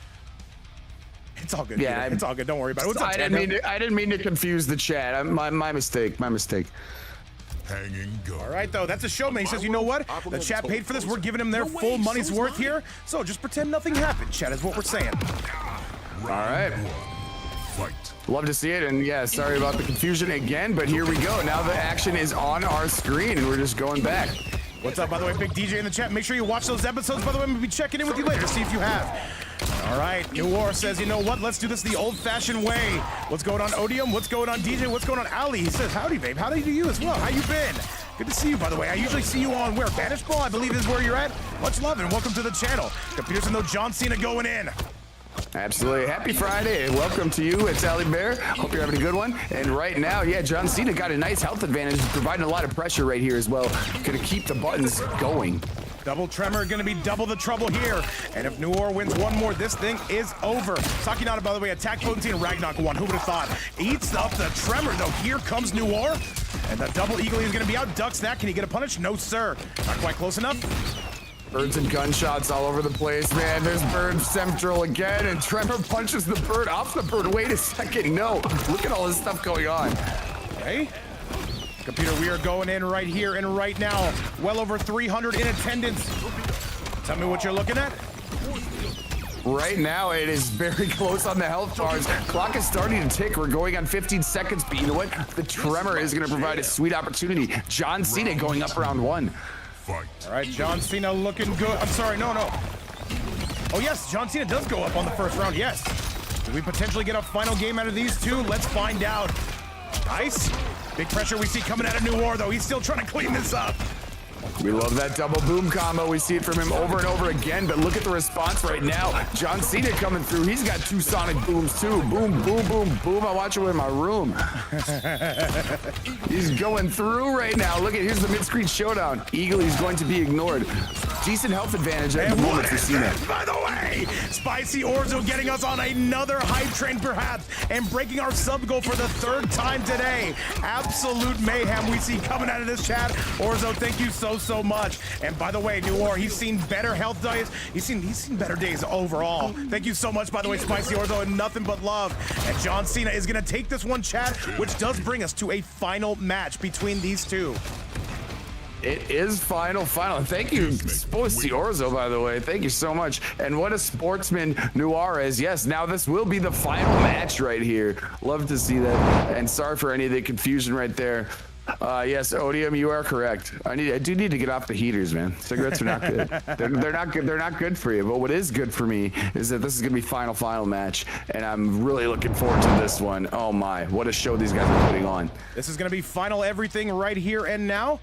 It's all good. Yeah, it's all good. Don't worry about it. What's up, I didn't mean to confuse the chat. My mistake. My mistake. All right, though, that's a showman. He says, you know what? The chat paid for this. We're giving him their full money's worth here. So just pretend nothing happened, chat, is what we're saying. All right. Love to see it. And yeah, sorry about the confusion again, but here we go. Now the action is on our screen and we're just going back. What's up, by the way, Big DJ in the chat. Make sure you watch those episodes. By the way, I'm going to be checking in with you later to see if you have. All right, Noir says, you know what? Let's do this the old-fashioned way. What's going on, Odium? What's going on, DJ? What's going on, Ali? He says, howdy, babe. How do you as well? How you been? Good to see you, by the way. I usually see you on where? Banish Ball, I believe is where you're at. Much love and welcome to the channel. Computers and though John Cena going in. Absolutely. Happy Friday. Welcome to you. It's Ali Bear. Hope you're having a good one. And right now, yeah, John Cena got a nice health advantage, providing a lot of pressure right here as well. Going to keep the buttons going. Double tremor, going to be double the trouble here. And if Noir wins one more, this thing is over. Sakinata, by the way, attack potency and Ragnarok 1. Who would have thought? Eats up the tremor, though. Here comes Noir. And the double eagle is going to be out. Ducks that. Can he get a punish? No, sir. Not quite close enough. Birds and gunshots all over the place, man. There's Bird Central again, and Tremor punches the Bird off the Bird. Wait a second, no. Look at all this stuff going on. Okay. Computer, we are going in right here and right now. Well over 300 in attendance. Tell me what you're looking at. Right now, it is very close on the health bars. Clock is starting to tick. We're going on 15 seconds, but you know what? The Tremor is going to provide a sweet opportunity. John Cena going up round 1. All right, John Cena looking good. I'm sorry, no. Oh, yes, John Cena does go up on the first round, yes. Do we potentially get a final game out of these two? Let's find out. Nice. Big pressure we see coming out of Noir, though. He's still trying to clean this up. We love that double boom combo. We see it from him over and over again, but look at the response right now. John Cena coming through. He's got 2 sonic booms too. Boom, boom, boom, boom. I watch it in my room. He's going through right now. Look at, here's the mid-screen showdown. Eagle is going to be ignored. Decent health advantage at the moment for Cena. By the way, Spicy Orzo getting us on another hype train perhaps and breaking our sub goal for the 3rd time today. Absolute mayhem we see coming out of this chat. Orzo, thank you so much. And by the way, Noir, he's seen better health days. He's seen better days overall. Thank you so much, by the way, Spicy Orzo, and nothing but love. And John Cena is going to take this one, chat, which does bring us to a final match between these two. It is final. Thank you, Spicy Orzo, by the way. Thank you so much. And what a sportsman Noir is. Yes, now this will be the final match right here. Love to see that. And sorry for any of the confusion right there. Yes, Odium, you are correct. I do need to get off the heaters, man. Cigarettes are not good. They're not good. They're not good for you. But what is good for me is that this is gonna be final match, and I'm really looking forward to this one. Oh my, what a show these guys are putting on. This is gonna be final everything right here and now.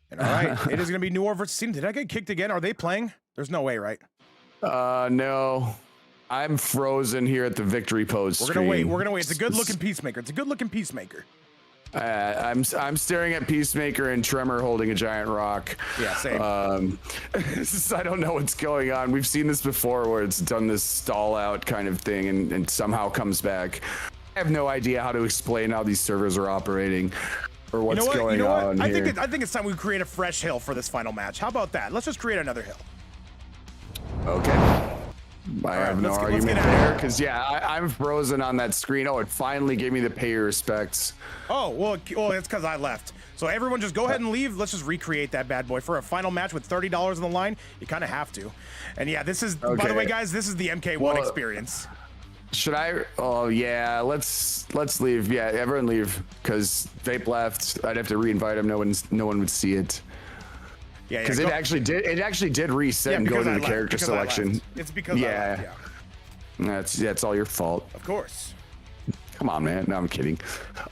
And all right, it is gonna be Noir versus Cena. Did I get kicked again? Are they playing? There's no way, right? No. I'm frozen here at the victory pose. We're gonna wait. It's a good looking Peacemaker. I'm staring at Peacemaker and Tremor holding a giant rock. Yeah, same. I don't know what's going on. We've seen this before where it's done this stall out kind of thing and somehow comes back. I have no idea how to explain how these servers are operating or what's going on here. I think it's time we create a fresh hill for this final match. How about that? Let's just create another hill. Okay. I have no argument there, because I'm frozen on that screen. Oh, it finally gave me the pay your respects. Oh, well, it's because I left. So everyone just go ahead and leave. Let's just recreate that bad boy for a final match with $30 on the line. You kind of have to. And yeah, this is, by the way, guys, this is the MK1 experience. Should I? Oh yeah, let's leave. Yeah, everyone leave, because Vape left. I'd have to reinvite him. No one would see it. Yeah, because it actually did reset and go to the character selection. It's because I left, that's all your fault. Of course. Come on, man. No, I'm kidding.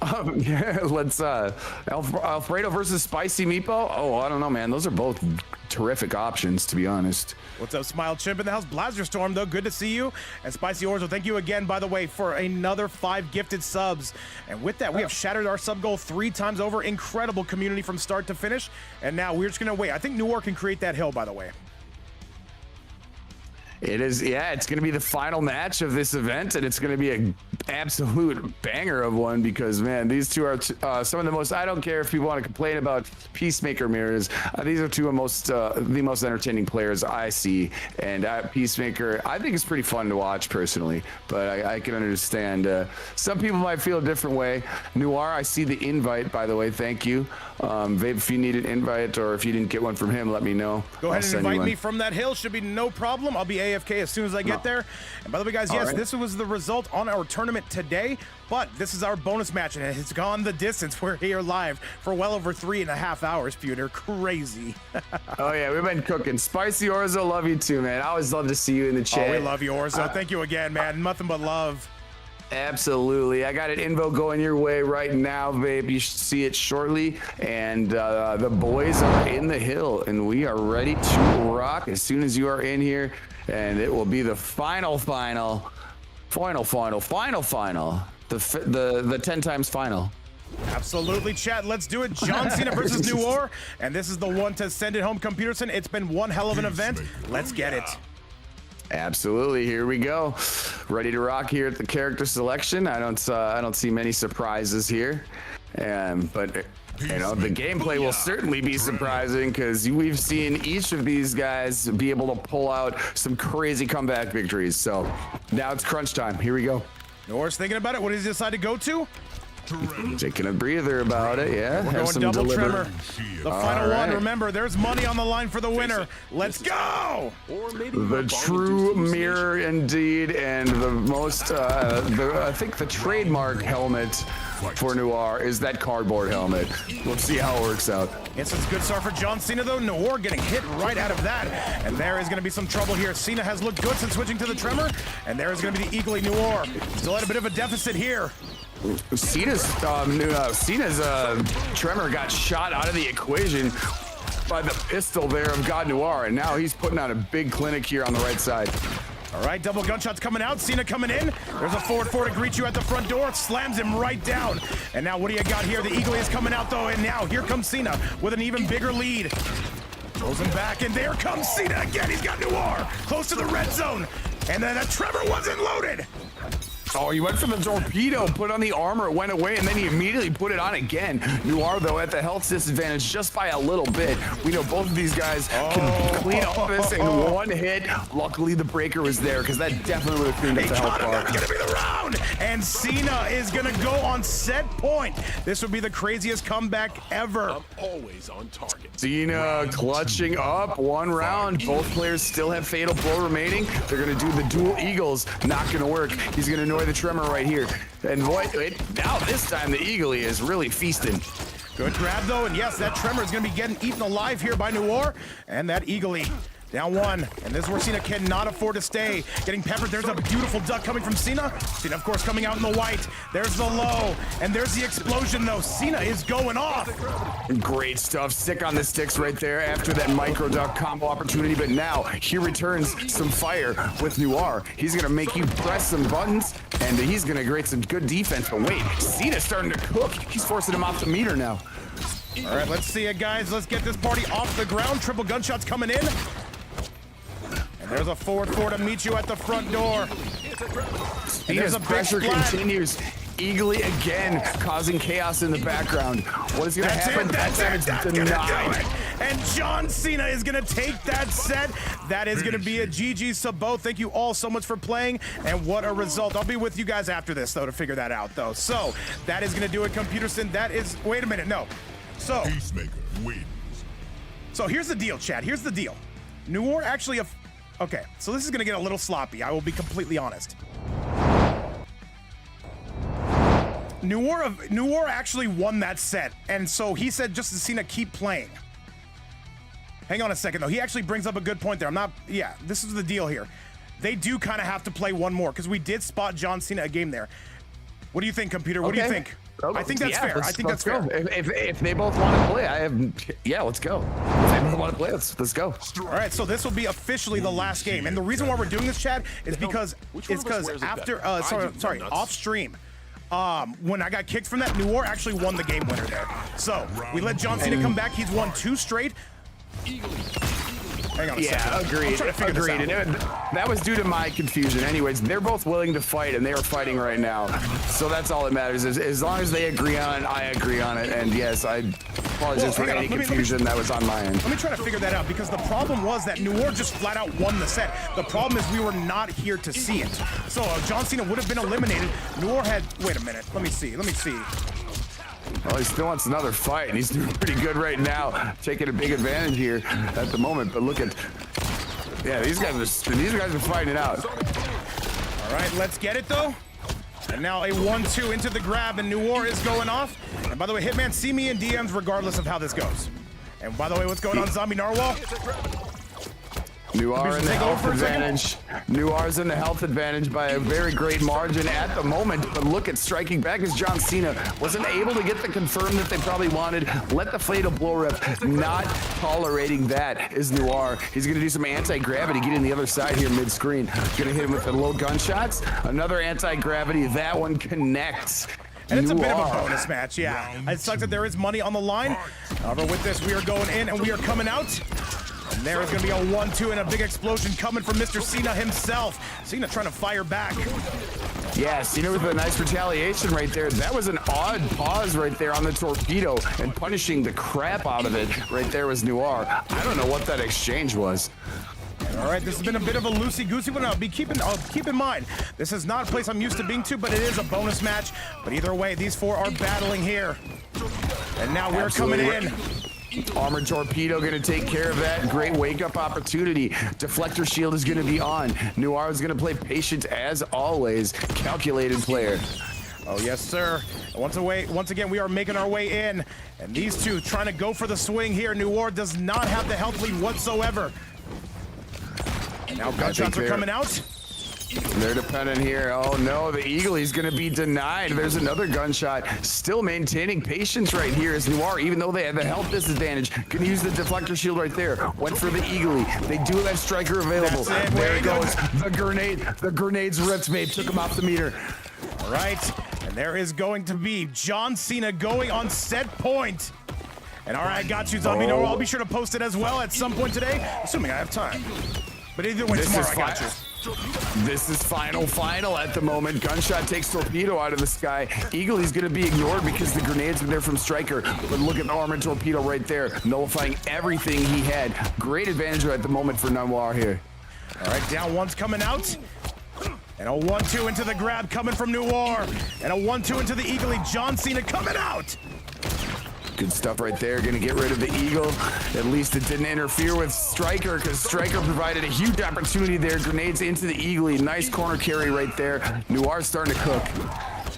Let's Alfredo versus Spicy Meepo. Oh, I don't know, man. Those are both terrific options, to be honest. What's up, Smile Chimp in the house? Blazer Storm, though, good to see you. And Spicy Orzo, thank you again, by the way, for another 5 gifted subs. And with that, we have shattered our sub goal 3 times over. Incredible community from start to finish. And now we're just gonna wait. I think Noir can create that hill, by the way. It is, it's going to be the final match of this event, and it's going to be an absolute banger of one because, man, these two are some of the most, I don't care if people want to complain about Peacemaker mirrors, these are two of the most entertaining players I see, and Peacemaker, I think it's pretty fun to watch personally, but I can understand. Some people might feel a different way. Noir, I see the invite, by the way, thank you. Vape, if you need an invite or if you didn't get one from him, let me know. Go ahead and invite me from that hill, should be no problem. I'll be AFK as soon as I get there. And by the way, guys, yes, this was the result on our tournament today, but this is our bonus match, and it's gone the distance. We're here live for well over 3.5 hours, Pewter. Crazy. Oh, yeah, we've been cooking. Spicy Orzo, love you too, man. I always love to see you in the chat. Oh, we love you, Orzo. Thank you again, man. Nothing but love. Absolutely. I got an info going your way right now, Vape. You should see it shortly. And the boys are in the hill, and we are ready to rock as soon as you are in here. And it will be the final, the 10 times final. Absolutely, chat. Let's do it. John Cena versus Noir. And this is the one to send it home, Computerson. It's been one hell of an event. Let's get it. Absolutely, here we go. Ready to rock here at the character selection. I don't see many surprises here, but you know the gameplay will certainly be surprising because we've seen each of these guys be able to pull out some crazy comeback victories. So now it's crunch time. Here we go. Noir's thinking about it. What does he decide to go to? Taking a breather about it, yeah. We're going double Tremor. The final one. Remember, there's money on the line for the winner. Let's go! The true mirror, indeed, and the most, I think the trademark helmet for Noir is that cardboard helmet. We'll see how it works out. It's a good start for John Cena, though. Noir getting hit right out of that. And there is going to be some trouble here. Cena has looked good since switching to the Tremor. And there is going to be the equally Noir. Still at a bit of a deficit here. Cena's Tremor got shot out of the equation by the pistol there of God Noir, and now he's putting on a big clinic here on the right side. All right, double gunshots coming out. Cena coming in. There's a forward four to greet you at the front door. Slams him right down. And now what do you got here? The Eagle is coming out, though, and now here comes Cena with an even bigger lead. Throws him back, and there comes Cena again. He's got Noir close to the red zone. And then a Tremor wasn't loaded. Oh, he went for the torpedo, put on the armor, it went away, and then he immediately put it on again. Noir, though, at the health disadvantage just by a little bit. We know both of these guys can clean up this in one hit. Luckily, the breaker was there, because that definitely would have cleaned up the health bar. That's gonna be the round, and Cena is gonna go on set point. This would be the craziest comeback ever. I'm always on target. Cena clutching up one round. Both players still have fatal blow remaining. They're gonna do the dual eagles. Not gonna work. He's gonna annoy the tremor right here. And now this time the eagle is really feasting. Good grab though, and yes, that tremor is gonna be getting eaten alive here by Noir, and that eagle down one, and this is where Cena cannot afford to stay. Getting peppered, there's a beautiful duck coming from Cena. Cena, of course, coming out in the white. There's the low, and there's the explosion though. Cena is going off. Great stuff, sick on the sticks right there after that micro duck combo opportunity, but now here returns some fire with Noir. He's gonna make you press some buttons, and he's gonna create some good defense, but wait, Cena's starting to cook. He's forcing him off the meter now. All right, let's see it, guys. Let's get this party off the ground. Triple gunshots coming in. There's a forward four to meet you at the front door. Cena's pressure continues. Eagly again, causing chaos in the background. What is going to happen? That's denied. And John Cena is going to take that set. That is going to be a GG Sabo. Thank you all so much for playing, and what a result. I'll be with you guys after this, though, to figure that out, though. So that is going to do it, Computerson. That is, wait a minute, no. So, Peacemaker wins. So here's the deal, Chad. Here's the deal. Noir actually, okay, so this is gonna get a little sloppy. I will be completely honest. Noir actually won that set, and so he said just to Cena keep playing. Hang on a second though. He actually brings up a good point there. Yeah, this is the deal here. They do kind of have to play one more because we did spot John Cena a game there. What do you think, Computer? What do you think? I think that's fair. I think that's fair. If they both want to play, let's go. If they both want to play, let's go. All right, so this will be officially the last game, and the reason why we're doing this, Chad, is because after off stream. When I got kicked from that, Noir actually won the game winner there. So we let John Cena come back. He's won 2 straight. Hang on a second. Agreed. And that was due to my confusion. Anyways, they're both willing to fight, and they are fighting right now. So that's all that matters. As long as they agree on it, I agree on it. And yes, I apologize for any confusion that was on my end. Let me try to figure that out, because the problem was that Noir just flat out won the set. The problem is we were not here to see it. So John Cena would have been eliminated. Noir had, wait a minute, let me see. Well, he still wants another fight, and he's doing pretty good right now, taking a big advantage here at the moment. But look at, yeah, these guys are fighting it out. All right, let's get it though. And now a 1-2 into the grab, and Noir is going off. And by the way, Hitman, see me in DMs regardless of how this goes. And by the way, what's going on, Zombie Narwhal? Noir in the health advantage. Noir's in the health advantage by a very great margin at the moment. But look at striking back as John Cena wasn't able to get the confirm that they probably wanted. Let the fatal blow rip. Not tolerating that is Noir. He's going to do some anti-gravity, get in the other side here mid-screen. Going to hit him with the low gunshots. Another anti-gravity. That one connects. And it's a bit of a bonus match, yeah. It sucks that there is money on the line. However, with this, we are going in and we are coming out. And there is going to be a 1-2 and a big explosion coming from Mr. Cena himself. Cena trying to fire back. Yeah, Cena with a nice retaliation right there. That was an odd pause right there on the torpedo, and punishing the crap out of it right there was Noir. I don't know what that exchange was. All right, this has been a bit of a loosey-goosey one. Keep in mind, this is not a place I'm used to being to, but it is a bonus match. But either way, these 4 are battling here. And now we're coming in. Armored torpedo going to take care of that. Great wake-up opportunity. Deflector shield is going to be on. Noir is going to play patient as always. Calculated player. Oh, yes, sir. Once again, we are making our way in. And these two trying to go for the swing here. Noir does not have the health lead whatsoever. And now gunshots are coming out. They're dependent here. Oh no, the Eagle is going to be denied. There's another gunshot. Still maintaining patience right here is Noir, even though they have the health disadvantage. Going to use the deflector shield right there. Went for the Eagle. They do have Striker available. There it goes. The grenades ripped, mate. Took him off the meter. All right, and there is going to be John Cena going on set point. And all right, I got you, Zombie Noir. I'll be sure to post it as well at some point today, assuming I have time. But either way, tomorrow I got you. This is final at the moment. Gunshot takes Torpedo out of the sky. Eagle, he's going to be ignored because the grenades are there from Striker. But look at the Armored Torpedo right there, nullifying everything he had. Great advantage at the moment for Noir here. All right, down one's coming out. And a 1-2 into the grab coming from Noir. And a 1-2 into the Eagle. John Cena coming out. Good stuff right there. Going to get rid of the Eagle. At least it didn't interfere with Striker because Striker provided a huge opportunity there. Grenades into the Eagle. Nice corner carry right there. Noir's starting to cook.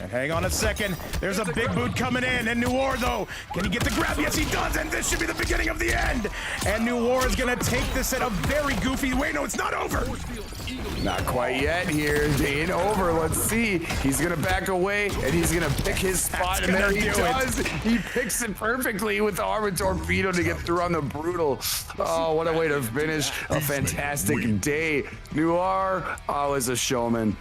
And hang on a second. There's a big boot coming in. And Noir, though, can he get the grab? Yes, he does. And this should be the beginning of the end. And Noir is going to take this at a very goofy way. No, it's not over. Not quite yet here. Ain't over. Let's see. He's going to back away, and he's going to pick his spot. And there he does. He picks it perfectly with the Armored Torpedo to get through on the Brutal. Oh, what a way to finish a fantastic day. Noir, always a showman.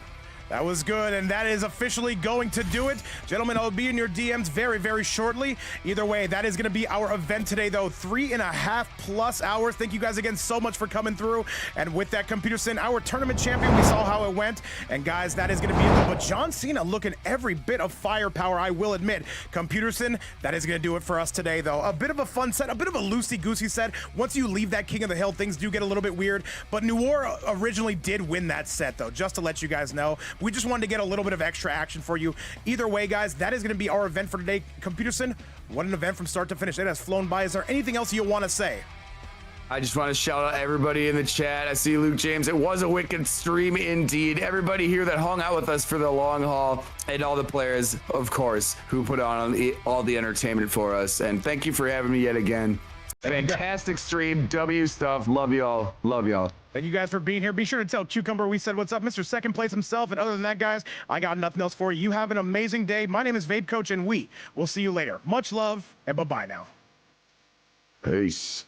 That was good, and that is officially going to do it. Gentlemen, I'll be in your DMs very, very shortly. Either way, that is going to be our event today, though. 3.5+ hours. Thank you guys again so much for coming through. And with that, Computerson, our tournament champion, we saw how it went. And guys, that is going to be it. But John Cena looking every bit of firepower, I will admit. Computerson, that is going to do it for us today, though. A bit of a fun set, a bit of a loosey-goosey set. Once you leave that King of the Hill, things do get a little bit weird. But Noir originally did win that set, though, just to let you guys know. We just wanted to get a little bit of extra action for you. Either way, guys, that is going to be our event for today. Computerson, what an event from start to finish. It has flown by. Is there anything else you want to say? I just want to shout out everybody in the chat. I see Luke James. It was a wicked stream indeed. Everybody here that hung out with us for the long haul, and all the players, of course, who put on all the entertainment for us. And thank you for having me yet again. Fantastic stream. W stuff. Love y'all. Love y'all. Thank you guys for being here. Be sure to tell Cucumber we said what's up, Mr. Second Place himself. And other than that, guys, I got nothing else for you. You have an amazing day. My name is Vape Coach, and we'll see you later. Much love, and bye-bye now. Peace.